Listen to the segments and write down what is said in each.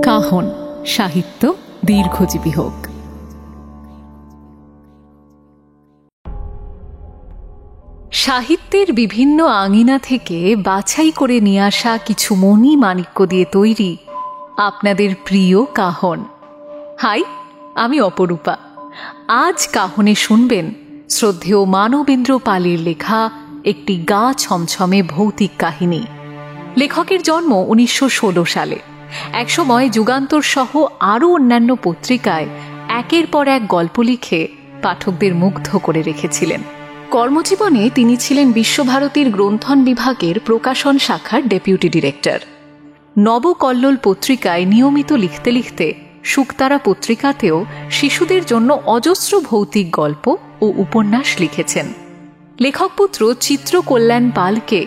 কাহন সাহিত্য দীর্ঘজীবী হোক। সাহিত্যের বিভিন্ন আঙিনা থেকে বাছাই করে নিয়ে আসা কিছু মণি মাণিক্য দিয়ে তৈরি আপনাদের প্রিয় কাহন। হাই, আমি অপরূপা। আজ কাহনে শুনবেন শ্রদ্ধেয় মানবেন্দ্র পালের লেখা একটি গা ছমছমে ভৌতিক কাহিনী। লেখকের জন্ম 1916 সালে। একসময় যুগান্তর সহ আরও অন্যান্য পত্রিকায় একের পর এক গল্প লিখে পাঠকদের মুগ্ধ করে রেখেছিলেন। কর্মজীবনে তিনি ছিলেন বিশ্বভারতীর গ্রন্থন বিভাগের প্রকাশন শাখার ডেপুটি ডিরেক্টর। নবকল্লোল পত্রিকায় নিয়মিত লিখতে লিখতে শুকতারা পত্রিকাতেও শিশুদের জন্য অজস্র ভৌতিক গল্প ও উপন্যাস লিখেছেন। লেখকপুত্র চিত্রকল্যাণ পালকে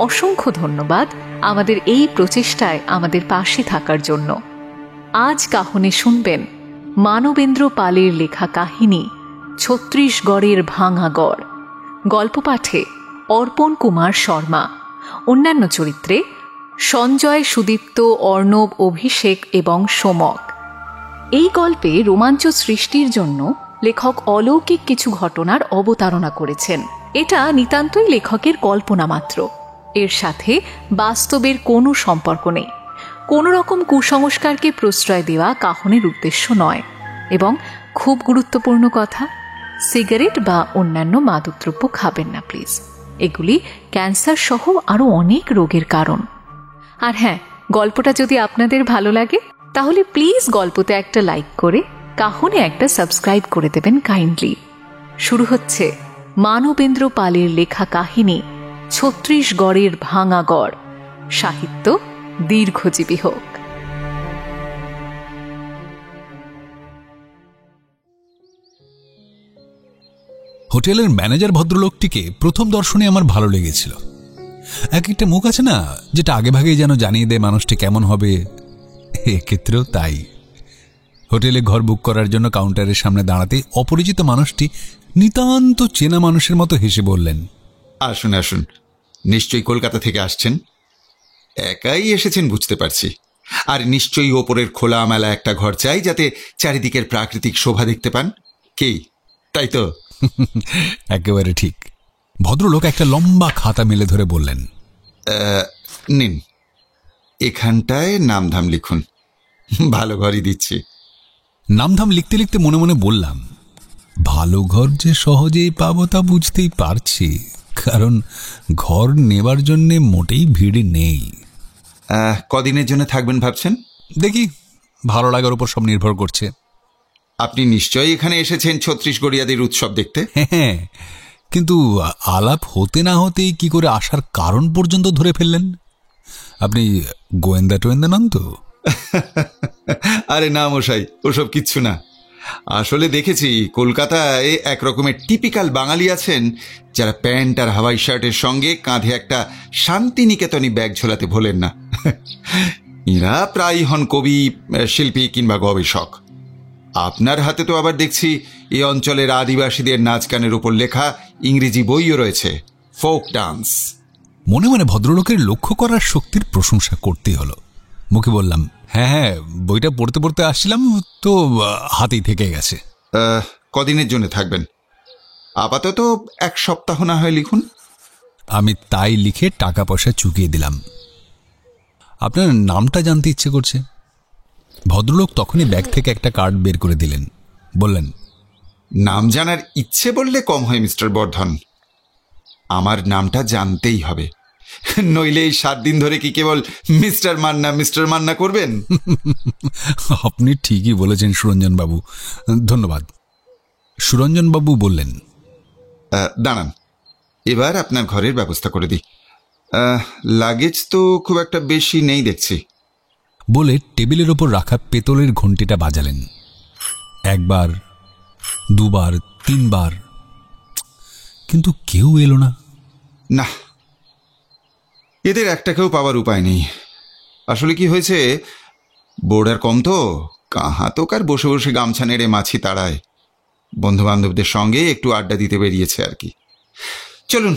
অসংখ্য ধন্যবাদ আমাদের এই প্রচেষ্টায় আমাদের পাশে থাকার জন্য। আজ কাহনে শুনবেন মানবেন্দ্র পালের লেখা কাহিনী ছত্রিশগড়ের ভাঙা গড়। গল্প পাঠে অর্পণ কুমার শর্মা। অন্যান্য চরিত্রে সঞ্জয়, সুদীপ্ত, অর্ণব, অভিষেক এবং সোমক। এই গল্পে রোমাঞ্চ সৃষ্টির জন্য লেখক অলৌকিক কিছু ঘটনার অবতারণা করেছেন। এটা নিতান্তই লেখকের কল্পনা মাত্র। এর সাথে বাস্তবের কোনো সম্পর্ক নেই। কোনো রকম কুসংস্কারকে প্রশ্রয় দেওয়া কাহনের উদ্দেশ্য নয়। এবং খুব গুরুত্বপূর্ণ কথা, সিগারেট বা অন্যান্য মাদকদ্রব্য খাবেন না প্লিজ। এগুলি ক্যান্সার সহ আরও অনেক রোগের কারণ। আর হ্যাঁ, গল্পটা যদি আপনাদের ভালো লাগে তাহলে প্লিজ গল্পতে একটা লাইক করে কাহনে একটা সাবস্ক্রাইব করে দেবেন কাইন্ডলি। শুরু হচ্ছে মানবেন্দ্র পালের লেখা কাহিনী ছত্রিশগড়ের ভাঙা গড়। সাহিত্য দীর্ঘজীবী হোক। হোটেলের ম্যানেজার ভদ্রলোকটিকে প্রথম দর্শনে আমার ভালো লেগেছিল। এক একটা মুখ আছে না, যেটা আগে ভাগেই যেন জানিয়ে দেয় মানুষটি কেমন হবে। এক্ষেত্রেও তাই। হোটেলে ঘর বুক করার জন্য কাউন্টারের সামনে দাঁড়াতে অপরিচিত মানুষটি নিতান্ত চেনা মানুষের মতো হেসে বললেন, আসুন আসুন, নিশ্চয়ই কলকাতা থেকে আসছেন। একাই এসেছেন বুঝতে পারছি। আর নিশ্চয়ই ওপরের খোলা মেলা একটা ঘর চাই, যাতে চারিদিকের প্রাকৃতিক শোভা দেখতে পান। কি তাই তো? একেবারে ঠিক। ভদ্রলোক একটা লম্বা খাতা মেলে ধরে বললেন, নিন, এখানটায় নামধাম লিখুন। ভালো ঘরই দিচ্ছি। নামধাম লিখতে লিখতে মনে মনে বললাম, ভালো ঘর যে সহজেই পাবো তা বুঝতেই পারছি, কারণ ঘর নেবার জন্য মোটেই ভিড় নেই। কদিনের জন্য থাকবেন ভাবছেন? দেখি, ভালো লাগার উপর সব নির্ভর করছে। আপনি নিশ্চয়ই এখানে এসেছেন ছত্রিশগড়িয়াদের উৎসব দেখতে। হ্যাঁ, কিন্তু আলাপ হতে না হতেই কি করে আসার কারণ পর্যন্ত ধরে ফেললেন? আপনি গোয়েন্দা টোয়েন্দা নন তো? আরে না মশাই, ওসব কিচ্ছু না। আসলে দেখেছি কলকাতায় এক রকমের টিপিক্যাল বাঙালি আছেন, যারা প্যান্ট আর হাওয়াই শার্টের সঙ্গে কাঁধে একটা শান্তিনিকেতনী ব্যাগ ঝোলাতে ভোলেন না। এরা প্রায় হন কবি, শিল্পী কিংবা গবেষক। আপনার হাতে তো আবার দেখছি এই অঞ্চলের আদিবাসীদের নাচ গানের উপর লেখা ইংরেজি বইও রয়েছে, ফোক ডান্স। মনে মনে ভদ্রলোকের লক্ষ্য করার শক্তির প্রশংসা করতেই হলো। মুখে বললাম, হ্যাঁ, বইটা পড়তে পড়তে আসছিলাম তো হাতেই থেকে গেছে। কদিনের জন্য থাকবেন? আপাতত 1 সপ্তাহ না হয় লিখুন। আমি তাই লিখে টাকা পয়সা চুকিয়ে দিলাম। আপনার নামটা জানতে ইচ্ছে করছে। ভদ্রলোক তখনই ব্যাগ থেকে একটা কার্ড বের করে দিলেন। বললেন, নাম জানার ইচ্ছে বললে কম হয় মিস্টার বর্ধন। আমার নামটা জানতেই হবে, নইলে এই 7 দিন ধরে কি কেবল মিস্টার মান্না করবেন? আপনি ঠিকই বলেছেন সুরঞ্জন বাবু, ধন্যবাদ। সুরঞ্জন বাবু বললেন, দাঁড়ান, এবার আপনার ঘরের ব্যবস্থা করে দিই। লাগেজ তো খুব একটা বেশি নেই দেখছি। বলে টেবিলের ওপর রাখা পেতলের ঘণ্টিটা বাজালেন। 1 বার, 2 বার, 3 বার, কিন্তু কেউ এলো না। না, এদের একটাকেও পাওয়ার উপায় নেই। আসলে কি হয়েছে, বোর্ডার কম তো, কাহাতক আর বসে বসে গামছা নেড়ে মাছি তাড়ায়। বন্ধুবান্ধবদের সঙ্গে একটু আড্ডা দিতে বেরিয়েছে আর কি। চলুন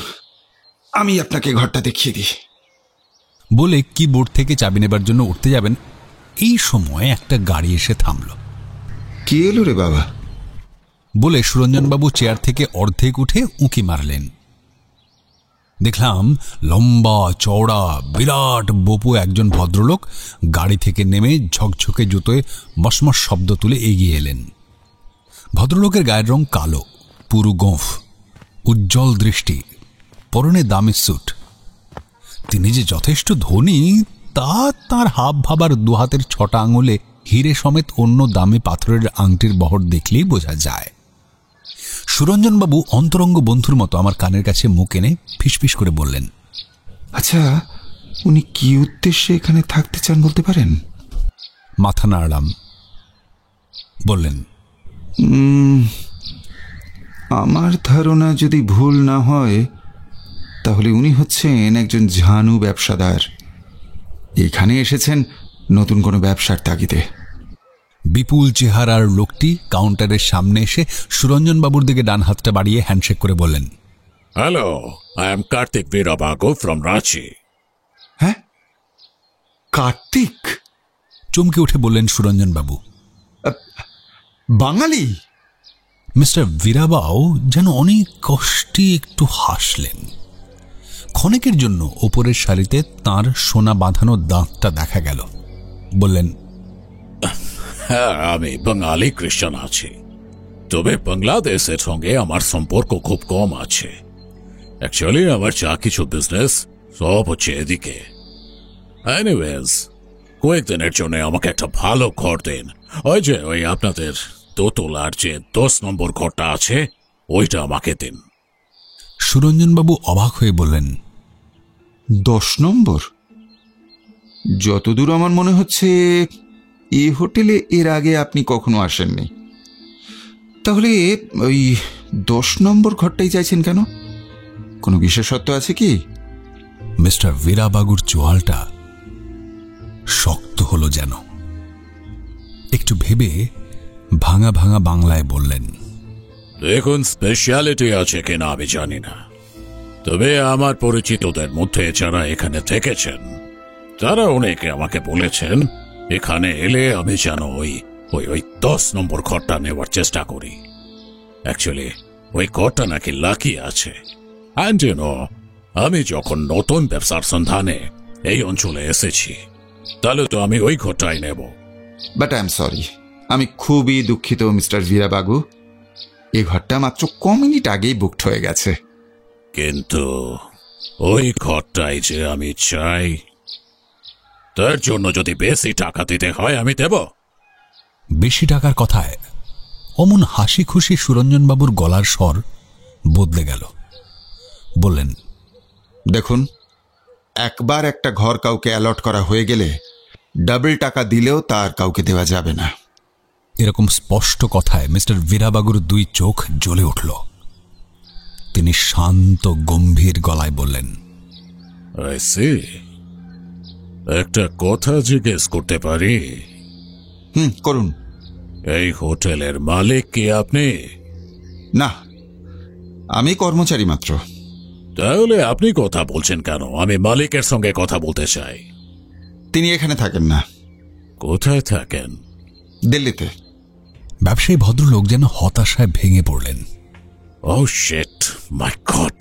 আমি আপনাকে ঘরটা দেখিয়ে দিই। বলে কিবোর্ড থেকে চাবি নেবার জন্য উঠতে যাবেন, এই সময় একটা গাড়ি এসে থামল। কি এলো রে বাবা? বলে সুরঞ্জনবাবু চেয়ার থেকে অর্ধেক উঠে উঁকি মারলেন। দেখলাম লম্বা চওড়া বিরাট বপু একজন ভদ্রলোক গাড়ি থেকে নেমে ঝকঝকে জুতোয় মশমশ শব্দ তুলে এগিয়ে এলেন। ভদ্রলোকের গায়ের রং কালো, পুরু গোঁফ, উজ্জ্বল দৃষ্টি, পরনে দামি স্যুট। তিনি যে যথেষ্ট ধনী তা তাঁর হাব ভাবার দুহাতের 6টা আঙুলে হিরে সমেত অন্য দামি পাথরের আংটির বহর দেখলেই বোঝা যায়। সুরঞ্জনবাবু অন্তরঙ্গ বন্ধুর মতো আমার কানের কাছে মুখ এনে ফিসফিস করে বললেন, আচ্ছা, উনি কি উদ্দেশ্যে এখানে থাকতে চান বলতে পারেন? মাথা নাড়লাম। বললেন, আমার ধারণা যদি ভুল না হয় তাহলে উনি হচ্ছেন একজন ঝানু ব্যবসাদার। এখানে এসেছেন নতুন কোনো ব্যবসার তাগিদে। বিপুল চেহারার লোকটি কাউন্টারের সামনে এসে সুরঞ্জনবাবুর দিকে ডান হাতটা বাড়িয়ে হ্যান্ডশেক করে বললেন, hello, I am Karthik Veerabagu from Ranchi. হ্যাঁ, কার্তিক? চমকে উঠে বললেন সুরঞ্জনবাবু। বাঙালি? মিস্টার বীরাবাউ যেন অনেক কষ্টে একটু হাসলেন। ক্ষণেকের জন্য ওপরের সারিতে তাঁর সোনা বাঁধানো দাঁতটা দেখা গেল। বললেন, হ্যাঁ, আমি বাঙালি খ্রিস্টান আছি, তবে বাংলাদেশের সঙ্গে আমার সম্পর্ক খুব কম আছে। অ্যাকচুয়ালি আমার যা কিছু বিজনেস সব হচ্ছে এদিকে। এনিওয়েজ, কয়েকদিনের জন্য আমাকে একটা ভালো ঘর দিন। ওই আপনাদের দোতলার যে 10 নম্বর ঘরটা আছে ওইটা আমাকে দিন। সুরঞ্জনবাবু অবাক হয়ে বললেন, 10 নম্বর? যতদূর আমার মনে হচ্ছে এই হোটেলে এর আগে আপনি কখনো আসেননি। তাহলে ওই 10 নম্বর ঘরটাই চাইছেন কেন? কোনো বিশেষত্ব আছে কি? মিস্টার বীরাবাগুর চোয়ালটা শক্ত হলো যেন। একটু ভেবে ভাঙা ভাঙা বাংলায় বললেন, দেখুন, স্পেশালিটি আছে কিনা আমি জানি না, তবে আমার পরিচিতদের মধ্যে যারা এখানে থেকেছেন তারা অনেকে আমাকে বলেছেন এখানে এলে আমি যেন ওই 10 নম্বর ঘরটা নেওয়ার চেষ্টা করি। অ্যাকচুয়ালি ওই ঘরটা নাকি লাকি আছে। অ্যান্ড ইউ নো, আমি যখন নতুন ব্যবসার সন্ধানে এই অঞ্চলে এসেছি তাহলে তো আমি ওই ঘরটাই নেব। বাট আই এম সরি, আমি খুবই দুঃখিত মিস্টার বীরাবাগু, এই ঘরটা মাত্র মিনিট আগেই বুকড হয়ে গেছে। কিন্তু ওই ঘরটাই যে আমি চাই, তার জন্য যদি বেশি টাকা দিতে হয় আমি দেব। বেশি টাকার কথায় অমন হাসি খুশি সুরঞ্জনবাবুর গলার স্বর বদলে গেল। বললেন, দেখুন, একবার একটা ঘর কাউকে অ্যালট করা হয়ে গেলে ডাবল টাকা দিলেও তার কাউকে দেওয়া যাবে না। এরকম স্পষ্ট কথায় মিস্টার বীরাবাগুর 2 চোখ জ্বলে উঠল। তিনি শান্ত গম্ভীর গলায় বললেন, আই সি, একটা কথা জিজ্ঞেস করতে পারি? করুন। এই হোটেলের মালিক কি আপনি? না, আমি কর্মচারী মাত্র। তাহলে আপনি কথা বলছেন কেন? আমি মালিকের সঙ্গে কথা বলতে চাই। তিনি এখানে থাকেন না। কোথায় থাকেন? দিল্লিতে। ব্যবসায়ী ভদ্রলোক যেন হতাশায় ভেঙে পড়লেন। Oh shit, my God!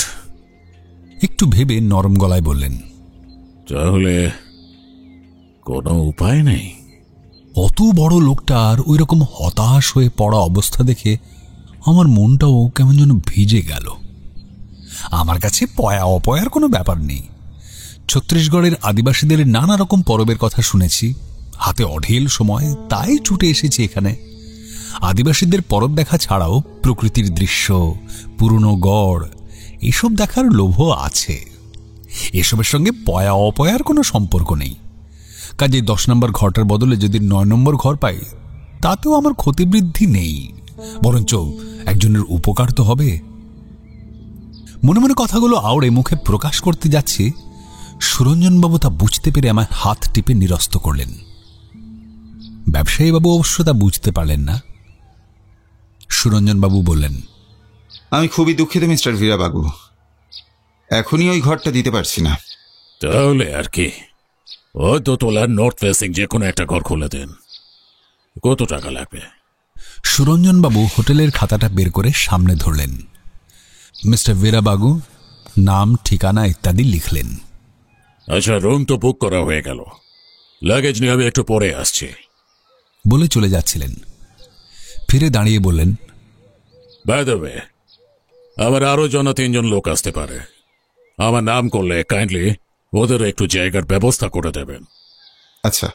একটু ভেবে নরম গলায় বললেন, তাহলে কোনো উপায় নেই? অত বড় লোকটার ওই রকম হতাশ হয়ে পড়া অবস্থা দেখে আমার মনটাও কেমন যেন ভিজে গেল। আমার কাছে পয়া অপয়ার কোনো ব্যাপার নেই। ছত্তিশগড়ের আদিবাসীদের নানা রকম পরবের কথা শুনেছি, হাতে অঢেল সময়, তাই ছুটে এসেছি এখানে। আদিবাসীদের পরব দেখা ছাড়াও প্রকৃতির দৃশ্য, পুরনো গড়, এসব দেখার লোভও আছে। এসবের সঙ্গে পয়া অপয়ার কোনো সম্পর্ক নেই। কাজে 10 নম্বর ঘরটার বদলে যদি 9 নম্বর ঘর পাই তাতেও আমার ক্ষতিবৃদ্ধি নেই, বরঞ্চ একজনের উপকার তো হবে। মনে মনে কথাগুলো আওড়ে মুখে প্রকাশ করতে যাচ্ছি, সুরঞ্জনবাবু তা বুঝতে পেরে আমার হাত টিপে নিরস্ত করলেন। ব্যবসায়ীবাবু অবশ্য তা বুঝতে পারলেন না। সুরঞ্জনবাবু বললেন, আমি খুবই দুঃখিত মিস্টার বীরাবাবু, এখনই ওই ঘরটা দিতে পারছি না। তাহলে আর কি, ও তো তোলার নর্থ ফেসিং যে কোনো একটা ঘর খুলে দেন। কত টাকা লাগবে? সুরঞ্জনবাবু হোটেলের খাতাটা বের করে সামনে ধরলেন। মিস্টার বীরাবাবু নাম, ঠিকানা ইত্যাদি লিখলেন। আচ্ছা, রুম তো বুক করা হয়ে গেল, লাগেজ নিয়ে আমি একটু পরে আসছি বলে চলে যাচ্ছিলেন। ফিরে দাঁড়িয়ে বললেন, বাই দ্য ওয়ে, আমার আরো 2-3 লোক আসতে পারে। আমার নাম করলে কাইন্ডলি ওদের একটু জায়গার ব্যবস্থা করে দেবেন। আচ্ছা।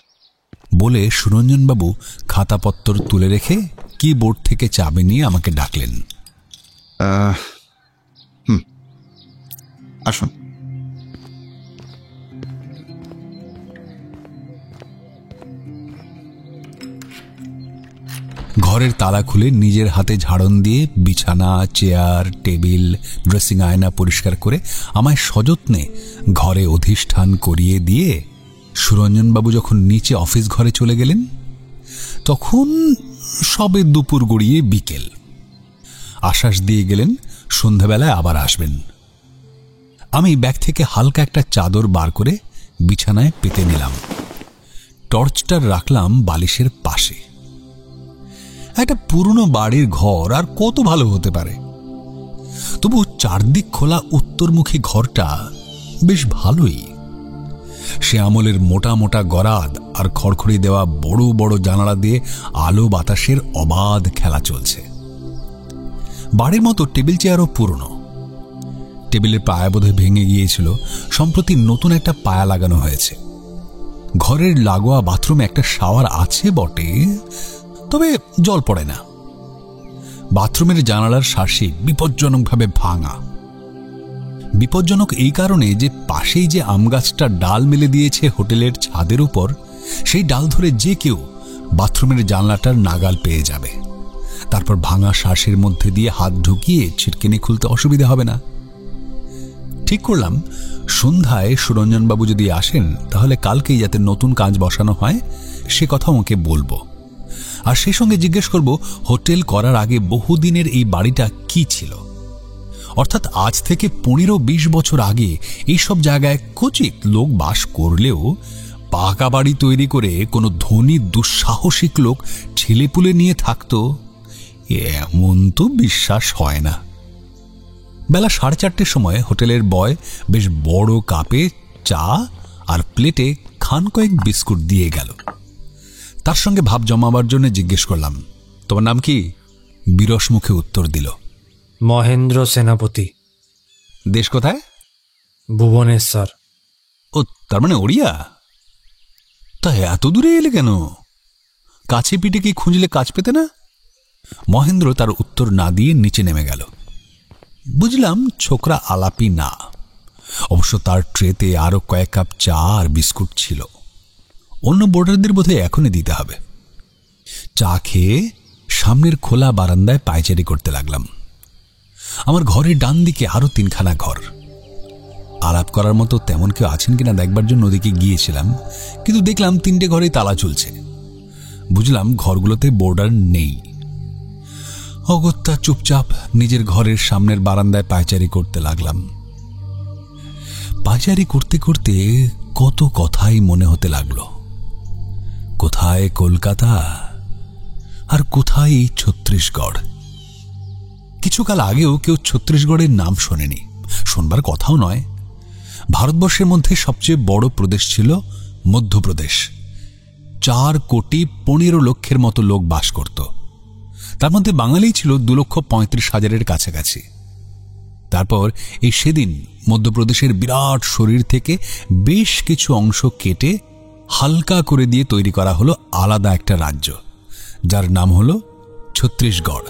বলে সুরঞ্জনবাবু খাতাপত্তর তুলে রেখে কিবোর্ড থেকে চাবি নিয়ে আমাকে ডাকলেন। আসুন। ঘরের তালা খুলে নিজের হাতে ঝাড়ন দিয়ে বিছানা, চেয়ার, টেবিল, ড্রেসিং আয়না পরিষ্কার করে আমায় সযত্নে ঘরে অধিষ্ঠান করিয়ে দিয়ে সুরঞ্জনবাবু যখন নিচে অফিস ঘরে চলে গেলেন, তখন সবে দুপুর গড়িয়ে বিকেল। আশ্বাস দিয়ে গেলেন সন্ধ্যাবেলায় আবার আসবেন। আমি ব্যাগ থেকে হালকা একটা চাদর বার করে বিছানায় পেতে নিলাম। টর্চটা রাখলাম বালিশের পাশে। একটা পুরনো বাড়ির ঘর আর কত ভালো হতে পারে, তবু চারদিক খোলা উত্তরমুখী ঘরটা বেশ ভালোই। সে আমলের মোটা মোটা গরাদ আর খড়খড়ি দেওয়া বড় বড় জানালা দিয়ে আলো বাতাসের অবাধ খেলা চলছে। বাড়ির মতো টেবিল চেয়ারও পুরনো। টেবিলের পায়া বোধহয় ভেঙে গিয়েছিল, সম্প্রতি নতুন একটা পায়া লাগানো হয়েছে। ঘরের লাগোয়া বাথরুমে একটা শাওয়ার আছে বটে, তবে জল পড়ে না। বাথরুমের জানালার শাসি বিপজ্জনকভাবে ভাঙা। বিপজ্জনক এই কারণে যে পাশেই যে আম গাছটা ডাল মেলে দিয়েছে হোটেলের ছাদের উপর, সেই ডাল ধরে যে কেউ বাথরুমের জানলাটার নাগাল পেয়ে যাবে। তারপর ভাঙা শাঁসের মধ্যে দিয়ে হাত ঢুকিয়ে ছিটকিনি খুলতে অসুবিধা হবে না। ঠিক করলাম সন্ধ্যায় সুরঞ্জনবাবু যদি আসেন, তাহলে কালকেই যাতে নতুন কাজ বসানো হয় সে কথা ওকে বলবো। আর সেই সঙ্গে জিজ্ঞেস করব হোটেল করার আগে বহুদিনের এই বাড়িটা কি ছিল। অর্থাৎ আজ থেকে 15-20 বছর আগে এইসব জায়গায় কচিত লোক বাস করলেও পাকা বাড়ি তৈরি করে কোনো ধনী দুঃসাহসিক লোক ছেলেপুলে নিয়ে থাকতো, এমন তো বিশ্বাস হয় না। বেলা 4:30 সময় হোটেলের বয় বেশ বড় কাপে চা আর প্লেটে খান কয়েক বিস্কুট দিয়ে গেল। তার সঙ্গে ভাব জমাবার জন্য জিজ্ঞেস করলাম, তোমার নাম কি? বিরস মুখে উত্তর দিল, মহেন্দ্র সেনাপতি। দেশ কোথায়? ভুবনেশ্বর। ও, তার মানে ওড়িয়া। তা এত দূরে এলে কেন? কাছে পিঠে কি খুঁজলে কাজ পেতে না? মহেন্দ্র তার উত্তর না দিয়ে নিচে নেমে গেল। বুঝলাম ছোকরা আলাপি না। অবশ্য তার ট্রেতে আরো কয়েক কাপ চা আর বিস্কুট ছিল। অন্য বোর্ডারদের বোধহয় এখনই দিতে হবে। চা খেয়ে সামনের খোলা বারান্দায় পায়চারি করতে লাগলাম। আমার ঘরের ডান দিকে আরো 3খানা ঘর। আলাপ করার মতো তেমন কেউ আছেন কিনা দেখবার জন্য ওদিকে গিয়েছিলাম, কিন্তু দেখলাম 3টে ঘরে তালা ঝুলছে। বুঝলাম ঘরগুলোতে বোর্ডার নেই। অগত্যা চুপচাপ নিজের ঘরের সামনের বারান্দায় পায়চারি করতে লাগলাম। পায়চারি করতে করতে কত কথাই মনে হতে লাগলো। কোথায় কলকাতা আর কোথায় এই ছত্তিশগড়। কিছুকাল আগেও কেউ ছত্তিশগড়ের নাম শোনেনি, শোনবার কথাও নয়। ভারতবর্ষের মধ্যে সবচেয়ে বড় প্রদেশ ছিল মধ্যপ্রদেশ। 4,15,00,000 মতো লোক বাস করত। তার মধ্যে বাঙালি ছিল 2,35,000-এর কাছাকাছি। তারপর এই সেদিন মধ্যপ্রদেশের বিরাট শরীর থেকে বেশ কিছু অংশ কেটে হালকা করে দিয়ে তৈরি করা হলো আলাদা একটা রাজ্য, যার নাম হলো ছত্তিশগড়।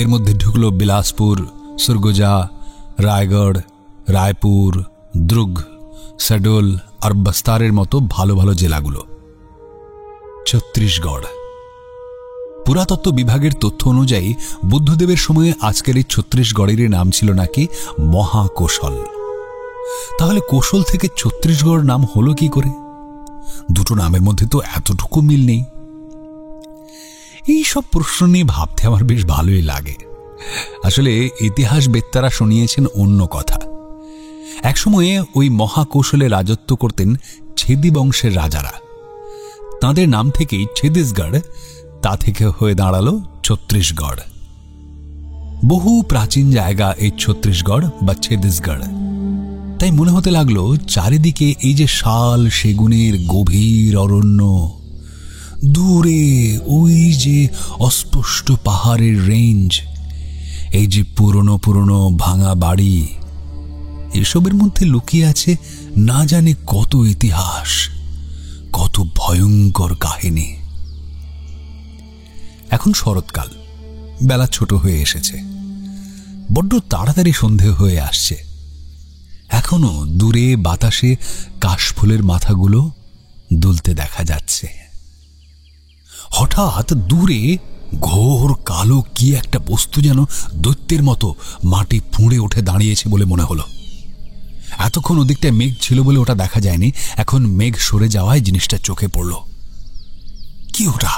এর মধ্যে ঢুকলো বিলাসপুর, সুরগুজা, রায়গড়, রায়পুর, দুর্গ, শহডোল আর বস্তারের মতো ভালো ভালো জেলাগুলো। ছত্তিশগড়। পুরাতত্ত্ব বিভাগের তথ্য অনুযায়ী বুদ্ধদেবের সময়ে আজকের এই ছত্তিশগড়ের নাম ছিল নাকি মহাকোশল। তাহলে কোশল থেকে ছত্তিশগড় নাম হলো কি করে? দুটো নামের মধ্যে তো এতটুকু মিল নেই। এই সব প্রশ্ন নিয়ে ভাবতে আমার বেশ ভালোই লাগে। আসলে ইতিহাস বেত্তারা শুনিয়েছেন অন্য কথা। একসময়ে ওই মহাকৌশলে রাজত্ব করতেন ছেদি বংশের রাজারা। তাদের নাম থেকেই ছেত্তিশগড়, তা থেকে হয়ে দাঁড়ালো ছত্তিশগড়। বহু প্রাচীন জায়গা এই ছত্তিশগড় বা ছেত্তিশগড়। তাই মনে হতে লাগলো চারিদিকে এই যে শাল সেগুনের গভীর অরণ্য, দূরে ওই যে অস্পষ্ট পাহাড়ের রেঞ্জ, এই যে পুরনো পুরনো ভাঙা বাড়ি, এসবের মধ্যে লুকিয়ে আছে না জানে কত ইতিহাস, কত ভয়ঙ্কর কাহিনী। এখন শরৎকাল, বেলা ছোট হয়ে এসেছে, বড্ড তাড়াতাড়ি সন্ধে হয়ে আসছে। এখনো দূরে বাতাসে কাশফুলের মাথাগুলো দুলতে দেখা যাচ্ছে। হঠাৎ দূরে ঘোর কালো কি একটা বস্তু যেন দৈত্যের মতো মাটি ফুঁড়ে উঠে দাঁড়িয়েছে বলে মনে হলো। এতক্ষণ ওদিকটায় মেঘ ছিল বলে ওটা দেখা যায়নি, এখন মেঘ সরে যাওয়ায় জিনিসটা চোখে পড়ল। কি ওটা?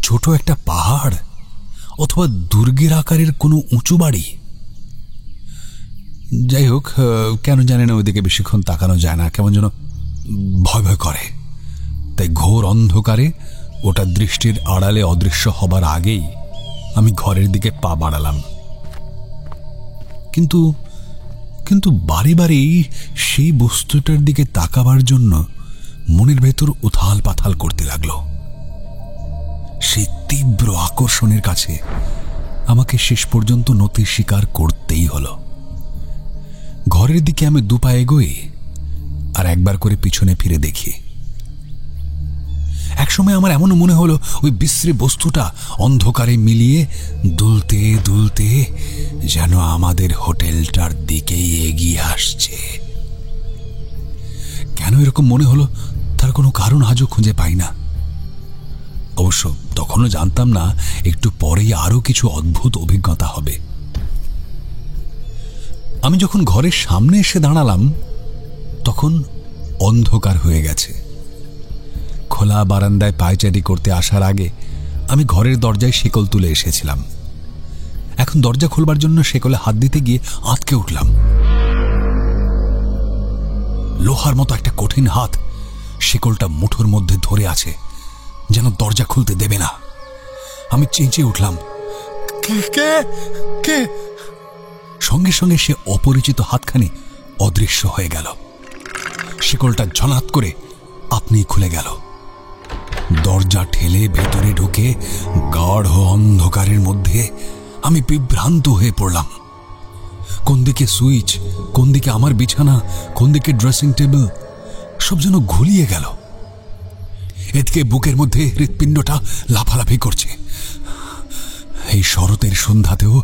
ছোট একটা পাহাড় অথবা দুর্গের আকারের কোনো উঁচু বাড়ি? যাই হোক, কেন জানে না ওইদিকে বেশিক্ষণ তাকানো যায় না, কেমন যেন ভয় ভয় করে। তাই ঘোর অন্ধকারে ওটা দৃষ্টির আড়ালে অদৃশ্য হবার আগেই আমি ঘরের দিকে পা বাড়ালাম। কিন্তু কিন্তু বারে বারে সেই বস্তুটার দিকে তাকাবার জন্য মনের ভেতর উথাল পাথাল করতে লাগলো। সেই তীব্র আকর্ষণের কাছে আমাকে শেষ পর্যন্ত নতি স্বীকার করতেই হলো। ঘরের দিকে আমি দুপা এগোই আর একবার করে পিছনে ফিরে দেখি। একসময় আমার এমন মনে হলো ওই বিশ্রী বস্তুটা অন্ধকারে মিলিয়ে দুলতে দুলতে যেন আমাদের হোটেলটার দিকেই এগিয়ে আসছে। কেন এরকম মনে হলো তার কোনো কারণ আজও খুঁজে পাই না। অবশ্য তখনও জানতাম না একটু পরেই আরো কিছু অদ্ভুত অভিজ্ঞতা হবে। আমি যখন ঘরের সামনে এসে দাঁড়ালাম তখন অন্ধকার হয়ে গেছে। খোলা বারান্দায় পায়চারি করতে আসার আগে আমি ঘরের দরজায় শিকল তুলে এসেছিলাম। এখন দরজা খোলবার জন্য শিকলে হাত দিতে গিয়ে আঁতকে উঠলাম। লোহার মতো একটা কঠিন হাত শিকলটা মুঠোর মধ্যে ধরে আছে, যেন দরজা খুলতে দেবে না। আমি চেঁচিয়ে উঠলাম, কে কে? সঙ্গে সঙ্গে সে অপরিচিত হাতখানি অদৃশ্য হয়ে গেল। শিকলটা ঝনাত করে আপনি খুলে গেল। দরজা ঠেলে ভেতরে ঢুকে গাঢ় অন্ধকারের মধ্যে আমি বিভ্রান্ত হয়ে পড়লাম। কোন দিকে সুইচ, কোন দিকে আমার বিছানা, কোন দিকে ড্রেসিং টেবিল, সব যেন ঘুলিয়ে গেল। এদিকে বুকের মধ্যে হৃৎপিণ্ডটা লাফালাফি করছে। এই শরতের সন্ধ্যাতেও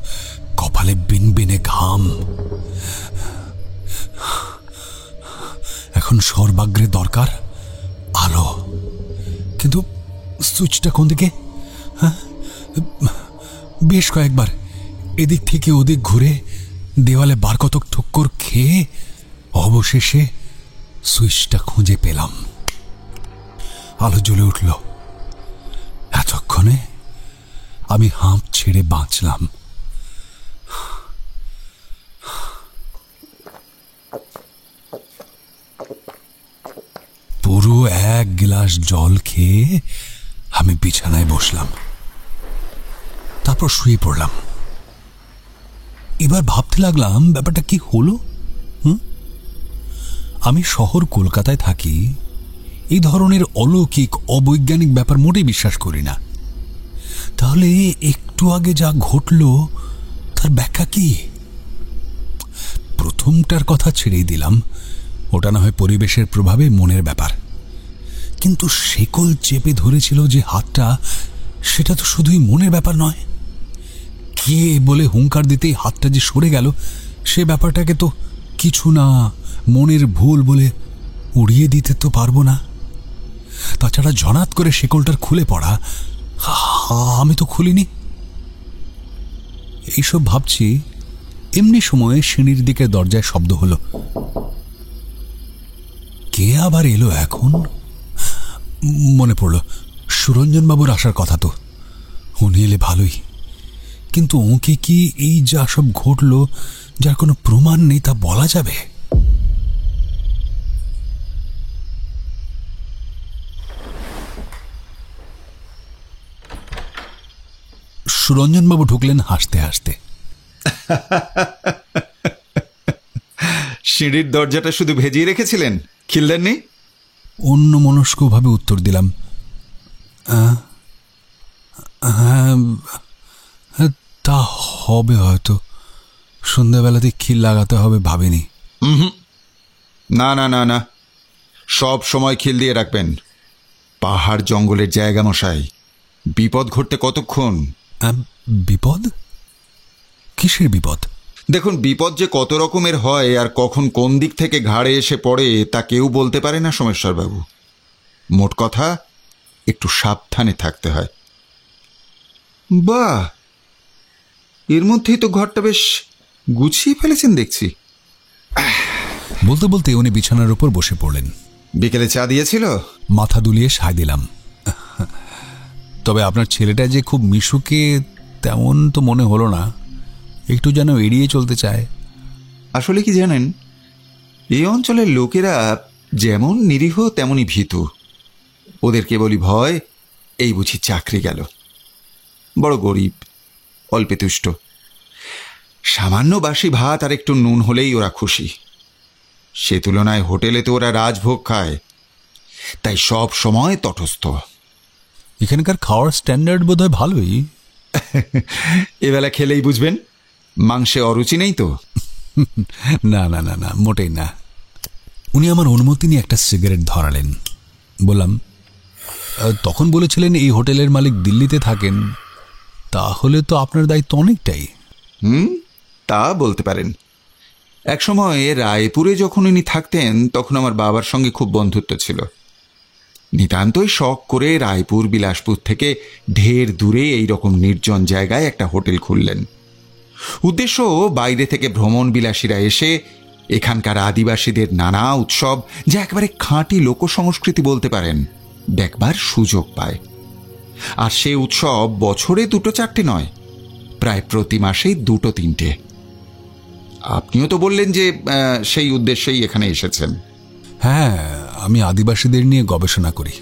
কপালে বিনবিনে ঘাম। এখন সর্বাগ্রে দরকার আলো, কিন্তু সুইচটা কোন দিকে? বেশ কয়েকবার এদিক থেকে ওদিক ঘুরে দেওয়ালে বার কতক ঠক্কর খেয়ে অবশেষে সুইচটা খুঁজে পেলাম। আলো জ্বলে উঠল। এতক্ষণে আমি হাঁপ ছেড়ে বাঁচলাম। পুরো এক গ্লাস জল খেয়ে আমি বিছানায় বসলাম, তারপর শুয়ে পড়লাম। এবার ভাবতে লাগলাম ব্যাপারটা কি হলো। আমি শহর কলকাতায় থাকি, এই ধরনের অলৌকিক অবৈজ্ঞানিক ব্যাপার মোটেই বিশ্বাস করি না। তাহলে একটু আগে যা ঘটল তার ব্যাখ্যা কি? প্রথমটার কথা ছেড়েই দিলাম, ওটা না হয় পরিবেশের প্রভাবে মনের ব্যাপার। কিন্তু শিকল চেপে ধরেছিল যে হাতটা, সেটা তো শুধুই মনের ব্যাপার নয়। কে বলে হুঙ্কার দিতেই হাতটা যে সরে গেল, সে ব্যাপারটাকে তো কিছু না, মনের ভুল বলে উড়িয়ে দিতে তো পারবো না। তাছাড়া ঝনাত করে শিকলটার খুলে পড়া, আমি তো খুলিনি। এইসব ভাবছি, এমনি সময়ে সিঁড়ির দিকে দরজায় শব্দ হলো। কে আবার এলো এখন? মনে পড়ল, সুরঞ্জনবাবুর আসার কথা তো। উনি এলে ভালোই, কিন্তু ওকে কি এই যা সব ঘটল, যার কোনো প্রমাণ নেই, তা বলা যাবে? সুরঞ্জনবাবু ঢুকলেন হাসতে হাসতে। সিঁড়ির দরজাটা শুধু ভেজিয়ে রেখেছিলেন, খিললেননি? অন্য মনস্কভাবে উত্তর দিলাম, হ্যাঁ, তা হবে হয়তো। সন্ধ্যাবেলাতে খিল লাগাতে হবে ভাবিনি। না না না না, সব সময় খিল দিয়ে রাখবেন। পাহাড় জঙ্গলের জায়গা মশাই, বিপদ ঘটতে কতক্ষণ? বিপদ? কিসের বিপদ? দেখুন, বিপদ যে কত রকমের হয় আর কখন কোন দিক থেকে ঘাড়ে এসে পড়ে তা কেউ বলতে পারে না সোমেশ্বরবাবু। মোট কথা, একটু সাবধানে থাকতে হয়। বাহ, এর মধ্যেই তো ঘরটা বেশ গুছিয়ে ফেলেছেন দেখছি। বলতে বলতে উনি বিছানার উপর বসে পড়লেন। বিকেলে চা দিয়েছিল? মাথা দুলিয়ে সায় দিলাম। তবে আপনার ছেলেটা যে খুব মিশুকে, তেমন তো মনে হলো না। একটু যেন এড়িয়ে চলতে চায়। আসলে কি জানেন, এই অঞ্চলের লোকেরা যেমন নিরীহ তেমনই ভীতু। ওদের কেবলই ভয়, এই বুঝি চাকরি গেল। বড় গরিব, অল্পে তুষ্ট। সামান্য বাসি ভাত আর একটু নুন হলেই ওরা খুশি। সে তুলনায় হোটেলে তো ওরা রাজভোগ খায়, তাই সব সময় তটস্থ। এখানকার খাওয়ার স্ট্যান্ডার্ড বোধহয় ভালোই। এবেলা খেলেই বুঝবেন, মাংসে অরুচি নেই তো। না না না না, মোটেই না। উনি আমার অনুমতি নিয়ে একটা সিগারেট ধরালেন। বললাম, তখন বলেছিলেন এই হোটেলের মালিক দিল্লিতে থাকেন, তাহলে তো আপনার দায়িত্ব অনেকটাই। তা বলতে পারেন। একসময় রায়পুরে যখন উনি থাকতেন, তখন আমার বাবার সঙ্গে খুব বন্ধুত্ব ছিল। নিতান্তই শখ করে রায়পুর বিলাসপুর থেকে ঢের দূরে এইরকম নির্জন জায়গায় একটা হোটেল খুললেন। উদ্দেশ্য, বাইরে থেকে ভ্রমণ বিলাসীরা এসে এখানকার আদিবাসীদের নানা উৎসব, যা একেবারে খাঁটি লোকসংস্কৃতি বলতে পারেন, দেখবার সুযোগ পায়। আর সে উৎসব বছরে 2-4টে নয়, প্রায় প্রতি মাসেই 2-3টে। আপনিও তো বললেন যে সেই উদ্দেশ্যেই এখানে এসেছেন। হ্যাঁ, আমি আদিবাসীদের নিয়ে গবেষণা করি।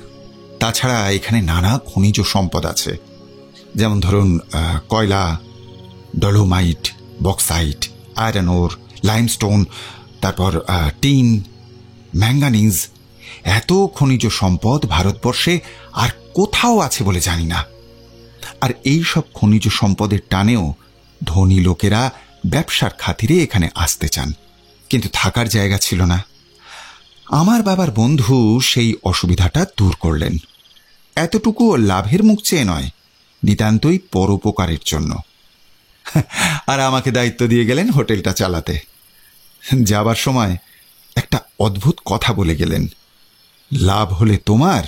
তাছাড়া এখানে নানা খনিজ সম্পদ আছে, যেমন ধরুন কয়লা, ডলোমাইট, বক্সাইট, আয়রন ওর, লাইমস্টোন, তারপর টিন, ম্যাঙ্গানিজ। এত খনিজ সম্পদ ভারতবর্ষে আর কোথাও আছে বলে জানি না। আর এই সব খনিজ সম্পদের টানেও ধনী লোকেরা ব্যবসার খাতিরে এখানে আসতে চান, কিন্তু থাকার জায়গা ছিল না। আমার বাবার বন্ধু সেই অসুবিধাটা দূর করলেন। এতটুকু লাভের মুখ চেয়ে নয়, নিতান্তই পরোপকারের জন্য। আর আমাকে দায়িত্ব দিয়ে গেলেন হোটেলটা চালাতে। যাবার সময় একটা অদ্ভুত কথা বলে গেলেন, লাভ হলে তোমার,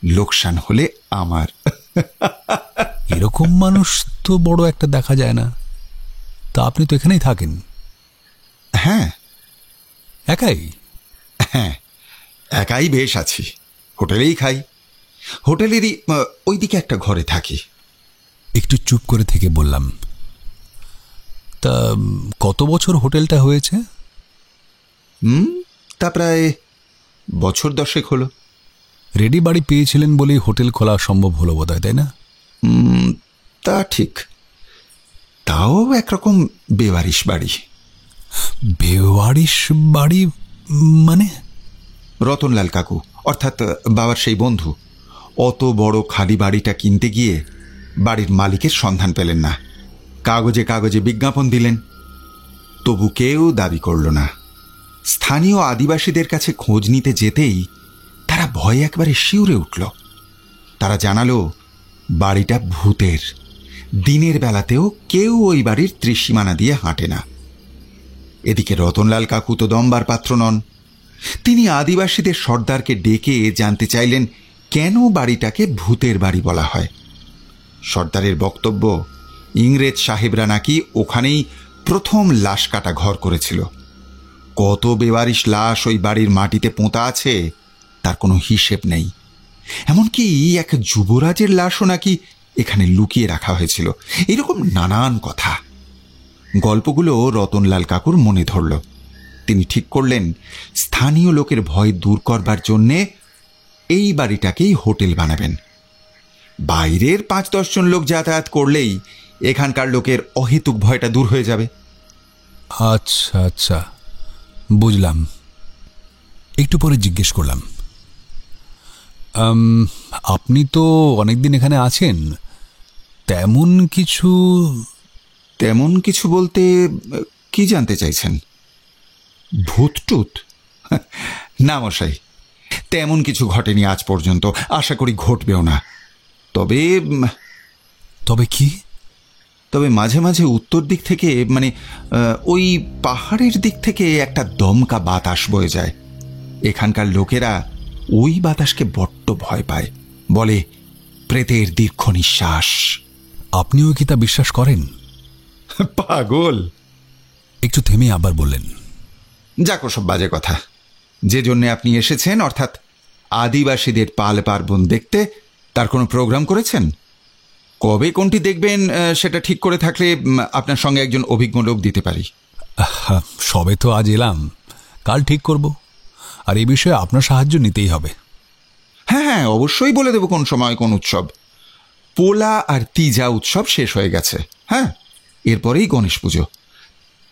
লোকসান হলে আমার। এরকম মানুষ তো বড় একটা দেখা যায় না। তা আপনি তো এখানেই থাকেন? হ্যাঁ। একাই? হ্যাঁ, একাই বেশ আছি। হোটেলেই খাই, হোটেলেরই ওইদিকে একটা ঘরে থাকি। একটু চুপ করে থেকে বললাম, তা কত বছর হোটেলটা হয়েছে? তা প্রায় বছর 10 হলো। রেডি বাড়ি পেয়েছিলেন বলেই হোটেল খোলা সম্ভব হলো বোধহয়, তাই না? তা ঠিক, তাও একরকম বেওয়ারিশ বাড়ি। বেওয়ারিশ বাড়ি মানে? রতনলাল কাকু, অর্থাৎ বাবার সেই বন্ধু, অত বড় খালি বাড়িটা কিনতে গিয়ে বাড়ির মালিকের সন্ধান পেলেন না। কাগজে কাগজে বিজ্ঞাপন দিলেন, তবু কেউ দাবি করল না। স্থানীয় আদিবাসীদের কাছে খোঁজ নিতে যেতেই তারা ভয়ে একবারে শিউরে উঠল। তারা জানালো বাড়িটা ভূতের। দিনের বেলাতেও কেউ ওই বাড়ির ত্রিসীমানা দিয়ে হাঁটে না। এদিকে রতনলাল কাকু তো দমবার পাত্র নন। তিনি আদিবাসীদের সর্দারকে ডেকে জানতে চাইলেন কেন বাড়িটাকে ভূতের বাড়ি বলা হয়। সর্দারের বক্তব্য, ইংরেজ সাহেবরা নাকি ওখানেই প্রথম লাশ কাটা ঘর করেছিল। কত বেবারিশ লাশ ওই বাড়ির মাটিতে পোঁতা আছে তার কোনো হিসেব নেই। এমনকি এক যুবরাজের লাশও নাকি এখানে লুকিয়ে রাখা হয়েছিল। এরকম নানান কথা। গল্পগুলো রতনলাল কাকুর মনে ধরল। তিনি ঠিক করলেন স্থানীয় লোকের ভয় দূর করবার জন্যে এই বাড়িটাকেই হোটেল বানাবেন। বাইরের 5-10 জন লোক যাতায়াত করলেই এখানকার লোকের অহেতুক ভয়টা দূর হয়ে যাবে। আচ্ছা আচ্ছা, বুঝলাম। একটু পরে জিজ্ঞেস করলাম, আপনি তো অনেকদিন এখানে আছেন, তেমন কিছু বলতে কি জানতে চাইছেন? ভূতটুত? না মশাই, তেমন কিছু ঘটেনি আজ পর্যন্ত, আশা করি ঘটবেও না। তবে কি? তবে মাঝে মাঝে উত্তর দিক থেকে, মানে ওই পাহাড়ের দিক থেকে একটা দমকা বাতাস বয়ে যায়। এখানকার লোকেরা ওই বাতাসকে বড্ড ভয় পায়, বলে প্রেতের দীর্ঘ নিঃশ্বাস। আপনিও কি তা বিশ্বাস করেন? পাগল! একটু থেমে আবার বললেন, যাক ওসব বাজে কথা। যে জন্যে আপনি এসেছেন, অর্থাৎ আদিবাসীদের পাল পার্বণ দেখতে, তার কোনো প্রোগ্রাম করেছেন? কবে কোনটি দেখবেন সেটা ঠিক করে থাকলে আপনার সঙ্গে একজন অভিজ্ঞ লোক দিতে পারি। সবে তো আজ এলাম, কাল ঠিক করব। আর এই বিষয়ে আপনার সাহায্য নিতেই হবে। হ্যাঁ, অবশ্যই বলে দেব কোন সময় কোন উৎসব। পোলা আর তিজা উৎসব শেষ হয়ে গেছে। হ্যাঁ, এরপরেই গণেশ পুজো,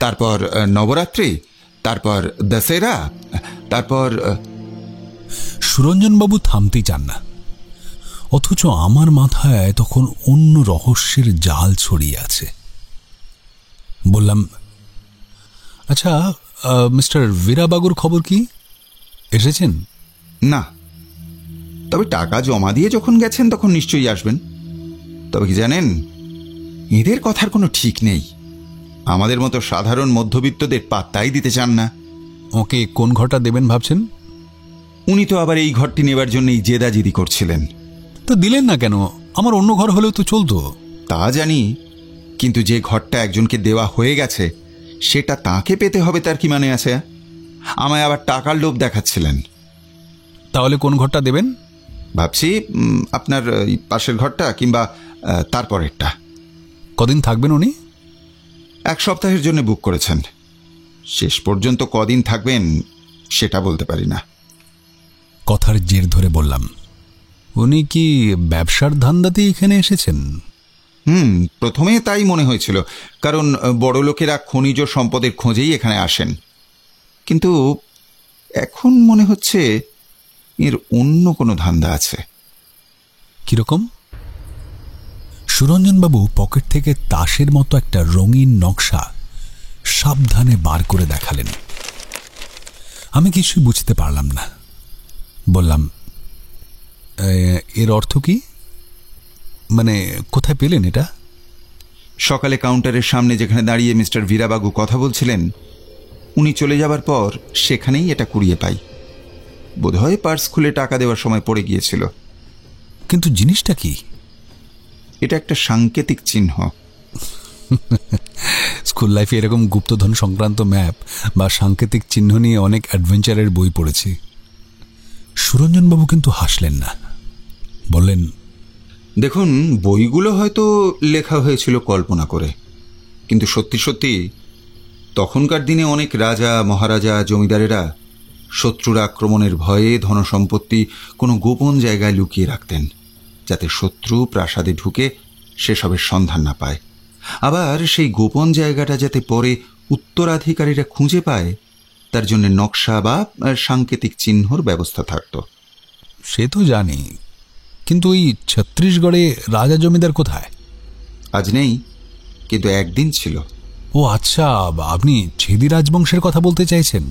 তারপর নবরাত্রি, তারপর দশেরা, তারপর... সুরঞ্জনবাবু থামতেই চান না, অথচ আমার মাথায় তখন অন্য রহস্যের জাল ছড়িয়ে আছে। বললাম, আচ্ছা মিস্টার বীরাবাগুর খবর কি? এসেছেন? না, তবে টাকা জমা দিয়ে যখন গেছেন তখন নিশ্চয়ই আসবেন। তবে কি জানেন, এদের কথার কোনো ঠিক নেই। আমাদের মতো সাধারণ মধ্যবিত্তদের পাত্তাই দিতে চান না। ওকে কোন ঘরটা দেবেন ভাবছেন? উনি তো আবার এই ঘরটি নেবার জন্যই জেদাজিদি করছিলেন। তো দিলেন না কেন? আমার অন্য ঘর হলেও তো চলতো। তা জানি, কিন্তু যে ঘরটা একজনকে দেওয়া হয়ে গেছে সেটা তাকে পেতে হবে, তার কি মানে আছে? আমায় আবার টাকার লোভ দেখাচ্ছিলেন। তাহলে কোন ঘরটা দেবেন? ভাবছি আপনার পাশের ঘরটা কিংবা তারপরেরটা। কদিন থাকবেন উনি? 1 সপ্তাহের জন্য বুক করেছেন। শেষ পর্যন্ত কদিন থাকবেন সেটা বলতে পারি না। কথার জের ধরে বললাম, উনি কি ব্যবসার ধান্দাতেই এখানে এসেছেন? প্রথমে তাই মনে হয়েছিল, কারণ বড় লোকেরা খনিজ সম্পদের খোঁজেই এখানে আসেন। কিন্তু এখন মনে হচ্ছে এর অন্য কোনো ধান্দা আছে। কিরকম? সুরঞ্জনবাবু পকেট থেকে তাসের মতো একটা রঙিন নকশা সাবধানে বার করে দেখালেন। আমি কিছুই বুঝতে পারলাম না। বললাম, এর অর্থ কি? মানে কোথায় পেলেন এটা? সকালে কাউন্টারের সামনে যেখানে দাঁড়িয়ে মিস্টার বীরাবাগু কথা বলছিলেন, উনি চলে যাবার পর সেখানেই এটা কুড়িয়ে পাই। বোধহয় পার্স খুলে টাকা দেওয়ার সময় পড়ে গিয়েছিল। কিন্তু জিনিসটা কি? এটা একটা সাংকেতিক চিহ্ন। স্কুল লাইফে এরকম গুপ্তধন সংক্রান্ত ম্যাপ বা সাংকেতিক চিহ্ন নিয়ে অনেক অ্যাডভেঞ্চারের বই পড়েছি। সুরঞ্জনবাবু কিন্তু হাসলেন না, বললেন, দেখুন, বইগুলো হয়তো লেখা হয়েছিল কল্পনা করে, কিন্তু সত্যি সত্যি তখনকার দিনে অনেক রাজা মহারাজা জমিদারেরা শত্রুর আক্রমণের ভয়ে ধনসম্পত্তি কোনো গোপন জায়গায় লুকিয়ে রাখতেন, যাতে শত্রু প্রাসাদে ঢুকে সেসবের সন্ধান না পায়। আবার সেই গোপন জায়গাটা যাতে পরে উত্তরাধিকারীরা খুঁজে পায়, তার জন্য নকশা বা সাংকেতিক চিহ্নর ব্যবস্থা থাকত। সে তো জানি, কিন্তু ওই ছত্তিশগড়ে রাজা জমিদার কোথায়? আজ নেই, কিন্তু একদিন ছিল। ও আচ্ছা, আপনি ছেদি রাজবংশের কথা বলতে চাইছেন?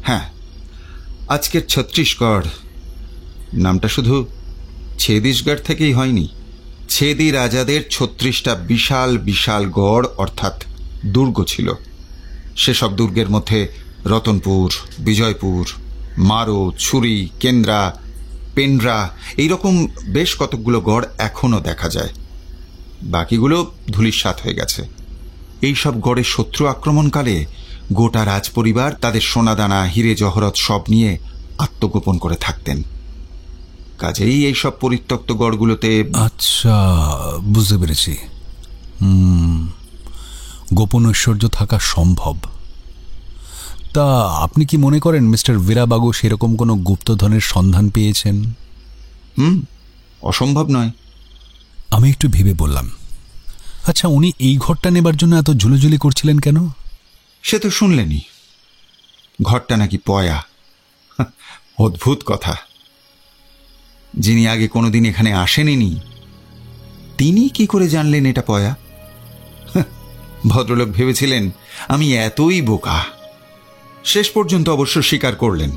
হ্যাঁ, আজকের ছত্তিশগড় নামটা শুধু ছেদিশগড় থেকেই হয়নি। ছেদি রাজাদের 36টা বিশাল বিশাল গড় অর্থাৎ দুর্গ ছিল। সেসব দুর্গের মধ্যে রতনপুর, বিজয়পুর, মারো, ছুরি, কেন্দ্রা, পেন্ড্রা, এইরকম বেশ কতকগুলো গড় এখনও দেখা যায়। বাকিগুলো ধূলিসাৎ হয়ে গেছে। এইসব গড়ে শত্রু আক্রমণকালে গোটা রাজপরিবার তাদের সোনাদানা হিরে জহরত সব নিয়ে আত্মগোপন করে থাকতেন। কাজেই এইসব পরিত্যক্ত গড়গুলোতে। আচ্ছা, বুঝতে পেরেছি। গোপন ঐশ্বর্য থাকা সম্ভব। তা আপনি কি মনে করেন মিস্টার বীরাবাগু সেরকম কোনো গুপ্তধনের সন্ধান পেয়েছেন? অসম্ভব নয়। আমি একটু ভেবে বললাম, আচ্ছা উনি এই ঘরটা নেবার জন্য এত ঝুলোঝুলি করছিলেন কেন? সে তো শুনলেনি, ঘরটা নাকি পয়া। অদ্ভুত কথা। যিনি আগে কোনোদিন এখানে আসেননি তিনি কি করে জানলেন এটা পয়া? ভদ্রলোক ভেবেছিলেন আমি এতই বোকা। শেষ পর্যন্ত অবশ্য স্বীকার করলেন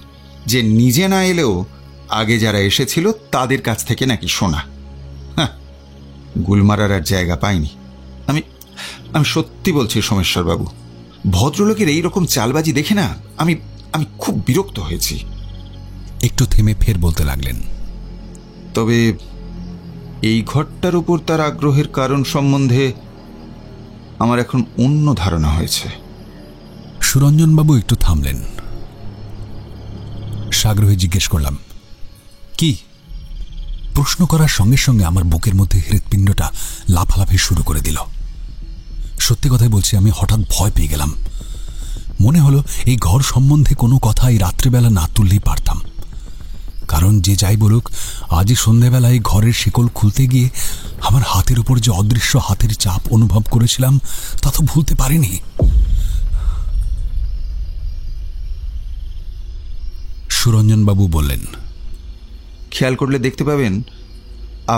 যে নিজে না এলেও আগে যারা এসেছিল তাদের কাছ থেকে নাকি শোনা। গুলমারার আর জায়গা পাইনি। আমি আমি সত্যি বলছি সোমেশ্বরবাবু, ভদ্রলোকের এইরকম চালবাজি দেখে না আমি আমি খুব বিরক্ত হয়েছি। একটু থেমে ফের বলতে লাগলেন, তবে এই ঘরটার উপর তার আগ্রহের কারণ সম্বন্ধে আমার এখন অন্য ধারণা হয়েছে। সুরঞ্জনবাবু একটু থামলেন। সাগ্রহে জিজ্ঞেস করলাম, কি? প্রশ্ন করার সঙ্গে সঙ্গে আমার বুকের মধ্যে হৃৎপিণ্ডটা লাফালাফি শুরু করে দিল। সত্যি কথাই বলছি, আমি হঠাৎ ভয় পেয়ে গেলাম। মনে হলো এই ঘর সম্বন্ধে কোনো কথা এই রাত্রিবেলা না তুললেই পারতাম। কারণ যে যাই বলুক, আজই সন্ধ্যেবেলা এই ঘরের শিকল খুলতে গিয়ে আমার হাতের উপর যে অদৃশ্য হাতের চাপ অনুভব করেছিলাম তা তো ভুলতে পারিনি। সুরঞ্জনবাবু বললেন, খেয়াল করলে দেখতে পাবেন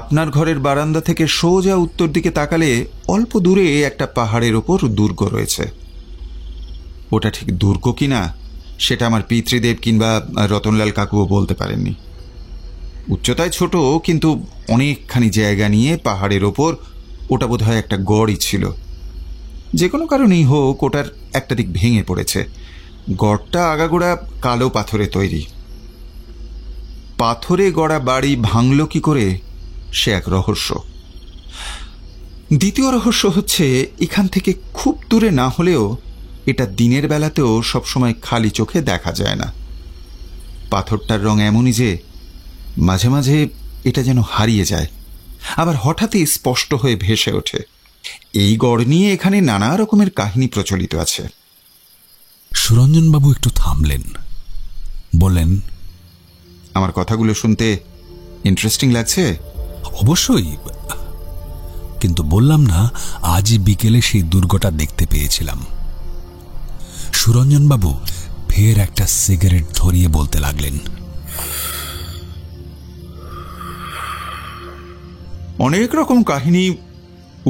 আপনার ঘরের বারান্দা থেকে সোজা উত্তর দিকে তাকালে অল্প দূরে একটা পাহাড়ের ওপর দুর্গ রয়েছে। ওটা ঠিক দুর্গ কিনা সেটা আমার পিতৃদেব কিংবা রতনলাল কাকুও বলতে পারেননি। উচ্চতায় ছোট, কিন্তু অনেকখানি জায়গা নিয়ে পাহাড়ের ওপর ওটা বোধহয় একটা গড়ই ছিল। যে কোনো কারণেই হোক ওটার একটা দিক ভেঙে পড়েছে। গড়টা আগাগোড়া কালো পাথরে তৈরি। পাথরে গড়া বাড়ি ভাঙল কি করে সে এক রহস্য। দ্বিতীয় রহস্য হচ্ছে, এখান থেকে খুব দূরে না হলেও এটা দিনের বেলাতেও সবসময় খালি চোখে দেখা যায় না। পাথরটার রং এমনই যে মাঝে মাঝে এটা যেন হারিয়ে যায়, আবার হঠাৎই স্পষ্ট হয়ে ভেসে ওঠে। এই গড় নিয়ে এখানে নানা রকমের কাহিনী প্রচলিত আছে। সুরঞ্জনবাবু একটু থামলেন, বললেন, আমার কথাগুলো শুনতে ইন্টারেস্টিং লাগছে? অবশ্যই, কিন্তু বললাম না আজই বিকেলে সেই দুর্গটা দেখতে পেয়েছিলাম। সুরঞ্জনবাবু ফের একটা সিগারেট ধরিয়ে বলতে লাগলেন, অনেক রকম কাহিনী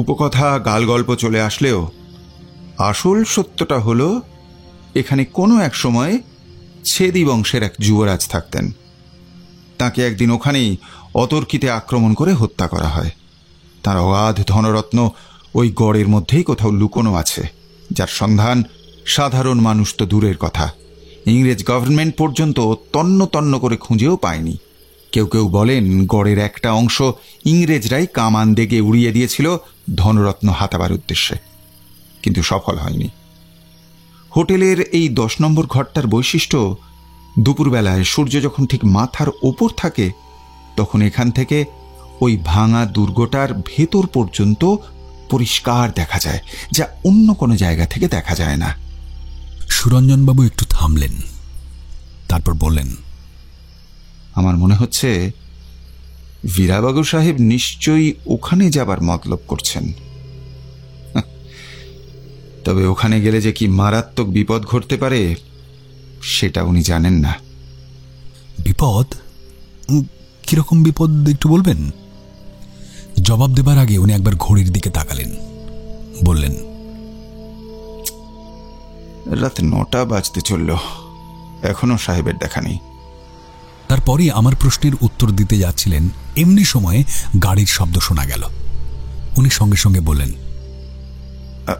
উপকথা গাল গল্প চলে আসলেও আসল সত্যটা হলো এখানে কোনো এক সময় ছেদি বংশের এক যুবরাজ থাকতেন। তাকে একদিন ওখানেই অতর্কিতে আক্রমণ করে হত্যা করা হয়। তার অগাধ ধনরত্ন ওই গড়ের মধ্যেই কোথাও লুকোনো আছে, যার সন্ধান সাধারণ মানুষ তো দূরের কথা, ইংরেজ গভর্নমেন্ট পর্যন্ত তন্ন তন্ন করে খুঁজেও পায়নি। কেউ কেউ বলেন গড়ের একটা অংশ ইংরেজরাই কামান দেগে উড়িয়ে দিয়েছিল ধনরত্ন হাতাবার উদ্দেশ্যে, কিন্তু সফল হয়নি। হোটেলের এই 10 নম্বর ঘরটার বৈশিষ্ট্য, দুপুরবেলায় সূর্য যখন ঠিক মাথার ওপর থাকে তখন এখান থেকে ওই ভাঙা দুর্গটার ভেতর পর্যন্ত পরিষ্কার দেখা যায়, যা অন্য কোনো জায়গা থেকে দেখা যায় না। সুরঞ্জনবাবু একটু থামলেন, তারপর বললেন, আমার মনে হচ্ছে বীরাবাগু সাহেব নিশ্চয়ই ওখানে যাবার মতলব করছেন। তবে ওখানে গেলে যে কি মারাত্মক বিপদ ঘটতে পারে সেটা উনি জানেন না। বিপদ? কিরকম বিপদ একটু বলবেন? জবাব দেবার আগে উনি একবার ঘড়ির দিকে তাকালেন, বললেন, রাত 9টা বাজতে চলল, এখনো সাহেবের দেখা নেই। তারপরই আমার প্রশ্নের উত্তর দিতে যাচ্ছিলেন, এমনি সময়ে গাড়ির শব্দ শোনা গেল। উনি সঙ্গে সঙ্গে বললেন,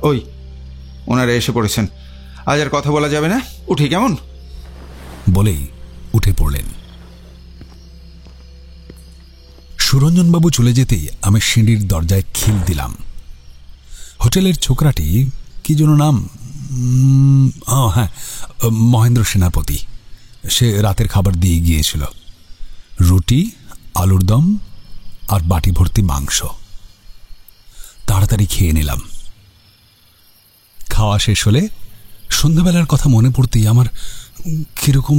ওই ওনারা এসে পড়েছেন, আজ আর কথা বলা যাবে না, উঠি কেমন? বলেই উঠে পড়লেন। সুরঞ্জনবাবু চলে যেতেই আমি সিঁড়ির দরজায় খিল দিলাম। হোটেলের ছোকরাটি, কি যেন নাম, হ্যাঁ, মহেন্দ্র সেনাপতি। সে রাতের খাবার দিয়ে গিয়েছিল, রুটি, আলুর দম আর বাটি ভর্তি মাংস। তাড়াতাড়ি খেয়ে নিলাম। খাওয়া শেষ হলে সন্ধ্যাবেলার কথা মনে পড়তেই আমার কিরকম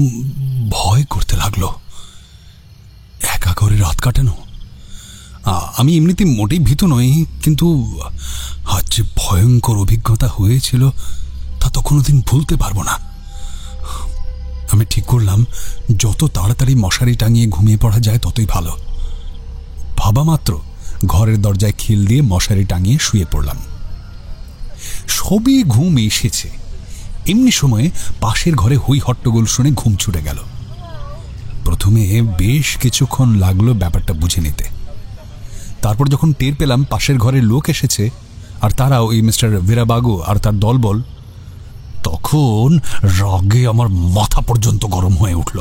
ভয় করতে লাগলো। একা করে রাত কাটানো। আমি এমনিতে মোটেই ভীতু নই, কিন্তু আজ যে ভয়ঙ্কর অভিজ্ঞতা হয়েছিল তা তো কোনোদিন ভুলতে পারবো না। আমি ঠিক করলাম যত তাড়াতাড়ি মশারি টাঙিয়ে ঘুমিয়ে পড়া যায় ততই ভালো। ভাবা মাত্র ঘরের দরজায় খিল দিয়ে মশারি টাঙিয়ে শুয়ে পড়লাম। সবই ঘুম এসেছে। এমনি সময়ে পাশের ঘরে হই হট্টগোল শুনে ঘুম ছুটে গেল। প্রথমে বেশ কিছুক্ষণ লাগলো ব্যাপারটা বুঝে নিতে। তারপর যখন টের পেলাম পাশের ঘরের লোক এসেছে আর তারাও এই মিস্টার বীরাবাগু আর তার দলবল, তখন রাগে আমার মাথা পর্যন্ত গরম হয়ে উঠল।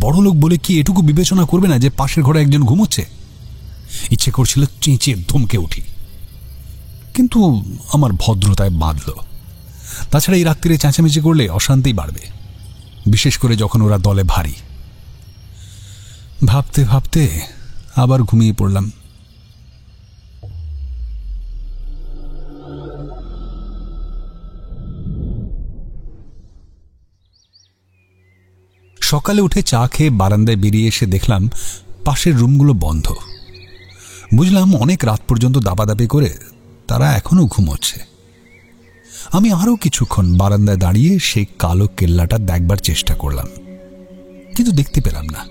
বড় লোক বলে কি এটুকু বিবেচনা করবে না যে পাশের ঘরে একজন ঘুমোচ্ছে? ইচ্ছে করছিল চেঁচিয়ে ধমকে উঠি, কিন্তু আমার ভদ্রতায় বাঁধল। তাছাড়া এই রাত্রিরে চেঁচামেচি করলে অশান্তি বাড়বে, বিশেষ করে যখন ওরা দলে ভারী। ভাবতে ভাবতে আবার ঘুমিয়ে পড়লাম। সকালে উঠে চা খেয়ে বারান্দায় বেরিয়ে এসে দেখলাম পাশের রুমগুলো বন্ধ। বুঝলাম অনেক রাত পর্যন্ত দাপাদাপি করে তারা এখনো ঘুমোচ্ছে। আমি আরও কিছুক্ষণ বারান্দায় দাঁড়িয়ে সেই কালো কেল্লাটা দেখবার চেষ্টা করলাম, কিন্তু দেখতে পেলাম না।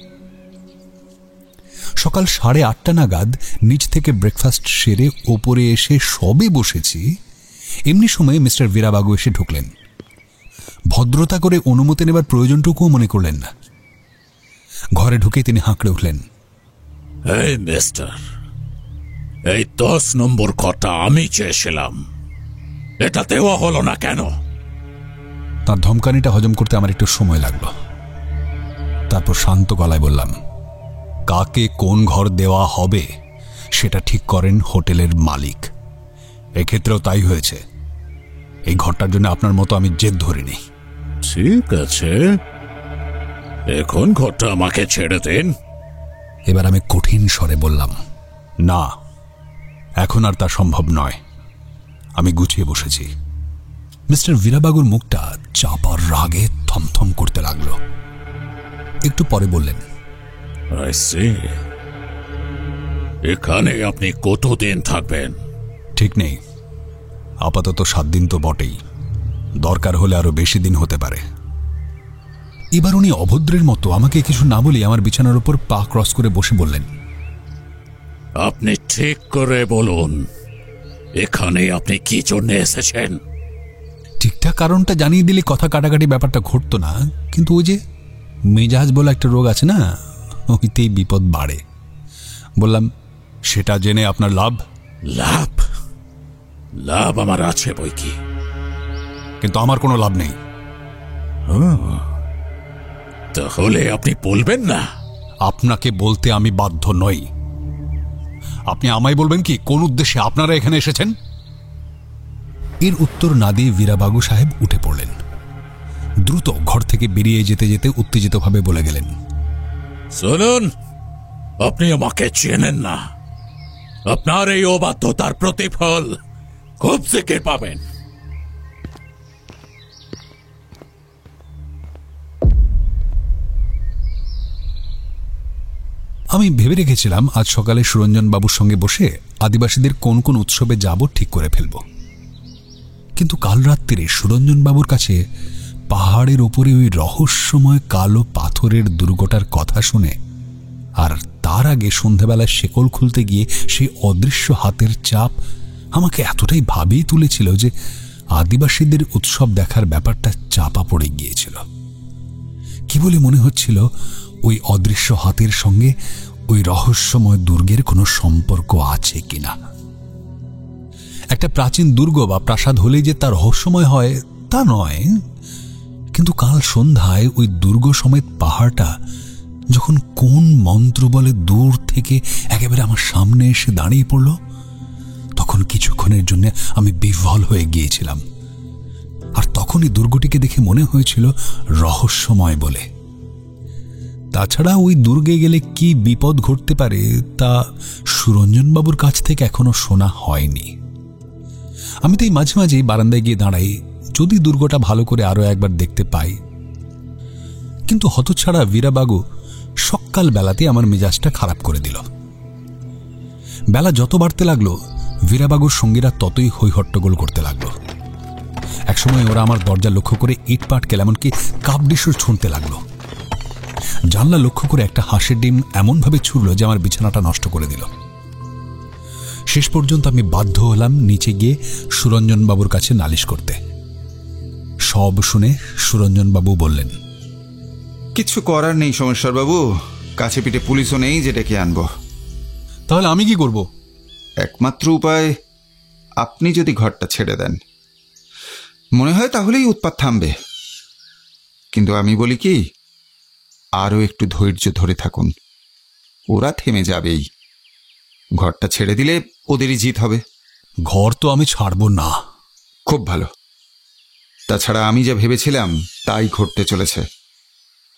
সকাল 8:30 নাগাদ নিচ থেকে ব্রেকফাস্ট সেরে ওপরে এসে সবে বসেছি, এমনি সময়ে মিস্টার বীরাবাগু এসে ঢুকলেন। ভদ্রতা করে অনুমতি নেবার প্রয়োজনটুকুও মনে করলেন না। ঘরে ঢুকে তিনি হাঁকড়ে উঠলেন, এই মিস্টার, এই 10 নম্বর ঘরটা আমি চেয়েছিলাম, এটা দেওয়া হলো না কেন? তার ধমকানিটা হজম করতে আমার একটু সময় লাগলো। তারপর শান্ত গলায় বললাম, কাকে কোন ঘর দেওয়া হবে সেটা ঠিক করেন হোটেলের মালিক। এক্ষেত্রেও তাই হয়েছে। এই ঘরটার জন্য আপনার মতো আমি জেদ ধরিনি। ঠিক আছে, এখন ঘরটা আমাকে ছেড়ে দিন। এবার আমি কঠিন স্বরে বললাম, না, এখন আর তা সম্ভব নয়। আমি গুছিয়ে বসেছি। মিস্টার বীরাবাগুর মুখটা চাপার রাগে থমথম করতে লাগলো। একটু পরে বললেন, I see. এখানে আপনি কতদিন থাকবেন? ঠিক নেই, আপাতত 7 দিন তো বটেই, দরকার হলে আরো বেশি দিন হতে পারে। এবার উনি অভদ্রের মতো আমাকে কিছু না বলে আমার বিছানার উপর পা ক্রস করে বসে বললেন, আপনি ঠিক করে বলুন, এখানে আপনি কি জন্য এসেছেন? ঠিকঠাক কারণটা জানিয়ে দিলে কথা কাটাকাটি ব্যাপারটা ঘটতো না, কিন্তু ওই যে মেজাজ বলে একটা রোগ আছে না, ওইতেই বিপদ বাড়ে। বললাম, সেটা জেনে আপনার লাভ? লাভ? লাভ আমার আছে বই কি, কিন্তু আমার কোনো লাভ নেই। তাহলে আপনি বলবেন না? আপনাকে বলতে আমি বাধ্য নই। আপনি আমায় বলবেন কি কোন উদ্দেশ্যে আপনারা এখানে এসেছেন? এর উত্তর না দিয়ে বীরাবাগু সাহেব উঠে পড়লেন। দ্রুত ঘর থেকে বেরিয়ে যেতে যেতে উত্তেজিতভাবে বলে গেলেন, শুনুন, আপনি আমাকে চেনেন না। আপনার এই অবাধ্যতার প্রতিফল খুব শীঘ্র পাবেন। আমি ভেবে রেখেছিলাম আজ সকালে সুরঞ্জন বাবুর সঙ্গে বসে আদিবাসীদের কোন কোন উৎসবে যাব ঠিক করে ফেলব। কিন্তু কাল রাত্রিরে সুরঞ্জন বাবুর কাছে পাহাড়ের ওপরে ওই রহস্যময় কালো পাথরের দুর্গটার কথা শুনে আর তার আগে সন্ধ্যাবেলায় শেকল খুলতে গিয়ে সেই অদৃশ্য হাতের চাপ আমাকে এতটাই ভাবিয়ে তুলেছিল যে আদিবাসীদের উৎসব দেখার ব্যাপারটা চাপা পড়ে গিয়েছিল। কি বলে মনে হচ্ছিল ওই অদৃশ্য হাতের সঙ্গে ওই রহস্যময় দুর্গের কোনো সম্পর্ক আছে কিনা। একটা প্রাচীন দুর্গ বা প্রাসাদ হলেই যে তার রহস্যময় হয় তা নয়, কিন্তু কাল সন্ধ্যায় ওই দুর্গ সমেত পাহাড়টা যখন কোন মন্ত্র বলে দূর থেকে একেবারে আমার সামনে এসে দাঁড়িয়ে পড়ল, তখন কিছুক্ষণের জন্য আমি বিহ্বল হয়ে গিয়েছিলাম। আর তখনই দুর্গটিকে দেখে মনে হয়েছিল রহস্যময় বলে। তাছাড়া ওই দুর্গে গেলে কি বিপদ ঘটতে পারে তা সুরঞ্জনবাবুর কাছ থেকে এখনো শোনা হয়নি। আমি তাই মাঝে মাঝেই বারান্দায় গিয়ে দাঁড়াই, যদি দুর্গটা ভালো করে আরো একবার দেখতে পাই। কিন্তু হতছাড়া বীরাবাবু সকাল বেলাতে আমার মেজাজটা খারাপ করে দিল। বেলা যত বাড়তে লাগলো বীরাবাবুর সঙ্গীরা ততই হৈহট্টগোল করতে লাগলো। একসময় ওরা আমার দরজা লক্ষ্য করে ইটপাট কেল, এমনকি কাপডিশও ছুঁড়তে লাগলো। জানলা লক্ষ্য করে একটা হাঁসের ডিম এমনভাবে ছুড়ল যে আমার বিছানাটা নষ্ট করে দিল। শেষ পর্যন্ত আমি বাধ্য হলাম নিচে গিয়ে সুরঞ্জনবাবুর কাছে নালিশ করতে। সব শুনে সুরঞ্জনবাবু বললেন, কিছু করার নেই সোমেশ্বরবাবু, কাছে পিঠে পুলিশও নেই যে ডেকে আনবো। তাহলে আমি কি করব? একমাত্র উপায় আপনি যদি ঘরটা ছেড়ে দেন, মনে হয় তাহলেই উৎপাত থামবে। কিন্তু আমি বলি কি, আরও একটু ধৈর্য ধরে থাকুন, ওরা থেমে যাবেই। ঘরটা ছেড়ে দিলে ওদেরই জিত হবে। ঘর তো আমি ছাড়ব না। খুব ভালো। তাছাড়া আমি যা ভেবেছিলাম তাই ঘটতে চলেছে।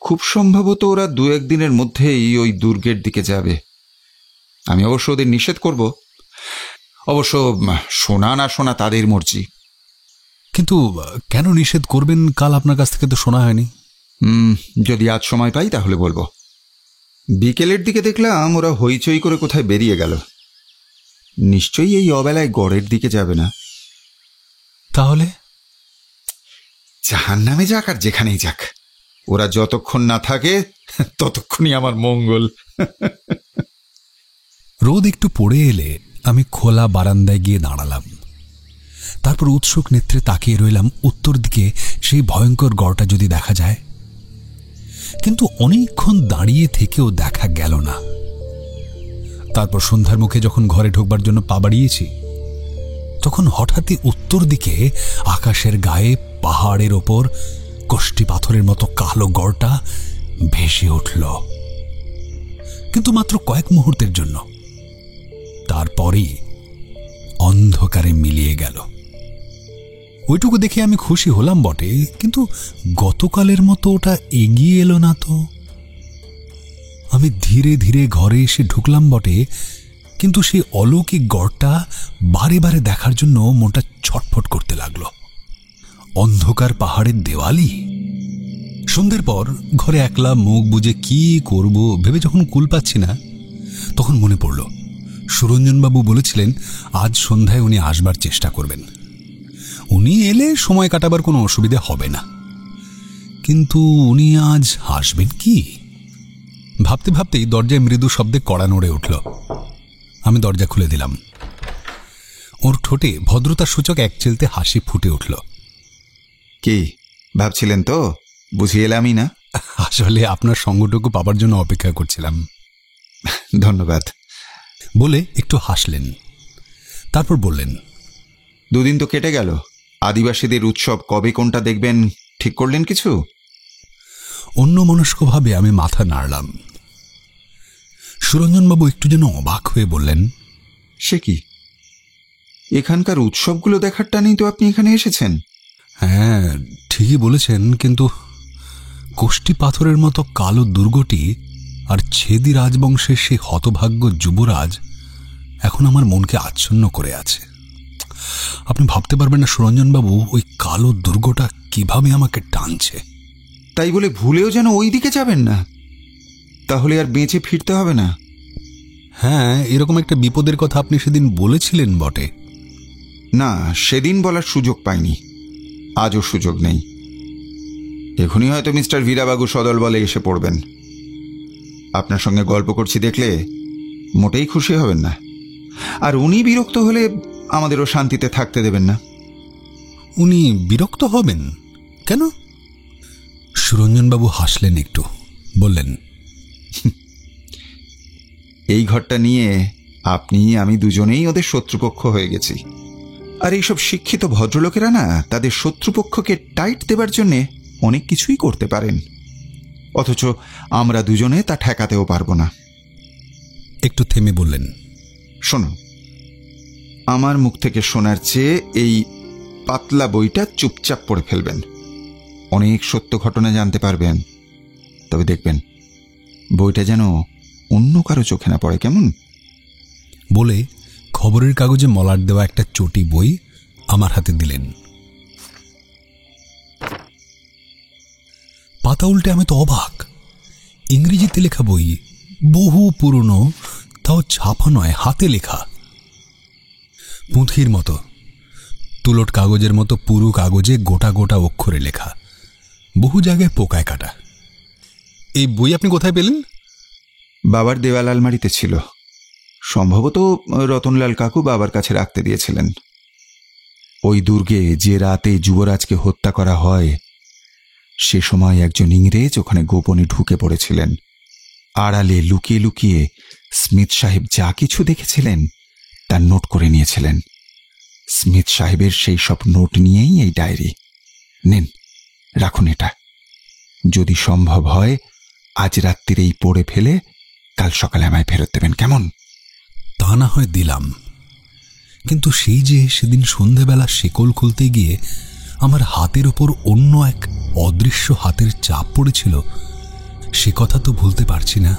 খুব সম্ভবত ওরা 2-1 দিনের মধ্যেই ওই দুর্গের দিকে যাবে। আমি অবশ্য ওদের নিষেধ করব। অবশ্য শোনা না শোনা তাদের মর্জি। কিন্তু কেন নিষেধ করবেন? কাল আপনার কাছ থেকে তো শোনা হয়নি। যদি আজ সময় পাই তাহলে বলবো। বিকেলের দিকে দেখলাম ওরা হইচই করে কোথায় বেরিয়ে গেল। নিশ্চয়ই এই অবেলায় গড়ের দিকে যাবে না। তাহলে জাহান্নামে যাক আর যেখানেই যাক, ওরা যতক্ষণ না থাকে ততক্ষণই আমার মঙ্গল। রোদ একটু পড়ে এলে আমি খোলা বারান্দায় গিয়ে দাঁড়ালাম। তারপর উৎসুক নেত্রে তাকিয়ে রইলাম উত্তর দিকে সেই ভয়ঙ্কর গড়টা যদি দেখা যায়। কিন্তু অনেকক্ষণ দাঁড়িয়ে থেকেও দেখা গেল না। তারপর সন্ধ্যার মুখে যখন ঘরে ঢোকবার জন্য পা বাড়িয়েছি, তখন হঠাৎই উত্তর দিকে আকাশের গায়ে পাহাড়ের ওপর কষ্টি পাথরের মতো কালো গড়টা ভেসে উঠল, কিন্তু মাত্র কয়েক মুহূর্তের জন্য। তারপরই অন্ধকারে মিলিয়ে গেল। ওইটুকু দেখে আমি খুশি হলাম বটে, কিন্তু গতকালের মতো ওটা এগিয়ে এলো না তো। আমি ধীরে ধীরে ঘরে এসে ঢুকলাম বটে, কিন্তু সেই অলৌকিক গড়টা বারে বারে দেখার জন্য মনটা ছটফট করতে লাগলো। অন্ধকার পাহাড়ের দেওয়ালি। সন্ধ্যের পর ঘরে একলা মুখ বুজে কি করব ভেবে যখন কুল পাচ্ছি না, তখন মনে পড়ল সুরঞ্জনবাবু বলেছিলেন আজ সন্ধ্যায় উনি আসবার চেষ্টা করবেন। উনি এলে সময় কাটাবার কোনো অসুবিধা হবে না। কিন্তু উনি আজ আসবেন কি? ভাবতে ভাবতেই দরজায় মৃদু শব্দে কড়া নড়ে উঠল। আমি দরজা খুলে দিলাম। ওর ঠোঁটে ভদ্রতার সূচক এক চিলতে হাসি ফুটে উঠল। কি ভাবছিলেন তো? বুঝিয়ে এলামই না। আসলে আপনার সঙ্গটুকু পাবার জন্য অপেক্ষা করছিলাম। ধন্যবাদ বলে একটু হাসলেন। তারপর বললেন, 2 দিন তো কেটে গেল। আদিবাসীদের উৎসব কবে কোনটা দেখবেন ঠিক করলেন কিছু? অন্যমনস্কভাবে আমি মাথা নাড়লাম। সুরঞ্জনবাবু একটু যেন অবাক হয়ে বললেন, সে কি, এখানকার উৎসবগুলো দেখার টানেই তো আপনি এখানে এসেছেন? হ্যাঁ ঠিকই বলেছেন, কিন্তু কোষ্টি পাথরের মতো কালো দুর্গটি আর ছেদি রাজবংশের সেই হতভাগ্য যুবরাজ এখন আমার মনকে আচ্ছন্ন করে আছে। আপনি ভাবতে পারবেন না সুরঞ্জনবাবু, ওই কালো দুর্গটা কিভাবে আমাকে টানছে। তাই বলে ভুলেও যেন ওই দিকে যাবেন না, তাহলে আর বেঁচে ফিরতে হবে না। হ্যাঁ, এরকম একটা বিপদের কথা আপনি সেদিন বলেছিলেন বটে। না, সেদিন বলার সুযোগ পাইনি, আজও সুযোগ নেই। এখনই হয়তো মিস্টার বীরাবাবু সদল বলে এসে পড়বেন। আপনার সঙ্গে গল্প করছি দেখলে মোটেই খুশি হবেন না, আর উনি বিরক্ত হলে আমাদেরও শান্তিতে থাকতে দেবেন না। উনি বিরক্ত হবেন কেন? সুরঞ্জনবাবু হাসলেন একটু, বললেন, এই ঘরটা নিয়ে আপনি আমি দুজনেই ওদের শত্রুপক্ষ হয়ে গেছি। আর এইসব শিক্ষিত ভদ্রলোকেরা না তাদের শত্রুপক্ষকে টাইট দেবার জন্যে অনেক কিছুই করতে পারেন, অথচ আমরা দুজনে তা ঠেকাতেও পারবো না। একটু থেমে বললেন, শোনো, আমার মুখ থেকে শোনার চেয়ে এই পাতলা বইটা চুপচাপ পড়ে ফেলবেন। অনেক সত্য ঘটনা জানতে পারবেন। তবে দেখবেন বইটা যেন অন্য কারো চোখে না পড়ে, কেমন? বলে খবরের কাগজে মলাট দেওয়া একটা চটি বই আমার হাতে দিলেন। পাতা উল্টে আমি তো অবাক। ইংরেজিতে লেখা বই, বহু পুরনো, তাও ছাপা নয়, হাতে লেখা। পুঁথির মতো, তুলট কাগজের মতো পুরু কাগজে গোটা গোটা অক্ষরে লেখা, বহু জায়গায় পোকায় কাটা। এই বই আপনি কোথায় পেলেন? বাবার দেওয়াল আলমারিতে ছিল। সম্ভবত রতনলাল কাকু বাবার কাছে রাখতে দিয়েছিলেন। ওই দুর্গে যে রাতে যুবরাজকে হত্যা করা হয়, সে সময় একজন ইংরেজ ওখানে গোপনে ঢুকে পড়েছিলেন। আড়ালে লুকিয়ে লুকিয়ে স্মিথ সাহেব যা কিছু দেখেছিলেন তা নোট করে নিয়েছিলেন। স্মিথ সাহেবের সেই সব নোট নিয়েই এই ডায়েরি। নিন, রাখুন এটা। যদি সম্ভব হয় আজ রাত্রিরেই পড়ে ফেলে কাল সকালে আমায় ফেরত দেবেন, কেমন? তা না হয় দিলাম, কিন্তু সেই যে সেদিন সন্ধেবেলা শিকল খুলতে গিয়ে আমার হাতের ওপর অন্য এক অদৃশ্য হাতের চাপ পড়েছিল, সে কথা তো ভুলতে পারছি না।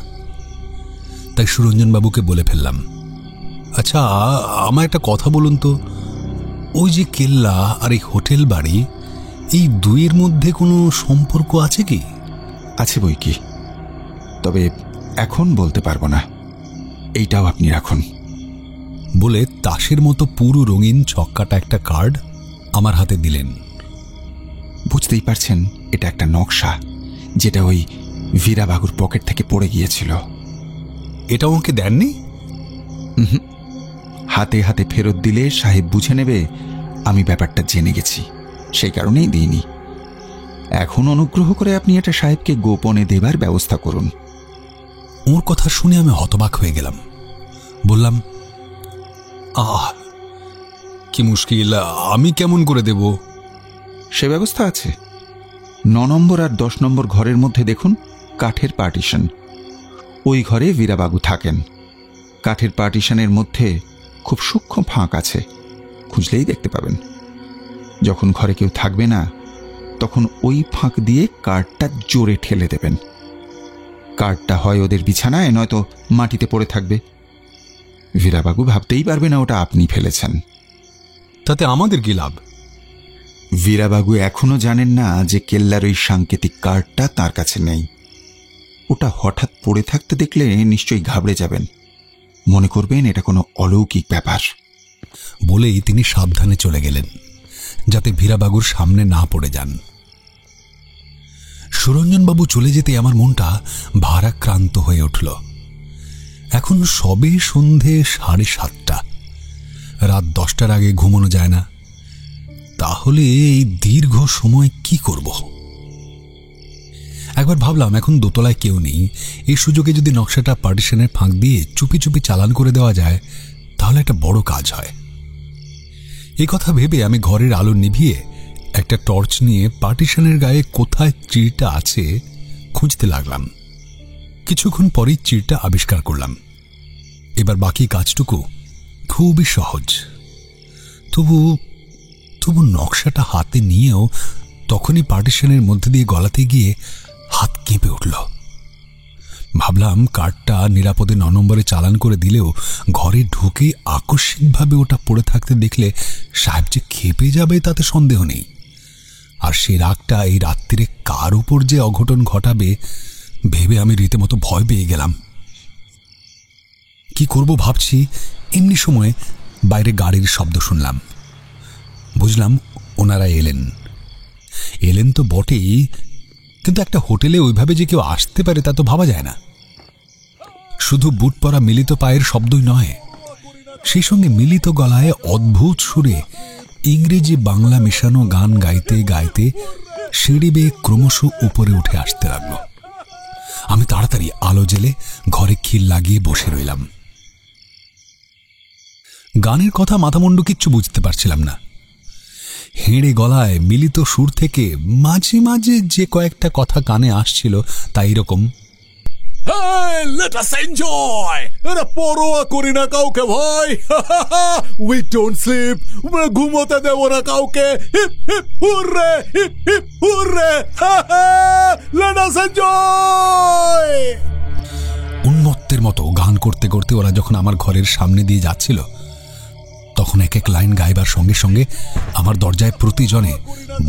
তাই সুরঞ্জনবাবুকে বলে ফেললাম, আচ্ছা আমায় একটা কথা বলুন তো, ওই যে কেল্লা আর এই হোটেল বাড়ি, এই দুইয়ের মধ্যে কোনো সম্পর্ক আছে কি? আছে বই কি, তবে এখন বলতে পারবো না। এইটাও আপনি রাখুন। বলে তাসের মতো পুরো রঙিন ছক্কাটা একটা কার্ড আমার হাতে দিলেন। বুঝতেই পারছেন এটা একটা নকশা, যেটা ওই বীরাবাবুর পকেট থেকে পড়ে গিয়েছিল। এটা ওকে দেননি? হাতে হাতে ফেরত দিলে সাহেব বুঝে নেবে আমি ব্যাপারটা জেনে গেছি, সেই কারণেই দিইনি। এখন অনুগ্রহ করে আপনি এটা সাহেবকে গোপনে দেবার ব্যবস্থা করুন। ওর কথা শুনে আমি হতবাক হয়ে গেলাম। বললাম, কি মুশকিল, আমি কেমন করে দেব? সে ব্যবস্থা আছে। 9 নম্বর আর 10 নম্বর ঘরের মধ্যে দেখুন কাঠের পার্টিশন। ওই ঘরে বীরাবাবু থাকেন। কাঠের পার্টিশনের মধ্যে খুব সূক্ষ্ম ফাঁক আছে, খুঁজলেই দেখতে পাবেন। যখন ঘরে কেউ থাকবে না, তখন ওই ফাঁক দিয়ে কাঠটা জোরে ঠেলে দেবেন। কাঠটা হয় ওদের বিছানায়, নয়তো মাটিতে পড়ে থাকবে। বীরাবাবু ভাবতেই পারবে না ওটা আপনি ফেলেছেন। তাতে আমাদের কি লাভ? বীরাবাবু এখনো জানেন না যে কেল্লার ওই সাংকেতিক কার্ডটা তার কাছে নেই। ওটা হঠাৎ পড়ে থাকতে দেখলে নিশ্চয়ই ঘাবড়ে যাবেন, মনে করবেন এটা কোনো অলৌকিক ব্যাপার। বলেই তিনি সাবধানে চলে গেলেন, যাতে বীরাবাবুর সামনে না পড়ে যান। সুরঞ্জনবাবু চলে যেতে আমার মনটা ভারাক্রান্ত হয়ে উঠল। এখন সবে সন্ধে 7:30। রাত 10টার আগে ঘুমানো যায় না। তাহলে এই দীর্ঘ সময় কি করব? একবার ভাবলাম, এখন দোতলায় কেউ নেই, এই সুযোগে যদি নকশাটা পার্টিশনের ফাঁক দিয়ে চুপি চুপি চালান করে দেওয়া যায়, তাহলে একটা বড় কাজ হয়। এই কথা ভেবে আমি ঘরের আলো নিভিয়ে একটা টর্চ নিয়ে পার্টিশনের গায়ে কোথায় চিরটা আছে খুঁজতে লাগলাম। কিছুক্ষণ পরেই চিরটা আবিষ্কার করলাম। এবার বাকি কাজটুকু খুবই সহজ। তবু নকশাটা হাতে নিয়েও তখনই পার্টিশনের মধ্যে দিয়ে গলাতে গিয়ে হাত কেঁপে উঠল। ভাবলাম কার্ডটা নিরাপদে 9 নম্বরে চালান করে দিলেও ঘরে ঢুকে আকস্মিকভাবে ওটা পড়ে থাকতে দেখলে সাহেব যে খেপে যাবে তাতে সন্দেহ নেই। আর সেই রাগটা এই রাত্রিরে কার উপর যে অঘটন ঘটাবে ভেবে আমি রীতিমতো ভয় পেয়ে গেলাম। কি করব ভাবছি, এমনি সময় বাইরে গাড়ির শব্দ শুনলাম। বুঝলাম ওনারা এলেন তো বটেই, কিন্তু একটা হোটেলে ওইভাবে যে কেউ আসতে পারে তা তো ভাবা যায় না। শুধু বুট পরা মিলিত পায়ের শব্দই নয়, সেই সঙ্গে মিলিত গলায় অদ্ভুত সুরে ইংরেজি বাংলা মেশানো গান গাইতে গাইতে সিঁড়ি বেয়ে ক্রমশ উপরে উঠে আসতে লাগলো। আমি তাড়াতাড়ি আলো জেলে ঘরে খিল লাগিয়ে বসে রইলাম। গানের কথা মাথামুন্ডু কিচ্ছু বুঝতে পারছিলাম না। হেঁড়ে গলায় মিলিত সুর থেকে মাঝে মাঝে যে কয়েকটা কথা কানে আসছিল তা এরকম, Hey, let us enjoy! এরা পরোয়া করি না কাউকে ভাই। We don't sleep. ঘুমোতে দেব না কাউকে। Hip hip hurray, hip hip hurray. Let us enjoy! উন্মত্তের মতো গান করতে করতে ওরা যখন আমার ঘরের সামনে দিয়ে যাচ্ছিল, তখন এক এক লাইন গাইবার সঙ্গে সঙ্গে আমার দরজায় প্রতিজনে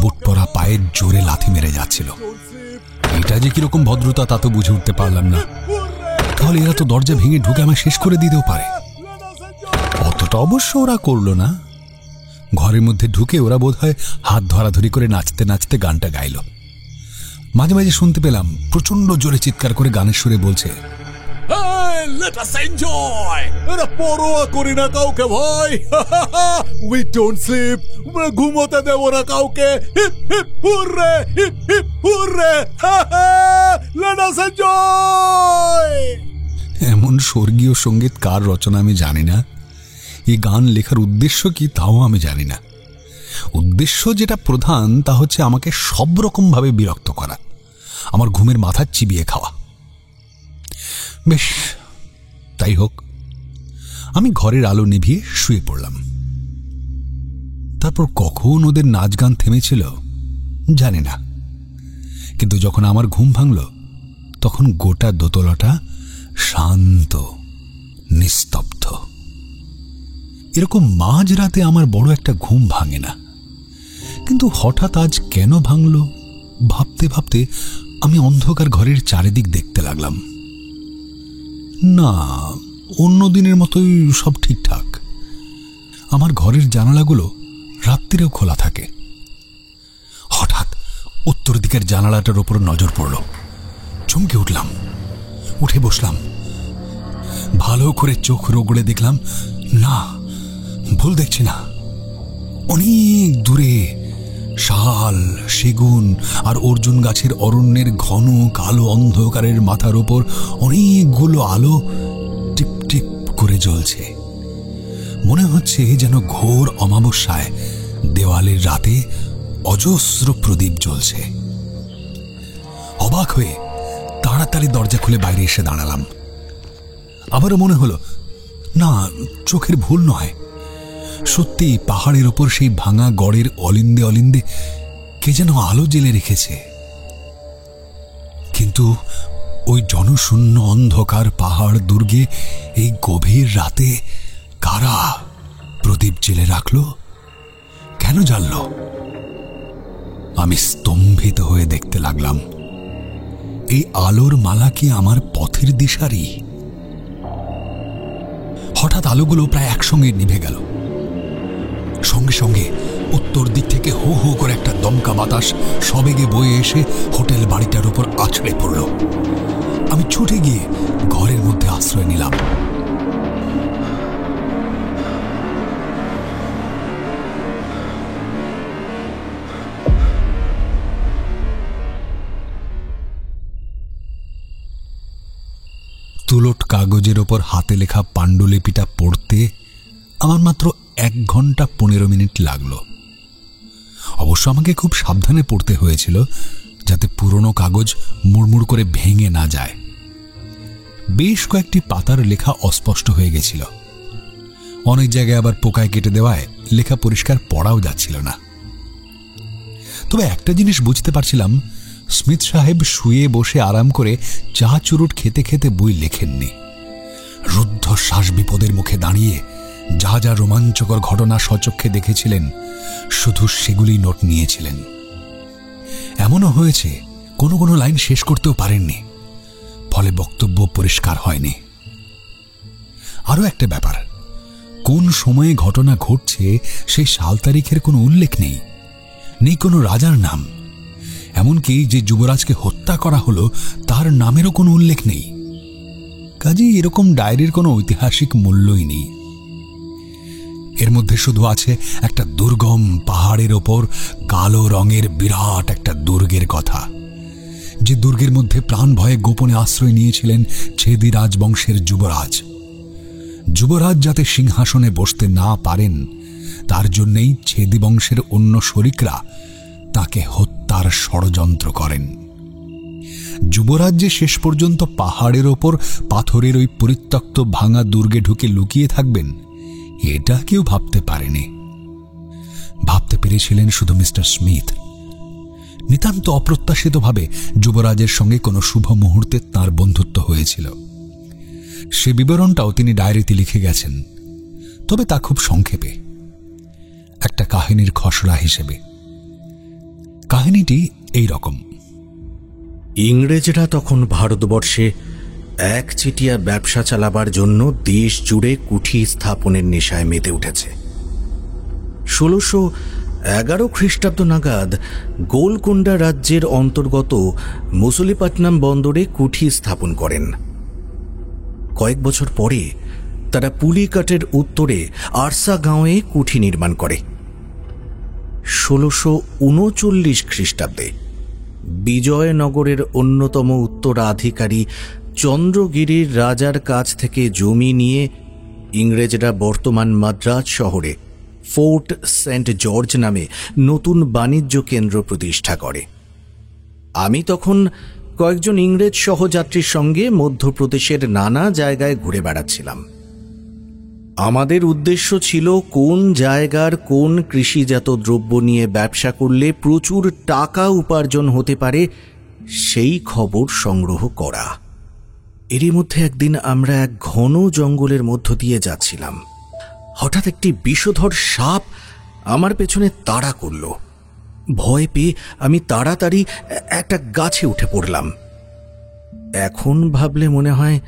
বুট পরা পায়ের জোরে লাথি মেরে যাচ্ছিল। এটা যে কিরকম ভদ্রতা তা তো বুঝে উঠতে পারলাম না। তাহলে এরা তো দরজা ভেঙে ঢুকে আমায় শেষ করে দিতেও পারে। অতটা অবশ্য ওরা করলো না। ঘরের মধ্যে ঢুকে ওরা বোধহয় হাত ধরাধরি করে নাচতে নাচতে গানটা গাইল। মাঝে মাঝে শুনতে পেলাম প্রচন্ড জোরে চিৎকার করে গানের সুরে বলছে, Hey, let us enjoy! এরা পরোয়া করি না কাউকে ভাই। We don't sleep. ঘুমোতে দেব না কাউকে। Hip hip hurray, hip hip hurray. Let us enjoy! এমন স্বর্গীয় সঙ্গীত কার রচনা আমি জানি না। এই গান লেখার উদ্দেশ্য কি তাও আমি জানি না। উদ্দেশ্য যেটা প্রধান তা হচ্ছে আমাকে সব রকম ভাবে বিরক্ত করা, আমার ঘুমের মাথা চিবিয়ে খাওয়া। বেশ, তাই হোক। আমি ঘরের আলো নিভিয়ে শুয়ে পড়লাম। তারপর কখন ওদের নাচ গান থেমেছিল জানি না, কিন্তু যখন আমার ঘুম ভাঙল তখন গোটা দোতলাটা শান্ত, নিস্তব্ধ। এরকম মাঝরাতে আমার বড় একটা ঘুম ভাঙে না, কিন্তু হঠাৎ আজ কেন ভাঙল ভাবতে ভাবতে আমি অন্ধকার ঘরের চারিদিক দেখতে লাগলাম। না, অন্য দিনের মতোই সব ঠিকঠাক। আমার ঘরের জানালাগুলো রাত্রিরেও খোলা থাকে। হঠাৎ উত্তর দিকের জানালাটার উপর নজর পড়ল। চমকে উঠলাম, উঠে বসলাম। ভালো করে চোখ রগড়ে দেখলাম, না, ভুল দেখছি না। অনেক দূরে শাল, সেগুন আর অর্জুন গাছের অরণ্যের ঘন কালো অন্ধকারের মাথার উপর অনেকগুলো আলো টিপ টিপ করে জ্বলছে। মনে হচ্ছে যেন ঘোর অমাবস্যায় দেওয়ালের রাতে অজস্র প্রদীপ জ্বলছে। অবাক হয়ে তাড়াতাড়ি দরজা খুলে বাইরে এসে দাঁড়ালাম। আবারও মনে হলো, না, চোখের ভুল নয়, সত্যি পাহাড়ের ওপর সেই ভাঙা গড়ের অলিন্দে অলিন্দে কে যেন আলো জ্বেলে রেখেছে। কিন্তু ওই জনশূন্য অন্ধকার পাহাড় দুর্গে এই গভীর রাতে কারা প্রদীপ জ্বেলে রাখল? কেন জ্বালল? আমি স্তম্ভিত হয়ে দেখতে লাগলাম। এই আলোর মালা কি আমার পথের দিশারি? হঠাৎ আলোগুলো প্রায় একসঙ্গে নিভে গেল। সঙ্গে সঙ্গে উত্তর দিক থেকে হো হো করে একটা দমকা বাতাস সবেগে বয়ে এসে হোটেল বাড়িটার উপর আছড়ে পড়ল। আমি ছুটে গিয়ে ঘরের মধ্যে আশ্রয় নিলাম। তুলট কাগজের ওপর হাতে লেখা পাণ্ডুলিপিটা পড়তে আমার মাত্র 1 ঘন্টা 15 মিনিট লাগলো। অবশ্য আমাকে খুব সাবধানে পড়তে হয়েছিল যাতে পুরনো কাগজ মুড়মুড় করে ভেঙে না যায়। বেশ কয়েকটি পাতার লেখা অস্পষ্ট হয়ে গেছিল। অনেক জায়গায় আবার পোকায় কেটে দেওয়ায় লেখা পরিষ্কার পড়াও যাচ্ছিল না। তবে একটা জিনিস বুঝতে পারছিলাম, স্মিথ সাহেব শুয়ে বসে আরাম করে চা চুরুট খেতে খেতে বই লেখেননি। রুদ্ধশ্বাস বিপদের মুখে দাঁড়িয়ে যা যা রোমাঞ্চকর ঘটনা স্বচক্ষে দেখেছিলেন শুধু সেগুলি নোট নিয়েছিলেন। এমনও হয়েছে কোনো কোনো লাইন শেষ করতেও পারেননি, ফলে বক্তব্য পরিষ্কার হয়নি। আরও একটা ব্যাপার, কোন সময়ে ঘটনা ঘটছে সেই সাল তারিখের কোনো উল্লেখ নেই, নেই কোনো রাজার নাম, এমনকি যে যুবরাজকে হত্যা করা হলো তার নামেরও কোনো উল্লেখ নেই। কাজেই এরকম ডায়েরির কোনো ঐতিহাসিক মূল্যই নেই। এর মধ্যে শুধু আছে একটা দুর্গম পাহাড়ের ওপর কালো রঙের বিরাট একটা দুর্গের কথা, যে দুর্গের মধ্যে প্রাণ ভয়ে গোপনে আশ্রয় নিয়েছিলেন ছেদি রাজবংশের যুবরাজ। যুবরাজ যাতে সিংহাসনে বসতে না পারেন তার জন্যই ছেদি বংশের অন্য শরিকরা তাকে হত্যার ষড়যন্ত্র করেন। যুবরাজ যে শেষ পর্যন্ত পাহাড়ের ওপর পাথরের ওই পরিত্যক্ত ভাঙা দুর্গে ঢুকে লুকিয়ে থাকবেন এটা কেউ ভাবতে পারেনি। ভাবতে পেরেছিলেন শুধু মিস্টার স্মিথ। নিতান্ত অপ্রত্যাশিতভাবে যুবরাজের সঙ্গে কোনো শুভ মুহূর্তে তাঁর বন্ধুত্ব হয়েছিল। সে বিবরণটাও তিনি ডায়েরিতে লিখে গেছেন, তবে তা খুব সংক্ষেপে, একটা কাহিনীর খসড়া হিসেবে। কাহিনীটি এই রকম। ইংরেজরা তখন ভারতবর্ষে একচেটিয়া ব্যবসা চালাবার জন্য দেশ জুড়ে কুঠি স্থাপনের নেশায় মেতে উঠেছে। 1611 খ্রিস্টাব্দ নাগাদ গোলকোন্ডা রাজ্যের অন্তর্গত মুসলিপাটনাম বন্দরে কুঠি স্থাপন করেন। কয়েক বছর পরে তারা পুলিকাটের উত্তরে আরসা গাঁওয়ে কুঠি নির্মাণ করে। 1639 খ্রিস্টাব্দে বিজয়নগরের অন্যতম উত্তরাধিকারী চন্দ্রগিরির রাজার কাছ থেকে জমি নিয়ে ইংরেজরা বর্তমান মাদ্রাজ শহরে ফোর্ট সেন্ট জর্জ নামে নতুন বাণিজ্য কেন্দ্র প্রতিষ্ঠা করে। আমি তখন কয়েকজন ইংরেজ সহযাত্রীর সঙ্গে মধ্যপ্রদেশের নানা জায়গায় ঘুরে বেড়াচ্ছিলাম। আমাদের উদ্দেশ্য ছিল কোন জায়গার কোন কৃষিজাত দ্রব্য নিয়ে ব্যবসা করলে প্রচুর টাকা উপার্জন হতে পারে সেই খবর সংগ্রহ করা। এরই মধ্যে একদিন আমরা এক ঘন জঙ্গলের মধ্য দিয়ে যাচ্ছিলাম। হঠাৎ একটি বিষধর সাপ আমার পেছনে তাড়া করল। ভয় পেয়ে আমি তাড়াতাড়ি একটা গাছে উঠে পড়লাম। এখন ভাবলে মনে হয়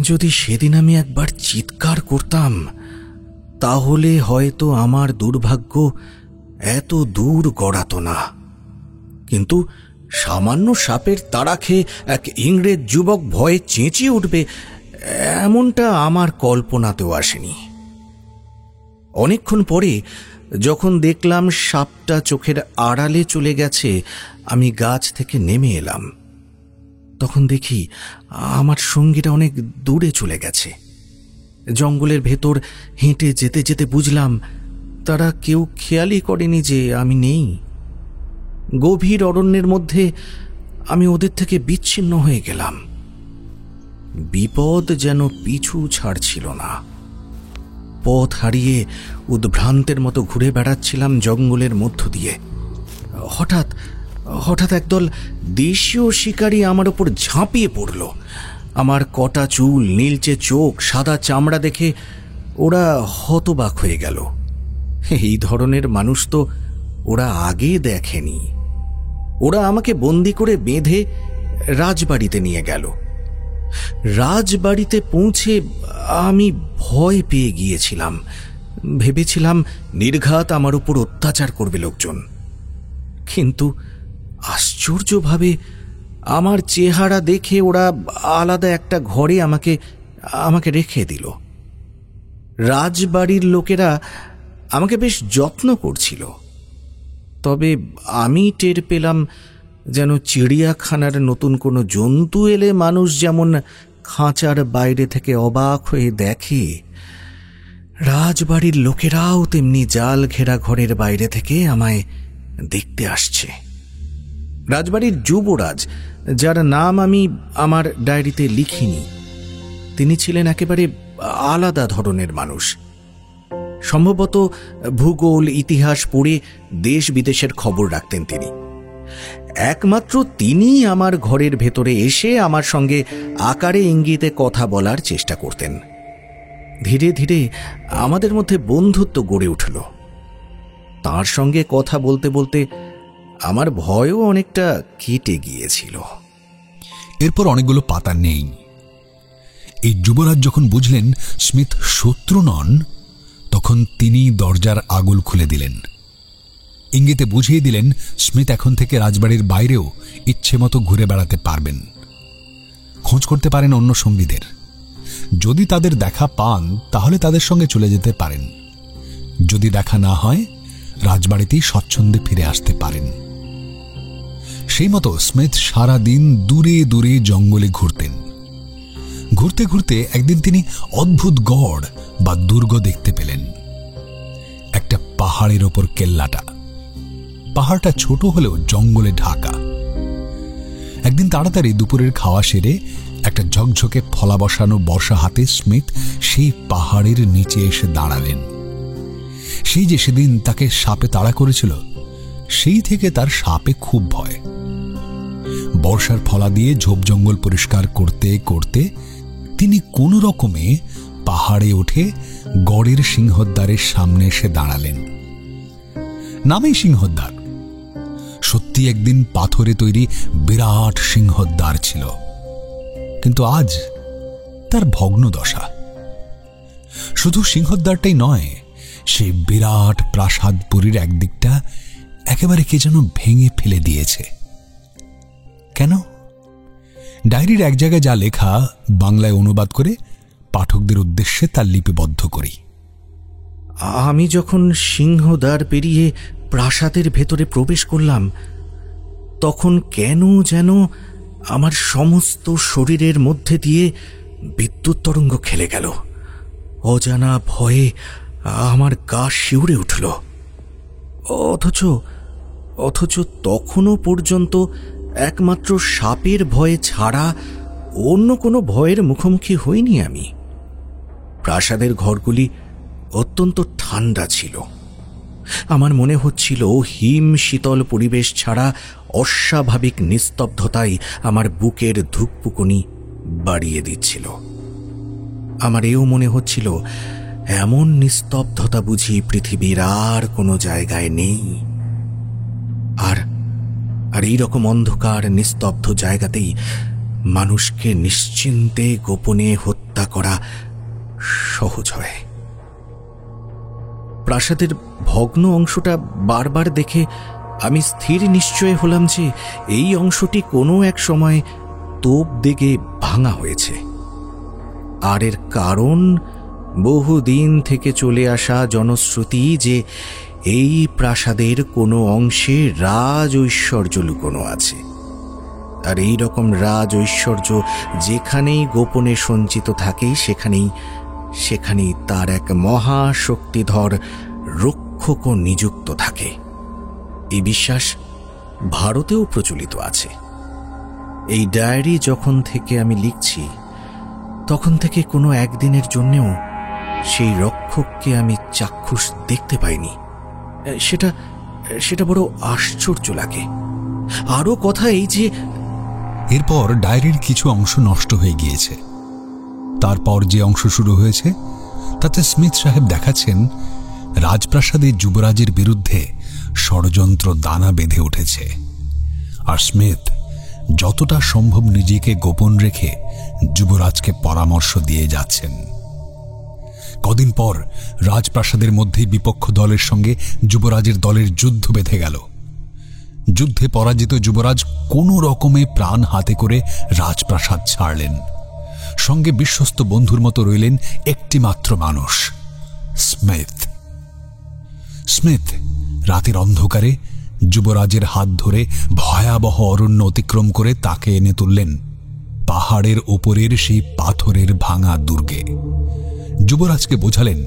যদি সেদিন আমি একবার চিৎকার করতাম তাহলে হয়তো আমার দুর্ভাগ্য এত দূর গড়াতো না। কিন্তু সামান্য সাপের তাড়া খেয়ে এক ইংরেজ যুবক ভয়ে চেঁচিয়ে উঠবে এমনটা আমার কল্পনাতেও আসেনি। অনেকক্ষণ পরে যখন দেখলাম সাপটা চোখের আড়ালে চলে গেছে, আমি গাছ থেকে নেমে এলাম। তখন দেখি আমার সঙ্গীরা অনেক দূরে চলে গেছে। জঙ্গলের ভেতর হেঁটে যেতে যেতে বুঝলাম তারা কেউ খেয়ালই করেনি যে আমি নেই। গভীর অরণ্যের মধ্যে আমি ওদের থেকে বিচ্ছিন্ন হয়ে গেলাম। বিপদ যেন পিছু ছাড়ছিল না। পথ হারিয়ে উদ্ভ্রান্তের মতো ঘুরে বেড়াচ্ছিলাম জঙ্গলের মধ্য দিয়ে। হঠাৎ একদল দেশীয় শিকারী আমার ওপর ঝাঁপিয়ে পড়ল। আমার কটা চুল, নীলচে চোখ, সাদা চামড়া দেখে ওরা হতবাক হয়ে গেল। এই ধরনের মানুষ তো ওরা আগে দেখেনি। ওরা আমাকে বন্দি করে বেঁধে রাজবাড়িতে নিয়ে গেল। রাজবাড়িতে পৌঁছে আমি ভয় পেয়ে গিয়েছিলাম। ভেবেছিলাম নির্ঘাত আমার উপর অত্যাচার করবে লোকজন। কিন্তু আশ্চর্যভাবে আমার চেহারা দেখে ওরা আলাদা একটা ঘরে আমাকে রেখে দিল। রাজবাড়ির লোকেরা আমাকে বেশ যত্ন করছিল, তবে আমি টের পেলাম যেন চিড়িয়াখানার নতুন কোনো জন্তু এলে মানুষ যেমন খাঁচার বাইরে থেকে অবাক হয়ে দেখে, রাজবাড়ির লোকেরাও তেমনি জাল ঘেরা ঘরের বাইরে থেকে আমায় দেখতে আসছে। রাজবাড়ির যুবরাজ, যার নাম আমি আমার ডায়েরিতে লিখিনি, তিনি ছিলেন একেবারে আলাদা ধরনের মানুষ। সম্ভবত ভূগোল, ইতিহাস পড়ে দেশ বিদেশের খবর রাখতেন তিনি। একমাত্র তিনিই আমার ঘরের ভেতরে এসে আমার সঙ্গে আকারে ইঙ্গিতে কথা বলার চেষ্টা করতেন। ধীরে ধীরে আমাদের মধ্যে বন্ধুত্ব গড়ে উঠল। তাঁর সঙ্গে কথা বলতে বলতে আমার ভয়ও অনেকটা কেটে গিয়েছিল। এরপর অনেকগুলো পাতা নেই। এই যুবরাজ যখন বুঝলেন স্মিথ শত্রু নন, তখন তিনি দরজার আগল খুলে দিলেন। ইঙ্গিতে বুঝিয়ে দিলেন স্মিথ এখন থেকে রাজবাড়ির বাইরেও ইচ্ছে মতো ঘুরে বেড়াতে পারবেন। খোঁজ করতে পারেন অন্য সঙ্গীদের। যদি তাদের দেখা পান তাহলে তাদের সঙ্গে চলে যেতে পারেন। যদি দেখা না হয় রাজবাড়িতেই স্বচ্ছন্দে ফিরে আসতে পারেন। সেই মতো স্মিথ সারা দিন দূরে দূরে জঙ্গলে ঘুরতেন। ঘুরতে ঘুরতে একদিন তিনি অদ্ভুত গড় বা দুর্গ দেখতে পেলেন। একটা পাহাড়ের ওপর কেল্লাটা। পাহাড়টা ছোট হলেও জঙ্গলে ঢাকা। একদিন তাড়াতাড়ি দুপুরের খাওয়া সেরে একটা ঝকঝকে ফলা বসানো বর্ষা হাতে স্মিথ সেই পাহাড়ের নিচে এসে দাঁড়ালেন। সেই যে সেদিন তাকে সাপে তাড়া করেছিল, সেই থেকে তার সাপে খুব ভয়। বর্ষার ফলা দিয়ে ঝোপ জঙ্গল পরিষ্কার করতে করতে তিনি কোনো রকমে পাহাড়ে উঠে গড়ের সিংহদ্বারের সামনে এসে দাঁড়ালেন। নামেই সিংহদ্বার, সত্যি একদিন পাথরে তৈরি বিরাট সিংহদ্বার ছিল, কিন্তু আজ তার ভগ্ন দশা। শুধু সিংহদ্বারটাই নয়, সেই বিরাট প্রাসাদপুরীর একদিকটা একেবারে কে যেন ভেঙে ফেলে দিয়েছে। কেন? ডায়েরির এক জায়গায় যা লেখা বাংলায় অনুবাদ করে পাঠকদের উদ্দেশ্যে তা লিপিবদ্ধ করি। আমি যখন সিংহদ্বার পেরিয়ে প্রাসাদের ভেতরে প্রবেশ করলাম, তখন কেন যেন আমার সমস্ত শরীরের মধ্যে দিয়ে বিদ্যুৎ তরঙ্গ খেলে গেল। অজানা ভয়ে আমার গা শিউরে উঠল। অথচ তখনও পর্যন্ত একমাত্র সাপের ভয়ে ছাড়া অন্য কোনো ভয়ের মুখোমুখি হইনি আমি। প্রাসাদের ঘরগুলি অত্যন্ত ঠান্ডা ছিল। আমার মনে হচ্ছিল হিম শীতল পরিবেশ ছাড়া অস্বাভাবিক নিস্তব্ধতাই আমার বুকের ধুকপুকুনি বাড়িয়ে দিচ্ছিল। আমার এও মনে হচ্ছিল এমন নিস্তব্ধতা বুঝি পৃথিবীর আর কোনো জায়গায় নেই। আর এইরকম অন্ধকার নিস্তব্ধ জায়গাতেই মানুষকে নিশ্চিন্তে গোপনে হত্যা করা সহজ হয়। প্রাসাদের ভগ্ন অংশটা বারবার দেখে আমি স্থির নিশ্চয় হলাম যে এই অংশটি কোনো এক সময় তোপ দেগে ভাঙা হয়েছে। আর এর কারণ বহুদিন থেকে চলে আসা জনশ্রুতি যে এই প্রাসাদের কোনো অংশে রাজ ঐশ্বর্য লুকোনো আছে। আর এই রকম রাজ ঐশ্বর্য যেখানেই গোপনে সঞ্চিত থাকে, সেখানেই তার এক মহাশক্তিধর রক্ষক নিযুক্ত থাকে। এই বিশ্বাস ভারতেও প্রচলিত আছে। এই ডায়েরি যখন থেকে আমি লিখছি, তখন থেকে কোনো একদিনের জন্যেও সেই রক্ষককে আমি চাক্ষুষ দেখতে পাইনি। সেটা বড় আশ্চর্য লাগে। আরও কথা এই যে এরপর ডায়েরির কিছু অংশ নষ্ট হয়ে গিয়েছে। তারপর যে অংশ শুরু হয়েছে তাতে স্মিথ সাহেব দেখাচ্ছেন রাজপ্রাসাদে যুবরাজের বিরুদ্ধে ষড়যন্ত্র দানা বেঁধে উঠেছে, আর স্মিথ যতটা সম্ভব নিজেকে গোপন রেখে যুবরাজকে পরামর্শ দিয়ে যাচ্ছেন। কদিন পর রাজপ্রাসাদের মধ্যে বিপক্ষ দলের সঙ্গে যুবরাজের দলের যুদ্ধ বেঁধে গেল। যুদ্ধে পরাজিত যুবরাজ কোনো রকমে প্রাণ হাতে করে রাজপ্রাসাদ ছাড়লেন। সঙ্গে বিশ্বস্ত বন্ধুর মতো রইলেন একটি মাত্র মানুষ, স্মিথ রাতের অন্ধকারে যুবরাজের হাত ধরে ভয়াবহ অরণ্য অতিক্রম করে তাকে এনে তুললেন পাহাড়ের ওপরের সেই পাথরের ভাঙা দুর্গে। যুবরাজকে বোঝালেন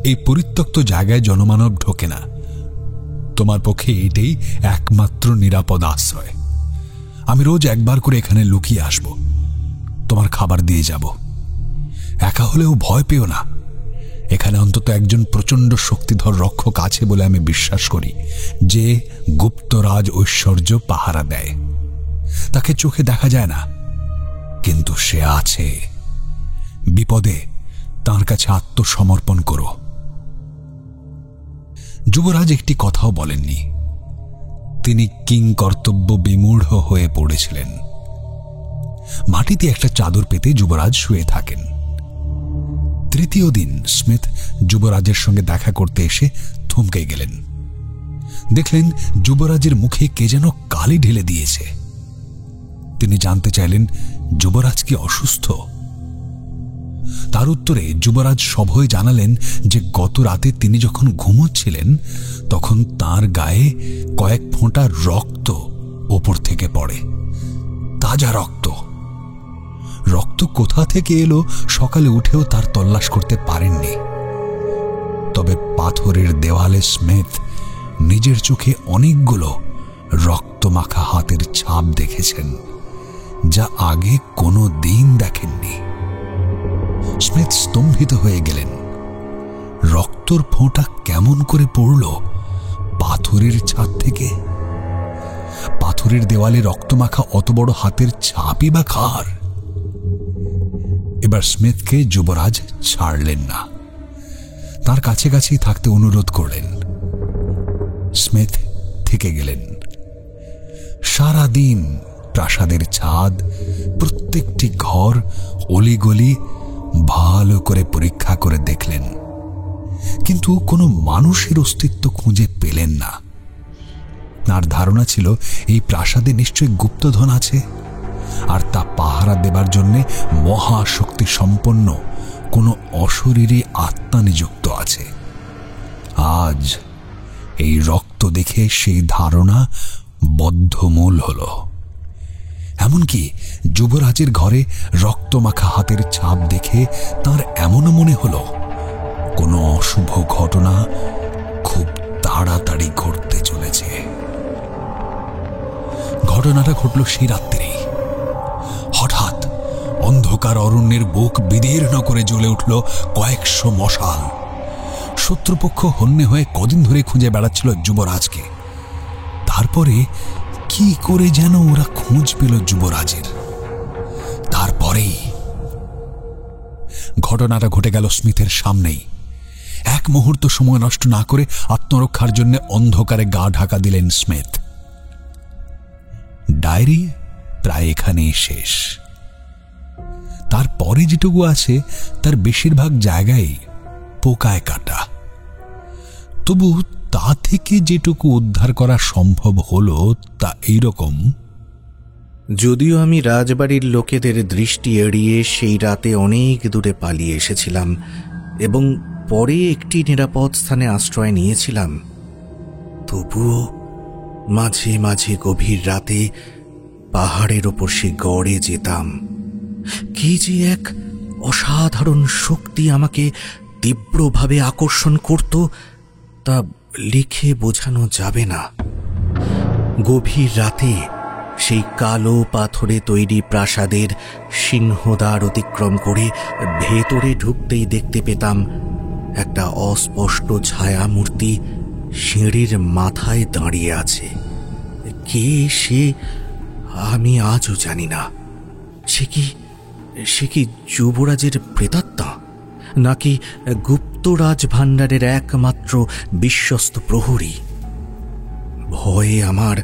এই পরিত্যক্ত জায়গায় জনমানব ঢোকে না, তোমার পক্ষে এটাই একমাত্র নিরাপদ আশ্রয়। আমি রোজ একবার করে এখানে লুকিয়ে আসব, তোমার খাবার দিয়ে যাব। একা হলেও ভয় পেও না, এখানে অন্তত একজন প্রচণ্ড শক্তিধর রক্ষক আছে বলে আমি বিশ্বাস করি, যে গুপ্তরাজ ঐশ্বর্য পাহারা দেয়। তাকে চোখে দেখা যায় না, কিন্তু সে আছে। বিপদে তার কাছে আত্মসমর্পণ করো। যুবরাজ একটি কথাও বলেননি। তিনি কিং কর্তব্য বিমূঢ় হয়ে পড়েছিলেন। মাটিতে একটা চাদর পেতে যুবরাজ শুয়ে থাকেন। তৃতীয় দিন স্মিথ যুবরাজের সঙ্গে দেখা করতে এসে থমকে গেলেন। দেখলেন যুবরাজের মুখে কে যেন কালি ঢেলে দিয়েছে। তিনি জানতে চাইলেন যুবরাজ কি অসুস্থ। তার উত্তরে যুবরাজ সভয়ে জানালেন যে গত রাতে তিনি যখন ঘুমোচ্ছিলেন তখন তার গায়ে কয়েক ফোঁটা রক্ত ওপর থেকে পড়ে, তাজা রক্ত। রক্ত কোথা থেকে এলো সকালে উঠেও তার তল্লাশ করতে পারেননি। তবে পাথরের দেওয়ালে স্মিথ নিজের চোখে অনেকগুলো রক্তমাখা হাতের ছাপ দেখেছেন, যা আগে কোনো দিন দেখেননি। স্মিথ স্তম্ভিত হয়ে গেলেন। রক্তর ফোঁটা কেমন করে পড়ল পাথরের ছাদ থেকে? পাথরের দেওয়ালে রক্তমাখা অত বড় হাতের ছাপই বা কার? এবার স্মিথকে যুবরাজ ছাড়লেন না, তার কাছে কাছেই থাকতে অনুরোধ করলেন। স্মিথ থেকে গেলেন। সারাদিন প্রাসাদের ছাদ, প্রত্যেকটি ঘর, অলিগলি ভালো করে পরীক্ষা করে দেখলেন, কিন্তু কোনো মানুষের অস্তিত্ব খুঁজে পেলেন না। তার ধারণা ছিল এই প্রাসাদে নিশ্চয়ই গুপ্তধন আছে, আর তা পাহারা দেবার জন্য মহাশক্তি সম্পন্ন কোনো অশরীরী আত্মা নিযুক্ত আছে। আজ এই রক্ত দেখে সেই ধারণা বদ্ধমূল হল। এমনকি যুবরাজের ঘরে রক্তমাখা হাতের ছাপ দেখে তার এমনও মনে হলো কোনো অশুভ ঘটনা খুব তাড়াতাড়ি ঘটতে চলেছে। ঘটনাটা ঘটল সেই রাত্রি। হঠাৎ অন্ধকার অরণ্যের বুক বিদীর্ণ করে জ্বলে উঠল কয়েকশো মশাল। শত্রুপক্ষ হন্যে হয়ে কদিন ধরে খুঁজে বেড়াচ্ছিল যুবরাজকে। তারপরে কি করে যেন ওরা খোঁজ পেল যুবরাজের। তারপরেই ঘটনাটা ঘটে গেল স্মিথের সামনেই। এক মুহূর্ত সময় নষ্ট না করে আত্মরক্ষার জন্য অন্ধকারে গা ঢাকা দিলেন স্মিথ। ডায়েরি প্রায় এখানেই শেষ। তারপরে যেটুকু আছে তার বেশিরভাগ জায়গায় পোকায় কাটা। তবু তা থেকে যেটুকু উদ্ধার করা সম্ভব হলো তা এইরকম। যদিও আমি রাজবাড়ির লোকেদের দৃষ্টি এড়িয়ে সেই রাতে অনেক দূরে পালিয়ে এসেছিলাম এবং পরে একটি নিরাপদ স্থানে আশ্রয় নিয়েছিলাম, তবুও মাঝে মাঝে গভীর রাতে পাহাড়ের ওপর সে গড়ে যেতাম। কি যে এক অসাধারণ শক্তি আমাকে তীব্রভাবে আকর্ষণ করত তা লিখে বোঝানো যাবে না। গভীর রাতে সেই কালো পাথরে তৈরি প্রাসাদের সিংহদ্বার অতিক্রম করে ভেতরে ঢুকতেই দেখতে পেতাম একটা অস্পষ্ট ছায়ামূর্তি সিঁড়ির মাথায় দাঁড়িয়ে আছে। কে সে আমি আজও জানি না। সে কি যুবরাজের প্রেতাত্মা, নাকি গুপ্তরাজ ভাণ্ডারের একমাত্র বিশ্বস্ত প্রহরী? ভয়ে আমার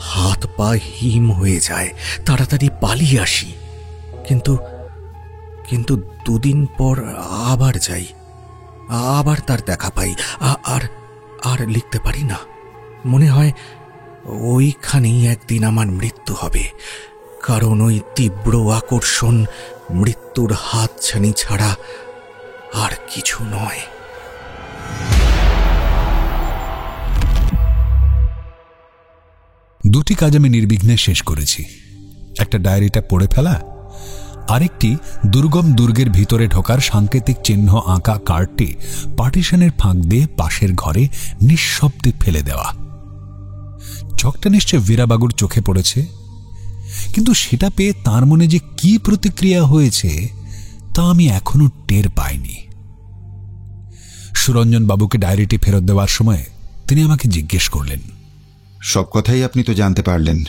হাত পা হিম হয়ে যায়, তাড়াতাড়ি পালিয়ে আসি। কিন্তু দুদিন পর আবার যাই, আবার তার দেখা পাই, আর লিখতে পারি না। মনে হয় ওইখানেই একদিন আমার মৃত্যু হবে, কারণ ওই তীব্র আকর্ষণ মৃত্যুর হাতছানি ছাড়া আর কিছু নয়। দুটি কাজ আমি নির্বিঘ্নে শেষ করেছি। একটা ডায়েরিটা পড়ে ফেলা, আরেকটি দুর্গম দুর্গের ভিতরে ঢোকার সাংকেতিক চিহ্ন আঁকা কার্ডটি পার্টিশনের ফাঁক দিয়ে পাশের ঘরে নিঃশব্দে ফেলে দেওয়া। চকটা নিশ্চয় বীরাবাবুর চোখে পড়েছে, কিন্তু সেটা পেয়ে তার মনে যে কি প্রতিক্রিয়া হয়েছে তা আমি এখনো টের পাইনি। সুরঞ্জন বাবুকে ডায়েরিটি ফেরত দেওয়ার সময় তিনি আমাকে জিজ্ঞেস করলেন, সব কথাই আপনি তো জানতে পারলেন।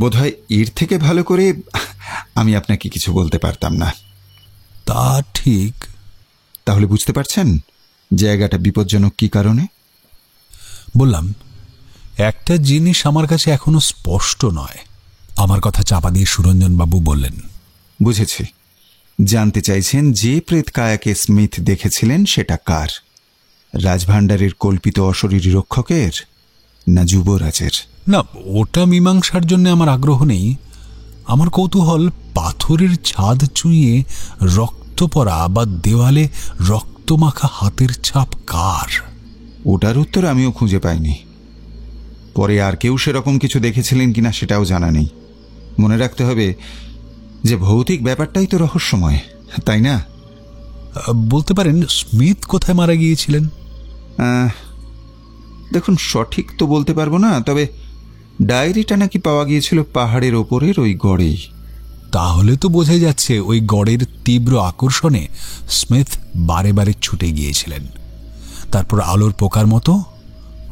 বোধহয় এর থেকে ভালো করে আমি আপনাকে কিছু বলতে পারতাম না। তা ঠিক। তাহলে বুঝতে পারছেন জায়গাটা বিপজ্জনক কি কারণে? বললাম, একটা জিনিস আমার কাছে এখনো স্পষ্ট নয়। আমার কথা চাপা দিয়ে সুরঞ্জন বাবু বললেন, বুঝেছি। জানতে চাইছেন যে প্রেতকায়াকে স্মিথ দেখেছিলেন সেটা কার? রাজভাণ্ডারের কল্পিত অশরীরী রক্ষকের না যুবরাজের? না, ওটা মীমাংসার জন্য আমার আগ্রহ নেই। আমার কৌতূহল পাথরের ছাদ চুঁইয়ে রক্ত পড়া বা দেওয়ালে রক্তমাখা হাতের ছাপ কার? ওটার উত্তর আমিও খুঁজে পাইনি। পরে আর কেউ সেরকম কিছু দেখেছিলেন কিনা সেটাও জানা নেই। মনে রাখতে হবে যে ভৌতিক ব্যাপারটাই তো রহস্যময়, তাই না? বলতে পারেন স্মিথ কোথায় মারা গিয়েছিলেন? দেখুন, সঠিক তো বলতে পারবো না, তবে ডায়েরিটা নাকি পাওয়া গিয়েছিল পাহাড়ের ওপরের ওই গড়েই। তাহলে তো বোঝাই যাচ্ছে ওই গড়ের তীব্র আকর্ষণে স্মিথ বারে বারে ছুটে গিয়েছিলেন, তারপর আলোর পোকার মতো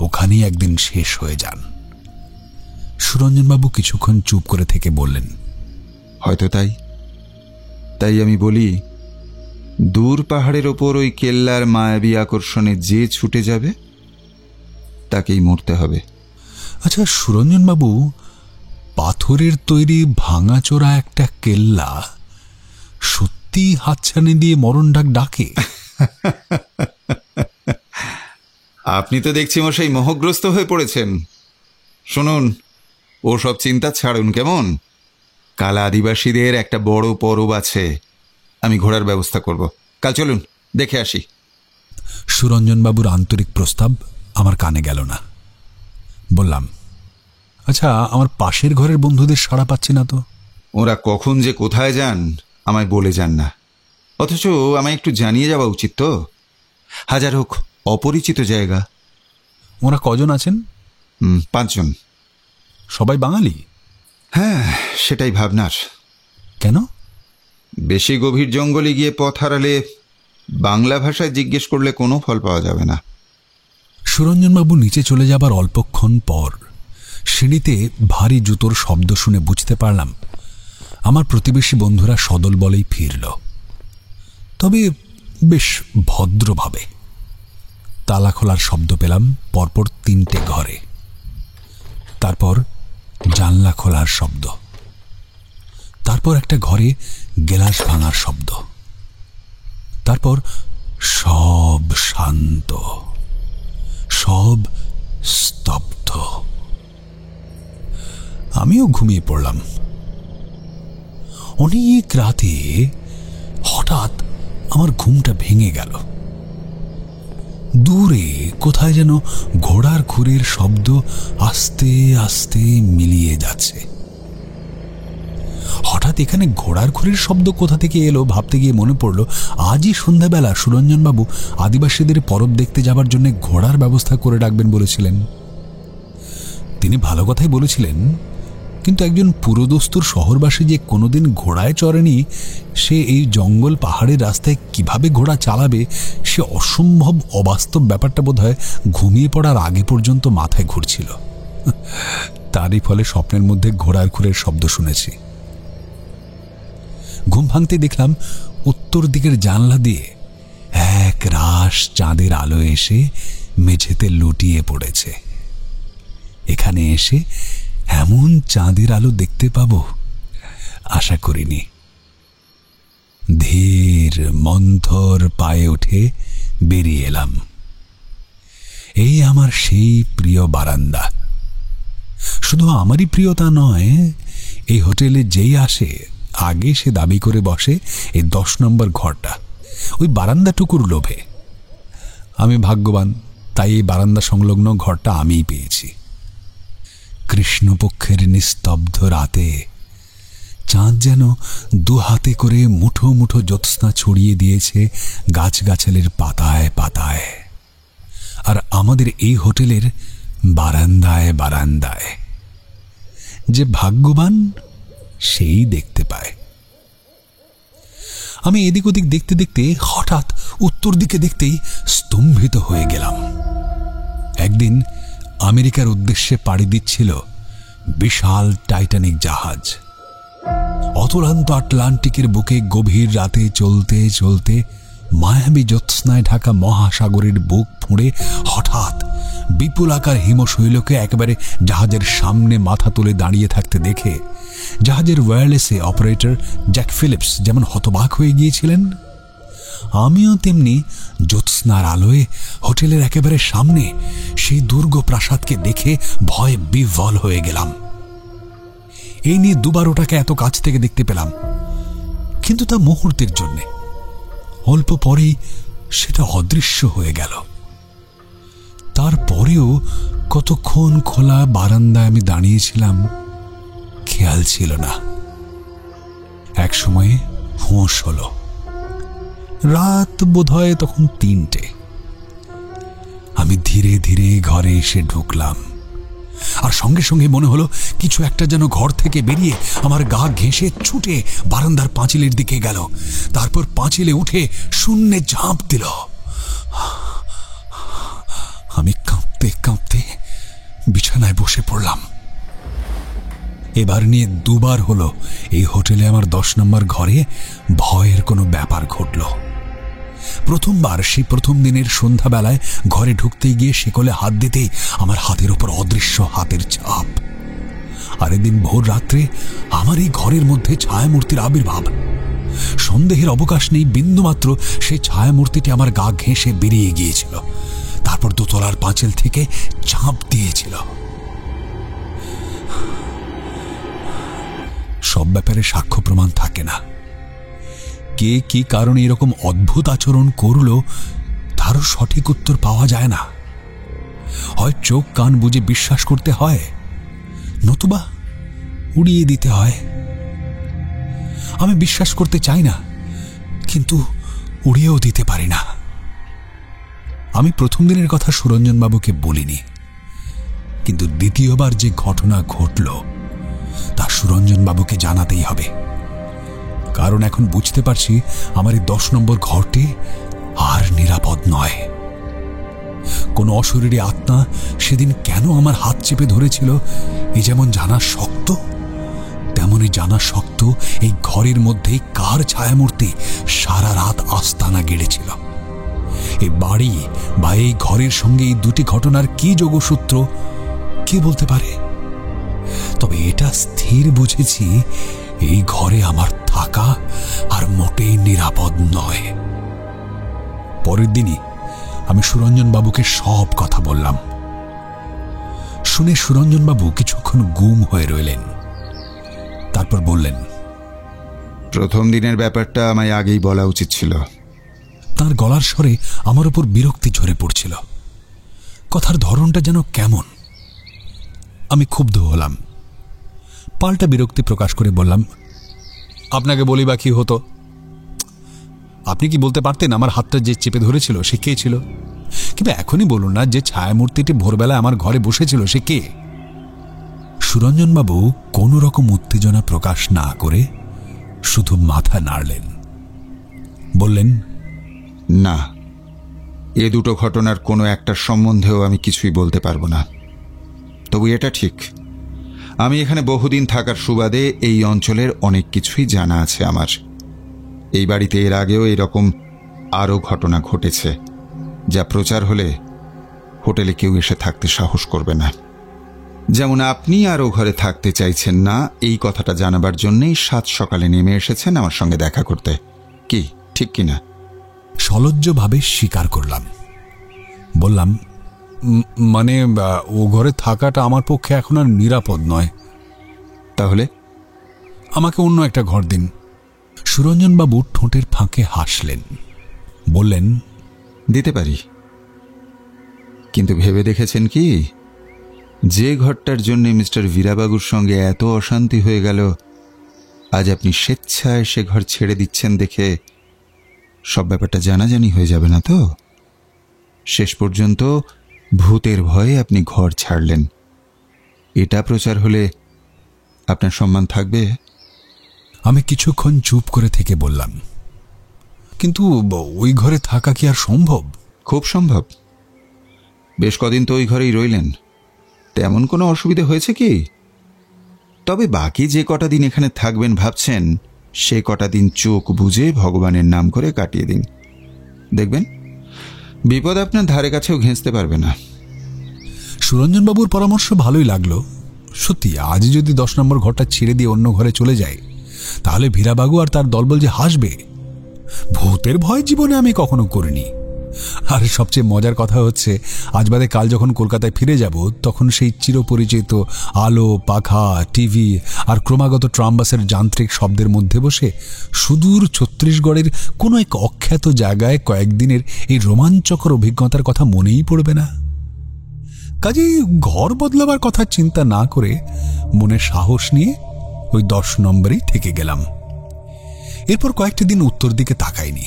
ওখানেই একদিন শেষ হয়ে যান। সুরঞ্জনবাবু কিছুক্ষণ চুপ করে থেকে বললেন, হয়তো তাই তাই আমি বলি, দূর পাহাড়ের ওপর ওই কেল্লার মায়াবী আকর্ষণে যে ছুটে যাবে তাকেই মরতে হবে। আচ্ছা সুরঞ্জনবাবু, পাথরের তৈরি ভাঙাচোরা একটা কেল্লা সত্যি হাতছানি দিয়ে মরণ ডাক ডাকে? আপনি তো দেখছি মশাই মোহগ্রস্ত হয়ে পড়েছেন। শুনুন, ও সব চিন্তা ছাড়ুন কেমন। কাল আদিবাসীদের একটা বড় পরব আছে, আমি ঘোড়ার ব্যবস্থা করব। কাল চলুন, দেখে আসি। সুরঞ্জনবাবুর আন্তরিক প্রস্তাব আমার কানে গেল না। বললাম, আচ্ছা আমার পাশের ঘরের বন্ধুদের সাড়া পাচ্ছি না তো। ওরা কখন যে কোথায় যান আমায় বলে যান না, অথচ আমায় একটু জানিয়ে যাওয়া উচিত তো। হাজার হোক অপরিচিত জায়গা। ওরা কজন আছেন? 5 জন। সবাই বাঙালি? হ্যাঁ, সেটাই ভাবনার। কেন? বেশি গভীর জঙ্গলে গিয়ে পথ হারালে বাংলা ভাষায় জিজ্ঞেস করলে কোনো ফল পাওয়া যাবে না। সুরঞ্জনবাবু নিচে চলে যাবার অল্পক্ষণ পর সিঁড়িতে ভারী জুতোর শব্দ শুনে বুঝতে পারলাম আমার প্রতিবেশী বন্ধুরা সদল বলেই ফিরল, তবে বেশ ভদ্রভাবে। তালা খোলার শব্দ পেলাম পরপর 3টে ঘরে, তারপর জানলা খোলার শব্দ, তারপর একটা ঘরে গেলাস ভাঙার শব্দ, তারপর সব শান্ত, সব স্তব্ধ। আমিও ঘুমিয়ে পড়লাম। অনেক রাতে হঠাৎ আমার ঘুমটা ভেঙে গেল। দূরে কোথায় যেন ঘোড়ার খুরের শব্দ আস্তে আস্তে মিলিয়ে যাচ্ছে। হঠাৎ এখানে ঘোড়ার খুরের শব্দ কোথা থেকে এলো ভাবতে গিয়ে মনে পড়ল, আজই সন্ধ্যাবেলা সুরঞ্জনবাবু আদিবাসীদের পরব দেখতে যাবার জন্য ঘোড়ার ব্যবস্থা করে রাখবেন বলেছিলেন। তিনি ভালো কথাই বলেছিলেন, কিন্তু একজন পুরোদস্তুর শহরবাসী যে কোনোদিন ঘোড়ায় চড়েনি, সে এই জঙ্গল পাহাড়ের রাস্তায় কিভাবে ঘোড়া চালাবে, সে অসম্ভব অবাস্তব ব্যাপারটা বোধহয় ঘুমিয়ে পড়ার আগে পর্যন্ত মাথায় ঘুরছিল। তারই ফলে স্বপ্নের মধ্যে ঘোড়ার খুরের শব্দ শুনেছি। ঘুম ভাঙতে দেখলাম উত্তর দিকের জানলা দিয়ে এক রাশ চাঁদের আলো এসে মেঝেতে লুটিয়ে পড়েছে। এখানে এসে এমন চাঁদের আলো দেখতে পাবো আশা করিনি। ধীর মন্থর পায়ে উঠে বেরিয়ে এলাম। এই আমার সেই প্রিয় বারান্দা। শুধু আমারই প্রিয় তা নয়, এই হোটেলে যেই আসে আগে সে দাবি করে বসে এই 10 নম্বর ঘরটা, ওই বারান্দাটুকুর লোভে। আমি ভাগ্যবান, তাই এই বারান্দা সংলগ্ন ঘরটা আমিই পেয়েছি। কৃষ্ণপক্ষের নিস্তব্ধ রাতে চাঁদ যেন 2 হাতে করে মুঠো মুঠো জ্যোৎস্না ছড়িয়ে দিয়েছে গাছগাছালির পাতায় পাতায়, আর আমাদের এই হোটেলের বারান্দায় বারান্দায়। যে ভাগ্যবান সেই দেখতে পায়। আমি এদিক ওদিক দেখতে দেখতে হঠাৎ উত্তর দিকে দেখতেই স্তম্ভিত হয়ে গেলাম। একদিন আমেরিকার উদ্দেশ্যে পাড়ি দিচ্ছিল বিশাল টাইটানিক জাহাজ। অতলান্ত আটলান্টিকের বুকে গভীর রাতে চলতে চলতে মায়াবী জ্যোৎস্নায় ঢাকা মহাসাগরের বুক ফুঁড়ে হঠাৎ বিপুল আকার হিমশৈলকে একেবারে জাহাজের সামনে মাথা তুলে দাঁড়িয়ে থাকতে দেখে জাহাজের ওয়্যারলেসে অপারেটর জ্যাক ফিলিপস যেমন হতবাক হয়ে গিয়েছিলেন, আমিও তেমনি জ্যোৎস্নার আলোয় হোটেলের একেবারে সামনে সেই দুর্গ প্রাসাদকে দেখে ভয়ে বিহ্বল হয়ে গেলাম। এই নিয়ে 2বার ওটাকে এত কাছ থেকে দেখতে পেলাম, কিন্তু তা মুহূর্তের জন্যে। অল্প পরেই সেটা অদৃশ্য হয়ে গেল। তারপরেও কতক্ষণ খোলা বারান্দায় আমি দাঁড়িয়েছিলাম খেয়াল ছিল না। এক সময়ে হোঁশ হলো। রাত বোধহয় তখন 3টে। আমি ধীরে ধীরে ঘরে এসে ঢুকলাম। আর সঙ্গে সঙ্গে মনে হলো কিছু একটা যেন ঘর থেকে বেরিয়ে আমার গা ঘেঁষে ছুটে বারান্দার পাঁচিলের দিকে গেল, তারপর পাঁচিলে উঠে শূন্যে ঝাঁপ দিল। আমি কাঁপতে কাঁপতে বিছানায় বসে পড়লাম। এবার নিয়ে দুবার হলো এই হোটেলে আমার 10 নম্বর ঘরে ভয়ের কোনো ব্যাপার ঘটল। প্রথমবার সেই প্রথম দিনের সন্ধ্যাবেলায় ঘরে ঢুকতেই গিয়ে শিকলে হাত দিতেই আমার হাতের উপর অদৃশ্য হাতের ছাপ। আর এদিন ভোর রাত্রে আমার এই ঘরের মধ্যে ছায়ামূর্তির আবির্ভাব। সন্দেহের অবকাশ নেই বিন্দুমাত্র, সেই ছায়ামূর্তিটি আমার গা ঘেঁষে বেরিয়ে গিয়েছিল, তারপর দোতলার পাঁচিল থেকে ঝাঁপ দিয়েছিল। সব ব্যাপারে সাক্ষ্য প্রমাণ থাকে না। কে কি কারণে এরকম অদ্ভুত আচরণ করল তারও সঠিক উত্তর পাওয়া যায় না। হয় চোখ কান বুঝে বিশ্বাস করতে হয়, নতুবা উড়িয়ে দিতে হয়। আমি বিশ্বাস করতে চাই না, কিন্তু উড়িয়েও দিতে পারি না। আমি প্রথম দিনের কথা সুরঞ্জনবাবুকে বলিনি, কিন্তু দ্বিতীয়বার যে ঘটনা ঘটল তা সুরঞ্জনবাবুকে জানাতেই হবে। কারণ এখন বুঝতে পারছি আমার এই 10 নম্বর ঘরটি আর নিরাপদ নয়। কোন অশরীরী আত্মা সেদিন কেন আমার হাত চেপে ধরেছিল এই যেমন জানা শক্ত, তেমনই জানা শক্ত এই ঘরের মধ্যেই কার ছায়ামূর্তি সারা রাত আস্তানা গেড়েছিল। এই বাড়ি বা এই ঘরের সঙ্গে এই দুটি ঘটনার কি যোগসূত্র কে বলতে পারে? তবে এটা স্থির বুঝেছি, এই ঘরে আমার থাকা আর মোটেই নিরাপদ নয়। পরের দিনই আমি সুরঞ্জনবাবুকে সব কথা বললাম। শুনে সুরঞ্জনবাবু কিছুক্ষণ গুম হয়ে রইলেন, তারপর বললেন, প্রথম দিনের ব্যাপারটা আমায় আগেই বলা উচিত ছিল। তার গলার স্বরে আমার উপর বিরক্তি ঝরে পড়ছিল। কথার ধরনটা যেন কেমন। আমি ক্ষুব্ধ হলাম। পাল্টা বিরক্তি প্রকাশ করে বললাম, আপনাকে বলি বা কি হতো? আপনি কি বলতে পারতেন আমার হাতটা যে চেপে ধরেছিল সে কে ছিল? কিংবা এখনই বলুন না, যে ছায়ামূর্তিটি ভোরবেলা আমার ঘরে বসেছিল সে কে? সুরঞ্জনবাবু কোন রকম উত্তেজনা প্রকাশ না করে শুধু মাথা নাড়লেন, বললেন, না, এ দুটো ঘটনার কোনো একটার সম্বন্ধেও আমি কিছুই বলতে পারবো না। তবু এটা ঠিক, আমি এখানে বহুদিন থাকার সুবাদে এই অঞ্চলের অনেক কিছুই জানা আছে আমার। এই বাড়িতে এর আগেও এরকম আরও ঘটনা ঘটেছে, যা প্রচার হলে হোটেলে কেউ এসে থাকতে সাহস করবে না। যেমন আপনি আরও ঘরে থাকতে চাইছেন না, এই কথাটা জানাবার জন্যেই 7 সকালে নেমে এসেছেন আমার সঙ্গে দেখা করতে। কি ঠিক কিনা? সলজ্জভাবে স্বীকার করলাম। বললাম, মানে ও ঘরে থাকাটা আমার পক্ষে এখন আর নিরাপদ নয়। তাহলে আমাকে অন্য একটা ঘর দিন। সুরঞ্জনবাবু ঠোঁটের ফাঁকে হাসলেন, বললেন, দিতে পারি, কিন্তু ভেবে দেখেছেন কি, যে ঘরটার জন্য মিস্টার বীরাবাবুর সঙ্গে এত অশান্তি হয়ে গেল, আজ আপনি স্বেচ্ছায় সে ঘর ছেড়ে দিচ্ছেন দেখে সব ব্যাপারটা জানাজানি হয়ে যাবে না তো? শেষ পর্যন্ত ভূতের ভয়ে আপনি ঘর ছাড়লেন, এটা প্রচার হলে আপনার সম্মান থাকবে? আমি কিছুক্ষণ চুপ করে থেকে বললাম, কিন্তু ওই ঘরে থাকা কি আর সম্ভব? খুব সম্ভব। বেশ কদিন তো ওই ঘরেই রইলেন, তেমন কোনো অসুবিধা হয়েছে কি? তবে বাকি যে কটা দিন এখানে থাকবেন ভাবছেন, সে কটা দিন চোখ বুজে ভগবানের নাম করে কাটিয়ে দিন, দেখবেন বিপদ আপনার ধারে কাছেও ঘেঁচতে পারবে না। সুরঞ্জনবাবুর পরামর্শ ভালোই লাগলো। সত্যি আজ যদি 10 নম্বর ঘরটা ছেড়ে দিয়ে অন্য ঘরে চলে যায়, তাহলে ভীরাবাবু আর তার দলবল যে হাসবে। ভূতের ভয় জীবনে আমি কখনো করিনি। আর সবচেয়ে মজার কথা হচ্ছে, আজ বাদে কাল যখন কলকাতায় ফিরে যাব, তখন সেই চিরপরিচিত আলো, পাখা, টিভি আর ক্রমাগত ট্রামবাসের যান্ত্রিক শব্দের মধ্যে বসে সুদূর ছত্তিশগড়ের কোনো এক অখ্যাত জায়গায় কয়েকদিনের এই রোমাঞ্চকর অভিজ্ঞতার কথা মনেই পড়বে না। কাজেই ঘর বদলাবার কথা চিন্তা না করে মনে সাহস নিয়ে ওই 10 নম্বরেই থেকে গেলাম। এরপর কয়েকটি দিন উত্তর দিকে তাকাইনি।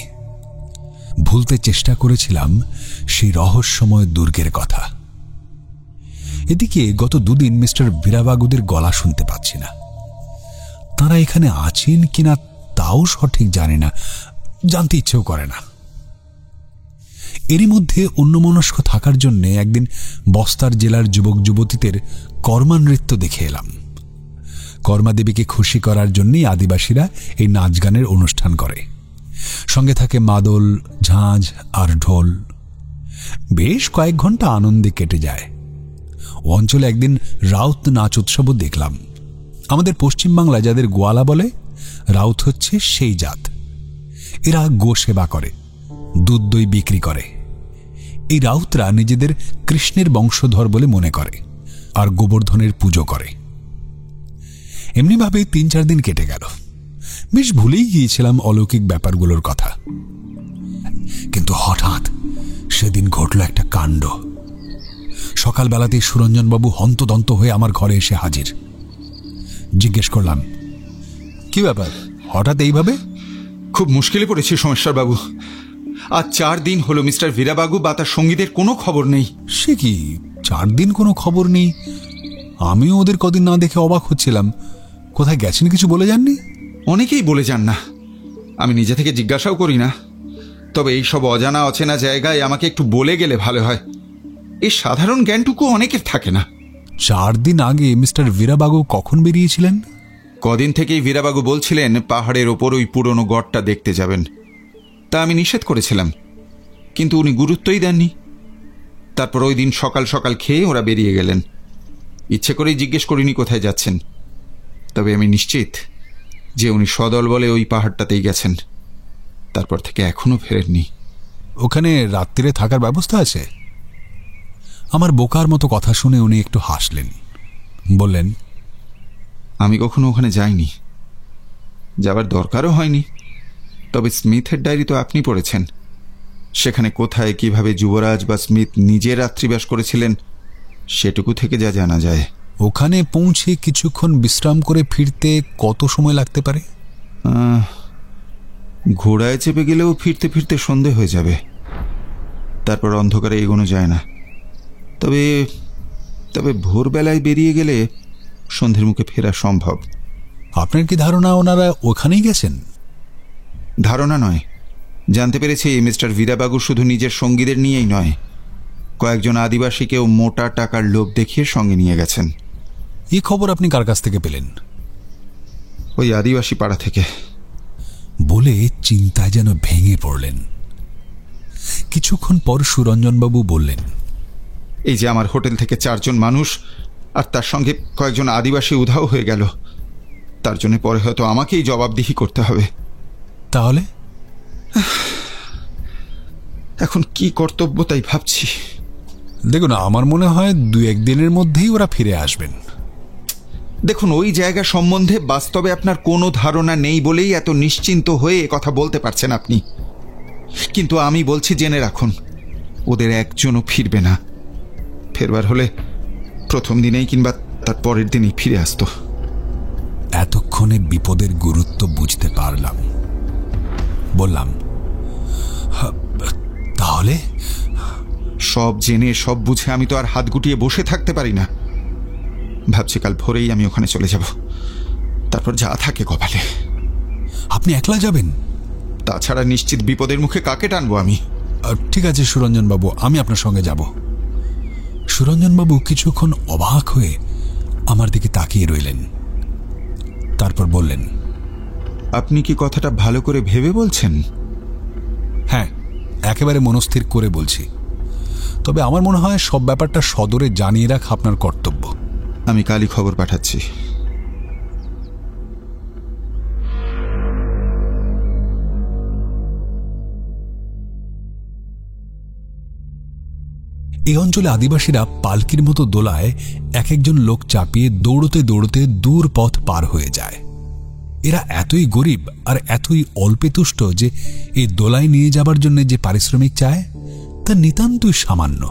ভুলতে চেষ্টা করেছিলাম সেই রহস্যময় দুর্গের কথা। এদিকে গত দুদিন মিস্টার বীরাবাগুদের গলা শুনতে পাচ্ছি না। তারা এখানে আছেন কিনা তাও সঠিক জানি না, জানতে ইচ্ছেও করে না। এরই মধ্যে অন্যমনস্ক থাকার জন্য একদিন বস্তার জেলার যুবক যুবতীদের কর্মা নৃত্য দেখে এলাম। কর্মা দেবীকে খুশি করার জন্যই আদিবাসীরা এই নাচ গানের অনুষ্ঠান করে। সঙ্গে থাকে মাদল, ঝাঁঝ আর ঢোল। বেশ কয়েক ঘন্টা আনন্দে কেটে যায়। ও অঞ্চলে একদিন রাউত নাচ উৎসবও দেখলাম। আমাদের পশ্চিমবাংলায় যাদের গোয়ালা বলে, রাউত হচ্ছে সেই জাত। এরা গো সেবা করে, দুধ দই বিক্রি করে। এই রাউতরা নিজেদের কৃষ্ণের বংশধর বলে মনে করে আর গোবর্ধনের পুজো করে। এমনিভাবে 3-4 দিন কেটে গেল। বেশ ভুলেই গিয়েছিলাম অলৌকিক ব্যাপারগুলোর কথা। কিন্তু হঠাৎ সেদিন ঘটল একটা কাণ্ড। সকালবেলাতেই সুরঞ্জনবাবু হন্তদন্ত হয়ে আমার ঘরে এসে হাজির। জিজ্ঞেস করলাম, কি ব্যাপার হঠাৎ এইভাবে? খুব মুশকিলে পড়েছি সোমেশ্বর বাবু। আজ 4 দিন হলো মিস্টার বীরাবাগু বা তার সঙ্গীদের কোনো খবর নেই। সে কি, 4 দিন কোনো খবর নেই? আমিও ওদের কদিন না দেখে অবাক হচ্ছিলাম। কোথায় গেছেন কিছু বলে যাননি? অনেকেই বলে যান না, আমি নিজে থেকে জিজ্ঞাসাও করি না। তবে এই সব অজানা অচেনা জায়গায় আমাকে একটু বলে গেলে ভালো হয়। এই সাধারণ জ্ঞানটুকু অনেকের থাকে না। 4 দিন আগে মিস্টার বীরাবাগু কখন বেরিয়েছিলেন? কদিন থেকেই বীরাবাগু বলছিলেন পাহাড়ের ওপর ওই পুরনো গড়টা দেখতে যাবেন। তা আমি নিষেধ করেছিলাম, কিন্তু উনি গুরুত্বই দেননি। তারপর ওই দিন সকাল সকাল খেয়ে ওরা বেরিয়ে গেলেন। ইচ্ছে করেই জিজ্ঞেস করিনি কোথায় যাচ্ছেন। তবে আমি নিশ্চিত যে উনি সদল বলে ওই পাহাড়টাতেই গেছেন। তারপর থেকে এখনো ফেরেননি। ওখানে রাত্রিরে থাকার ব্যবস্থা আছে? আমার বোকার মতো কথা শুনে উনি একটু হাসলেন। বললেন, আমি কখনো ওখানে যাইনি, যাবার দরকারও হয়নি। তবে স্মিথের ডায়েরি তো আপনি পড়েছেন। সেখানে কোথায় কিভাবে যুবরাজ বা স্মিথ নিজে রাত্রিবাস করেছিলেন সেটুকু থেকে যা জানা যায়। ওখানে পৌঁছে কিছুক্ষণ বিশ্রাম করে ফিরতে কত সময় লাগতে পারে? ঘোড়ায় চেপে গেলেও ফিরতে ফিরতে সন্ধে হয়ে যাবে। তারপর অন্ধকারে এগোনো যায় না। তবে তবে ভোরবেলায় বেরিয়ে গেলে সন্ধ্যের মুখে ফেরা সম্ভব। আপনার কি ধারণা ওনারা ওখানেই গেছেন? ধারণা নয়, জানতে পেরেছি মিস্টার বীরাবাগু শুধু নিজের সঙ্গীদের নিয়েই নয়, কয়েকজন আদিবাসীকেও মোটা টাকার লোভ দেখিয়ে সঙ্গে নিয়ে গেছেন। এই খবর আপনি কার কাছ থেকে পেলেন? ওই আদিবাসী পাড়া থেকে। বলে চিন্তায় যেন ভেঙে পড়লেন। কিছুক্ষণ পর সুরঞ্জনবাবু বললেন, এই যে আমার হোটেল থেকে 4 জন মানুষ আর তার সঙ্গে কয়েকজন আদিবাসী উধাও হয়ে গেল, তার জন্য পরে হয়তো আমাকেই জবাবদিহি করতে হবে। তাহলে এখন কি কর্তব্য তাই ভাবছি। দেখুন, আমার মনে হয় 2-1 দিনের মধ্যেই ওরা ফিরে আসবেন। দেখুন, ওই জায়গা সম্বন্ধে বাস্তবে আপনার কোনো ধারণা নেই বলেই এত নিশ্চিন্ত হয়ে কথা বলতে পারছেন আপনি। কিন্তু আমি বলছি, জেনে রাখুন, ওদের একজনও ফিরবে না। ফেরবার হলে প্রথম দিনেই কিংবা তার পরের দিনই ফিরে আসতো। এতক্ষণে বিপদের গুরুত্ব বুঝতে পারলাম। বললাম, তাহলে? সব জেনে সব বুঝে আমি তো আর হাত গুটিয়ে বসে থাকতে পারি না। ভাবছি কাল ভোরেই আমি ওখানে চলে যাব, তারপর যা থাকে কপালে। আপনি একলা যাবেন? তাছাড়া নিশ্চিত বিপদের মুখে কাকে টানবো আমি? ঠিক আছে সুরঞ্জনবাবু, আমি আপনার সঙ্গে যাব। সুরঞ্জনবাবু কিছুক্ষণ অবাক হয়ে আমার দিকে তাকিয়ে রইলেন। তারপর বললেন, আপনি কি কথাটা ভালো করে ভেবে বলছেন? হ্যাঁ, একেবারে মনস্থির করে বলছি। তবে আমার মনে হয় সব ব্যাপারটা সদরে জানিয়ে রাখা আপনার কর্তব্য। আমি কালই খবর পাঠাচ্ছি। এই অঞ্চলে আদিবাসীরা পালকির মতো দোলায় এক একজন লোক চাপিয়ে দৌড়তে দৌড়তে দূর পথ পার হয়ে যায়। এরা এতই গরিব আর এতই অল্পে তুষ্ট যে এই দোলায় নিয়ে যাবার জন্য যে পারিশ্রমিক চায় তা নিতান্তই সামান্য।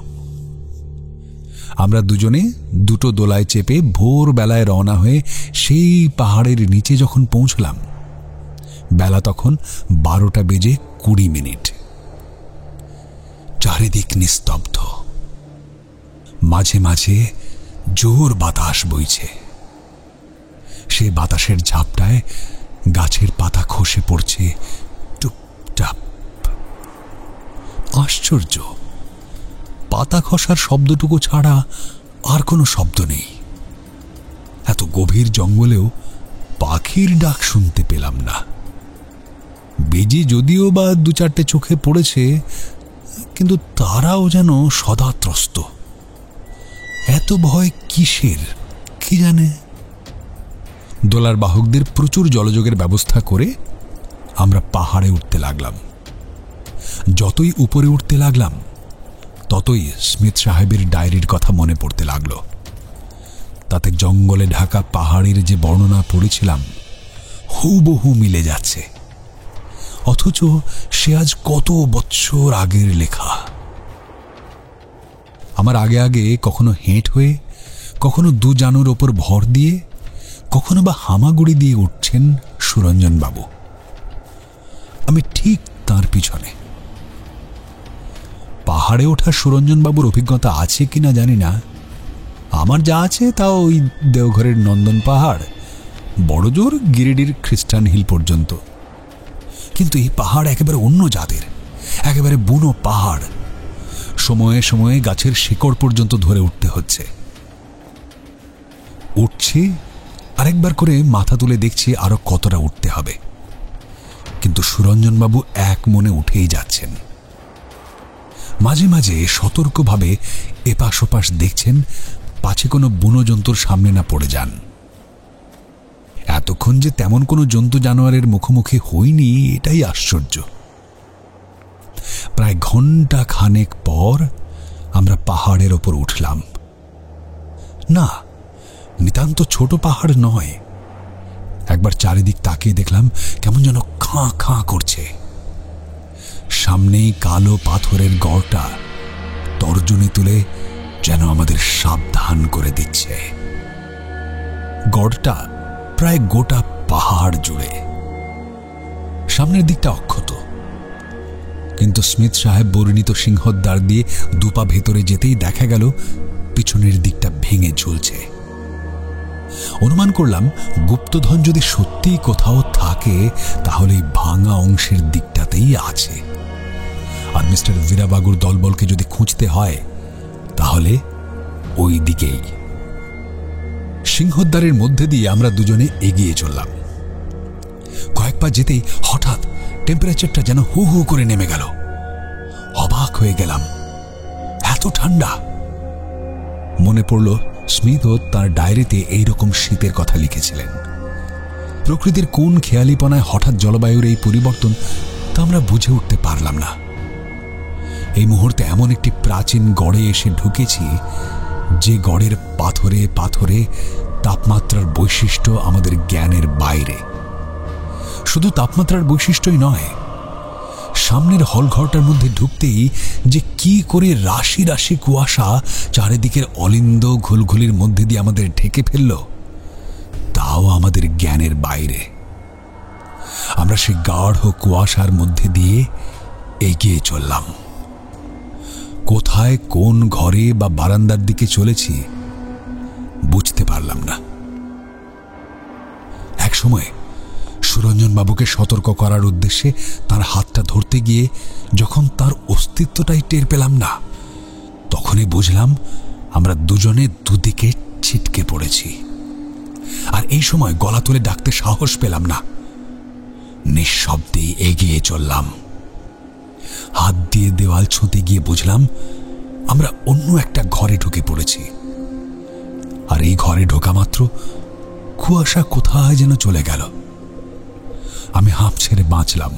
আমরা দুজনে 2টো দোলায় চেপে ভোরবেলায় রওনা হয়ে সেই পাহাড়ের নিচে যখন পৌঁছলাম, বেলা তখন 12:20 চারিদিক নিস্তব্ধ। মাঝে মাঝে জোর বাতাস বইছে। সেই বাতাসের ঝাপটায় গাছের পাতা খসে পড়ছে টুপটাপ। আশ্চর্য, পাতা খসার শব্দটুকু ছাড়া আর কোনো শব্দ নেই। এত গভীর জঙ্গলেও পাখির ডাক শুনতে পেলাম না। বেজি যদিও বা দু চারটে চোখে পড়েছে, কিন্তু তারাও যেন সদা ত্রস্ত। এত ভয় কিসের কি জানে। দোলার বাহকদের প্রচুর জলযোগের ব্যবস্থা করে আমরা পাহাড়ে উঠতে লাগলাম। যতই উপরে উঠতে লাগলাম ততই স্মিথ সাহেবের ডায়েরির কথা মনে পড়তে লাগলো। তাতে জঙ্গলে ঢাকা পাহাড়ের যে বর্ণনা পড়েছিলাম হুবহু মিলে যাচ্ছে, অথচ সে আজ কত বৎসর আগের লেখা। আমার আগে আগে কখনো হেঁট হয়ে, কখনো দু জানুর ওপর ভর দিয়ে, কখনো বা হামাগুড়ি দিয়ে উঠছেন সুরঞ্জন বাবু। আমি ঠিক তার পিছনে। পাহাড়ে ওঠা সুরঞ্জন বাবুর অভিজ্ঞতা আছে কিনা জানি না। আমার যা আছে তাও ওই দেওঘরের নন্দন পাহাড়, বড় জোর গিরিডির খ্রিস্টান হিল পর্যন্ত। কিন্তু এই পাহাড় একেবারে অন্য জাতের, একেবারে বুনো পাহাড়। সময়ে সময়ে গাছের শিকড় পর্যন্ত ধরে উঠতে হচ্ছে। উঠছি, আরেকবার করে মাথা তুলে দেখছি আরো কতটা উঠতে হবে। কিন্তু সুরঞ্জনবাবু এক মনে উঠেই যাচ্ছেন। মাঝে মাঝে সতর্কভাবে এপাশ ওপাশ দেখছেন, পাছে কোনো বুনো জন্তুর সামনে না পড়ে যান। এতক্ষণ যে তেমন কোনো জন্তু জানোয়ারের মুখোমুখি হইনি, এটাই আশ্চর্য। প্রায় ঘন্টা খানেক পর আমরা পাহাড়ের ওপর উঠলাম। না, নিতান্ত ছোট পাহাড় নয়। একবার চারিদিক তাকিয়ে দেখলাম কেমন যেন খাঁ খাঁ করছে। সামনেই কালো পাথরের গড়টা তর্জনী তুলে যেন আমাদের সাবধান করে দিচ্ছে। গড়টা প্রায় গোটা পাহাড় জুড়ে। সামনের দিকটা অক্ষত, কিন্তু স্মিথ সাহেব বর্ণিত সিংহদ্বার দিয়ে দুপা ভেতরে যেতেই দেখা গেল পিছনের দিকটা ভেঙে ঝুলছে। অনুমান করলাম গুপ্তধন যদি সত্যিই কোথাও থাকে তাহলে ভাঙা অংশের দিকটাতেই আছে। আর মিস্টার বীরাবাগুর দলবলকে যদি খুঁজতে হয় তাহলে ওই দিকেই। সিংহদ্বারের মধ্যে দিয়ে আমরা দুজনে এগিয়ে চললাম। কয়েক পা যেতেই হঠাৎ টেম্পারেচারটা যেন হু হু করে নেমে গেল। অবাক হয়ে গেলাম, এত ঠান্ডা। মনে পড়ল স্মিথও তার ডায়েরিতে এইরকম শীতের কথা লিখেছিলেন। প্রকৃতির কোন খেয়ালিপনায় হঠাৎ জলবায়ুর এই পরিবর্তন তা আমরা বুঝে উঠতে পারলাম না। এই মুহূর্তে এমন একটি প্রাচীন গড়ে এসে ঢুকেছি যে গড়ের পাথরে পাথরে তাপমাত্রার বৈশিষ্ট্য আমাদের জ্ঞানের বাইরে। শুধু তাপমাত্রার বৈশিষ্ট্যই নয়, সামনের হলঘরটার মধ্যে ঢুকতেই যে কি করে রাশি রাশি কুয়াশা চারিদিকের অলিন্দ ঘুলঘুলির মধ্যে দিয়ে আমাদের ঢেকে ফেলল তাও আমাদের জ্ঞানের বাইরে। আমরা সেই গাঢ় কুয়াশার মধ্যে দিয়ে এগিয়ে চললাম। কোথায় কোন ঘরে বা বারান্দার দিকে চলেছি বুঝতে পারলাম না। এক সময় সুরঞ্জন বাবুকে সতর্ক করার উদ্দেশ্যে তার হাতটা ধরতে গিয়ে যখন তার অস্তিত্বটাই টের পেলাম না, তখনই বুঝলাম আমরা দুজনে দুদিকে ছিটকে পড়েছি। আর এই সময় গলা তুলে ডাকতে সাহস পেলাম না। নিঃশব্দেই এগিয়ে চললাম। হাত দিয়ে দেওয়াল ছুঁতে গিয়ে বুঝলাম আমরা অন্য একটা ঘরে ঢুকে পড়েছি। আর এই ঘরে ঢোকা মাত্র কুয়াশা কোথায় যেন চলে গেল। আমি হাঁপ ছেড়ে বাঁচলাম।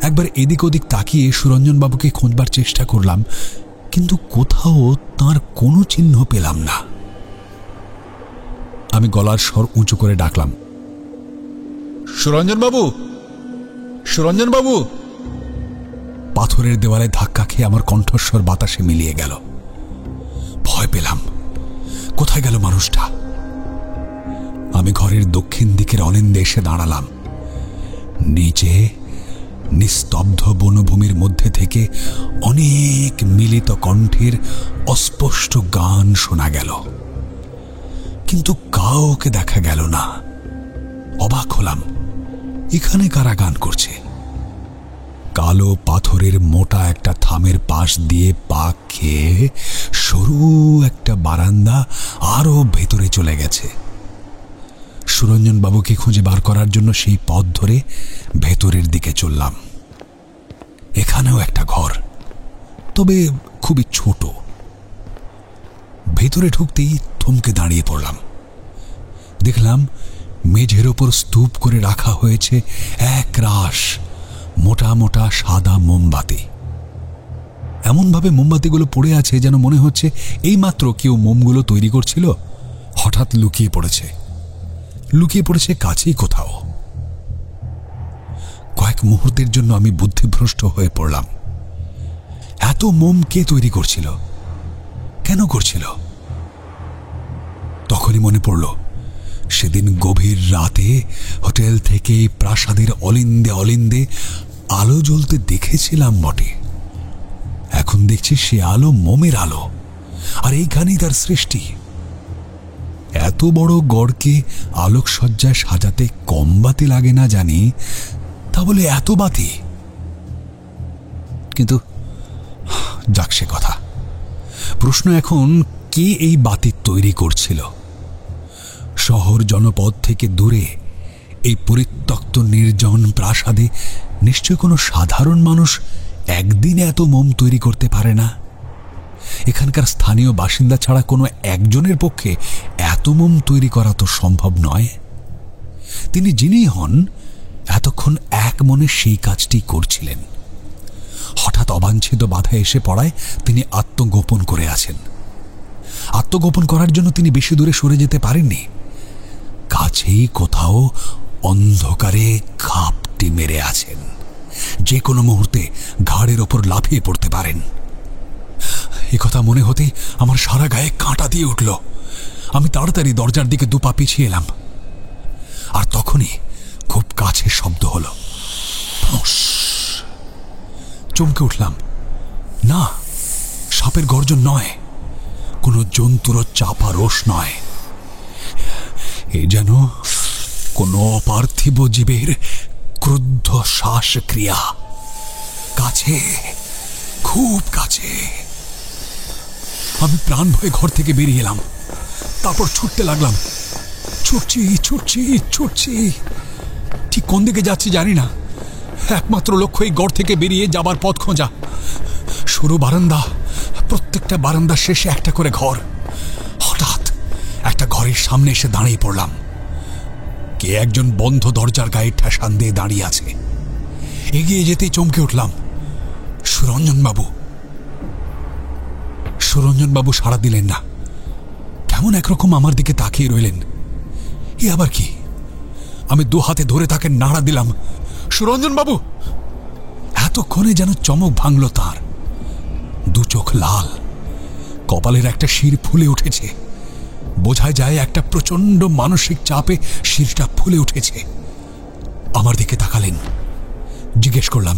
একবার এদিক ওদিক তাকিয়ে সুরঞ্জন বাবুকে খোঁজবার চেষ্টা করলাম, কিন্তু কোথাও তার কোনো চিহ্ন পেলাম না। আমি গলার স্বর উঁচু করে ডাকলাম, সুরঞ্জন বাবু, সুরঞ্জন বাবু। পাথরের দেওয়ালে ধাক্কা খেয়ে আমার কণ্ঠস্বর বাতাসে মিলিয়ে গেল। ভয় পেলাম, কোথায় গেল মানুষটা? আমি ঘরের দক্ষিণ দিকের অলিন্দে এসে দাঁড়ালাম। নিচে নিস্তব্ধ বনভূমির মধ্যে থেকে অনেক মিলিত কণ্ঠের অস্পষ্ট গান শোনা গেল, কিন্তু কাউকে দেখা গেল না। অবাক হলাম, এখানে কারা গান করছে? কালো পাথরের মোটা একটা থামের পাশ দিয়ে পাক খেয়ে সরু একটা বারান্দা আরো ভেতরে চলে গেছে। সুরঞ্জন বাবুকে খুঁজে বার করার জন্য সেই পথ ধরে ভেতরের দিকে চললাম। এখানেও একটা ঘর, তবে খুবই ছোট। ভেতরে ঢুকতেই থমকে দাঁড়িয়ে পড়লাম। দেখলাম মেঝের ওপর স্তূপ করে রাখা হয়েছে এক রাশ মোটা মোটা সাদা মোমবাতি। এমনভাবে মোমবাতিগুলো পড়ে আছে যেন মনে হচ্ছে এইমাত্র কেউ মোমগুলো তৈরি করছিল, হঠাৎ লুকিয়ে পড়েছে কাছেই কোথাও। কয়েক মুহূর্তের জন্য আমি বুদ্ধিভ্রষ্ট হয়ে পড়লাম। এত মোম কে তৈরি করছিল, কেন করছিল? তখনই মনে পড়ল, সেদিন গভীর রাতে হোটেল থেকে প্রাসাদের অলিন্দে অলিন্দে আলো জ্বলতে দেখেছিলাম বটে। এখন দেখছি সে আলো মোমের আলো, আর এইখানেই তার সৃষ্টি। এত বড় গড়কে আলোকসজ্জায় সাজাতে কম বাতি লাগে না জানি, তা বলে এত বাতি? কিন্তু যাক সে কথা। প্রশ্ন এখন, কে এই বাতি তৈরি করছিল? শহর জনপদ থেকে দূরে এই পরিত্যক্ত নির্জন প্রাসাদে নিশ্চয় কোনো সাধারণ মানুষ একদিনে এত মোম তৈরি করতে পারে না। এখানকার স্থানীয় বাসিন্দা ছাড়া কোনো একজনের পক্ষে এত মোম তৈরি করা তো সম্ভব নয়। তিনি যিনিই হন, এতক্ষণ এক মনে সেই কাজটি করছিলেন। হঠাৎ অবাঞ্ছিত বাধা এসে পড়ায় তিনি আত্মগোপন করে আছেন। আত্মগোপন করার জন্য তিনি বেশি দূরে সরে যেতে পারেননি। কাছেই কোথাও অন্ধকারে ঘাপটি মেরে আছেন, যে কোনো মুহূর্তে ঘাড়ের ওপর লাফিয়ে পড়তে পারেন। একথা মনে হতেই আমার সারা গায়ে কাঁটা দিয়ে উঠল। আমি তাড়াতাড়ি দরজার দিকে দুপা পিছিয়ে এলাম, আর তখনই খুব কাছে শব্দ হলো। চমকে উঠলাম। না, সাপের গর্জন নয়, কোনো জন্তুর চাপা রোষ নয়। এ যেন কোনো অপার্থিব জীবের ক্রুদ্ধ শ্বাসক্রিয়া। কাছে, খুব কাছে। আমি প্রাণ ভয়ে ঘর থেকে বেরিয়ে এলাম, তারপর ছুটতে লাগলাম। ছুটছি, ঠিক কোন দিকে যাচ্ছি জানি না। একমাত্র লক্ষ্য এই ঘর থেকে বেরিয়ে যাবার পথ খোঁজা। সরু বারান্দা, প্রত্যেকটা বারান্দার শেষে একটা করে ঘর। হঠাৎ একটা ঘরের সামনে এসে দাঁড়িয়ে পড়লাম। কে একজন বন্ধ দরজার গায়ে ঠেসান দিয়ে দাঁড়িয়ে আছে। এগিয়ে যেতেই চমকে উঠলাম, সুরঞ্জনবাবু সাড়া দিলেন না। কেমন একরকম আমার দিকে তাকিয়ে রইলেন। এ আবার কি? আমি দু হাতে ধরে তাকে নাড়া দিলাম, সুরঞ্জনবাবু। এতক্ষণে যেন চমক ভাঙল তার। দু চোখ লাল, কপালের একটা শির ফুলে উঠেছে। বোঝা যায় একটা প্রচন্ড মানসিক চাপে শিরটা ফুলে উঠেছে। আমার দিকে তাকালেন। জিজ্ঞেস করলাম,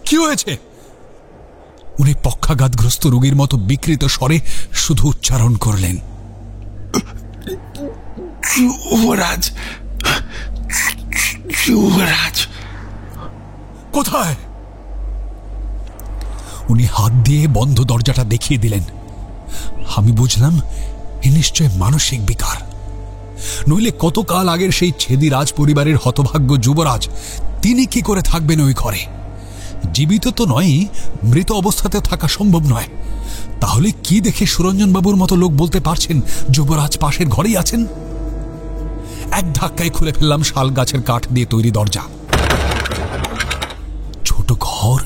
কি হয়েছে? উনি পক্ষাঘাতগ্রস্ত রোগীর মতো বিকৃত স্বরে শুধু উচ্চারণ করলেন, যুবরাজ। কোথায়? উনি হাত দিয়ে বন্ধ দরজাটা দেখিয়ে দিলেন। আমি বুঝলাম এ নিশ্চয় মানসিক বিকার, নইলে কতকাল আগের সেই ছেদি রাজ পরিবারের হতভাগ্য যুবরাজ তিনি কি করে থাকবেন ওই ঘরে? জীবিত তো নয়, মৃত অবস্থাতেও থাকা সম্ভব নয়। তাহলে কি দেখে সুরঞ্জনবাবুর মতো লোক বলতে পারছেন যুবরাজ পাশের ঘরেই আছেন? এক ধাক্কায় খুলে ফেললাম শাল গাছের কাঠ দিয়ে তৈরি দরজা। ছোট ঘর,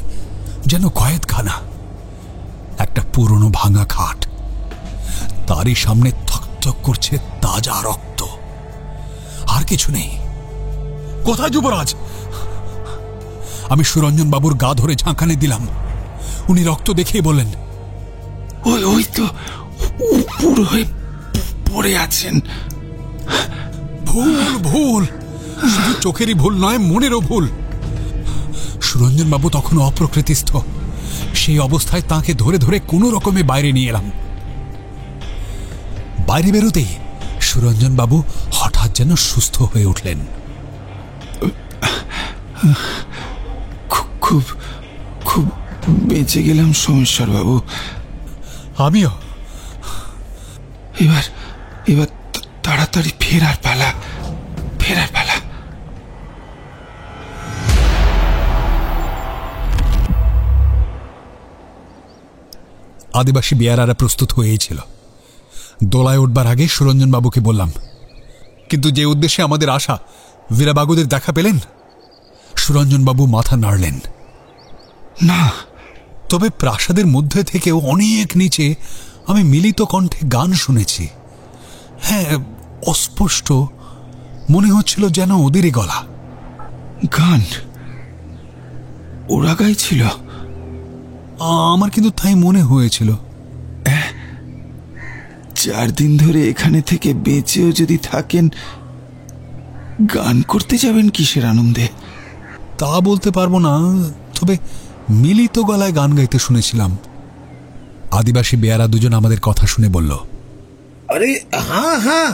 যেন কয়েদখানা। একটা পুরনো ভাঙা খাট, তারই সামনে থকথক করছে তাজা রক্ত। আর কিছু নেই। কোথায় যুবরাজ? আমি সুরঞ্জনবাবুর গা ধরে ঝাঁকানি দিলাম। উনি রক্ত দেখিয়ে বললেন, ওই তো পুরো হয়ে পড়ে আছেন। ভুল, শুধু চোখেরই ভুল নয়, মনেরও ভুল। সুরঞ্জনবাবু তখনও অপ্রকৃতিস্থ। সেই অবস্থায় তাকে ধরে ধরে কোনো রকমে বাইরে নিয়ে এলাম। বাইরে বেরোতেই সুরঞ্জনবাবু হঠাৎ যেন সুস্থ হয়ে উঠলেন। খুব খুব বেঁচে গেলাম সোমেশ্বর বাবু। আমিও। এবার তাড়াতাড়ি ফেরার পালা। আদিবাসী বেয়ারারা প্রস্তুত হয়েই ছিল। দোলায় উঠবার আগে সুরঞ্জনবাবুকে বললাম, কিন্তু যে উদ্দেশ্যে আমাদের আশা, বীরাবাগুদের দেখা পেলেন? সুরঞ্জনবাবু মাথা নাড়লেন। না, তবে প্রাসাদের মধ্যে থেকেও অনেক নিচে আমি মিলিত কণ্ঠে গান শুনেছি। হ্যাঁ, অস্পষ্ট মনে হচ্ছিল যেন ওদেরই গলা। গান ওরা গাইছিল? আমার কিন্তু তাই মনে হয়েছিল। 4 দিন ধরে এখানে থেকে বেঁচেও যদি থাকেন, গান করতে যাবেন কিসের আনন্দে? তা বলতে পারবো না, তবে মিলিত গলায় গান গাইতে শুনেছিলাম। আদিবাসী বেয়ারা দুজন আমাদের কথা শুনে বলল, আরে হ্যাঁ,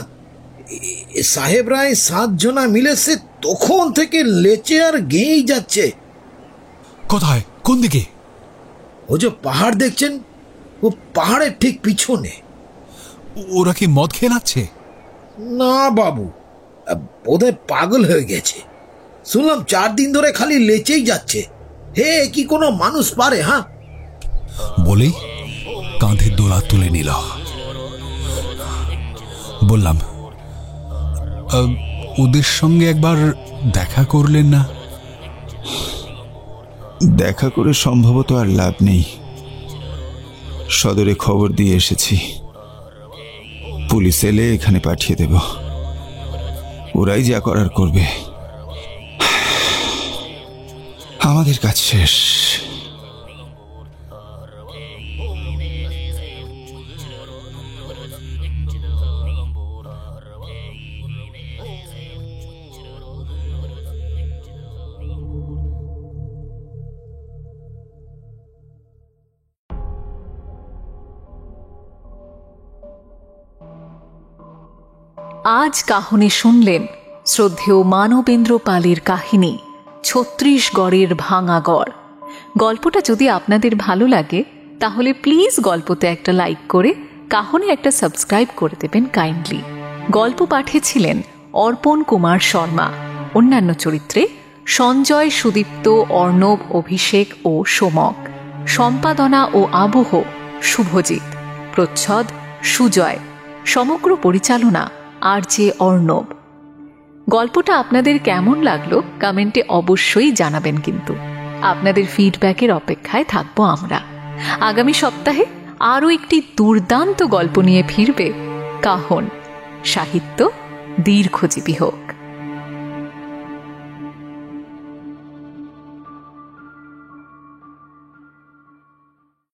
সাহেবরা 7 জনা মিলে সে তখন থেকে লেচে আর গেয়েই যাচ্ছে। কোথায়? কোন দিকে? ও যে পাহাড় দেখছেন, ও পাহাড়ের ঠিক পিছনে। ওরা কি মদ খেয়ে নাচ্ছে? না বাবু, বোধহয় পাগল হয়ে গেছে। শুনলাম 4 দিন ধরে খালি লেচেই যাচ্ছে। হে, কি কোনো মানুষ পারে? হ্যাঁ, বলেই কাঁধে দোলা তুলে নিল। বললাম, ওদের সঙ্গে একবার দেখা করলেন না? দেখা করে সম্ভবত আর লাভ নেই। সদরে খবর দিয়ে এসেছি, পুলিশ এলে এখানে পাঠিয়ে দেব। ওরাই যা করার করবে। আমাদের কাজ শেষ। আজ কাহনে শুনলেন শ্রদ্ধেয় মানবেন্দ্র পালের কাহিনী ছত্রিশগড়ের ভাঙা গড়। গল্পটা যদি আপনাদের ভালো লাগে তাহলে প্লিজ গল্পতে একটা লাইক করে কাহনে একটা সাবস্ক্রাইব করে দেবেন কাইন্ডলি। গল্প পাঠিয়েছিলেন অর্পণ কুমার শর্মা। অন্যান্য চরিত্রে সঞ্জয়, সুদীপ্ত, অর্ণব, অভিষেক ও সোমক। সম্পাদনা ও আবহ শুভজিৎ। প্রচ্ছদ সুজয়। সমগ্র পরিচালনা RJ অর্ণব। গল্পটা আপনাদের কেমন লাগলো কমেন্টে অবশ্যই জানাবেন, কিন্তু আপনাদের ফিডব্যাকের অপেক্ষায় থাকবো আমরা। আগামী সপ্তাহে আরও একটি দুর্দান্ত গল্প নিয়ে ফিরবে কাহন। সাহিত্য দীর্ঘজীবী হোক।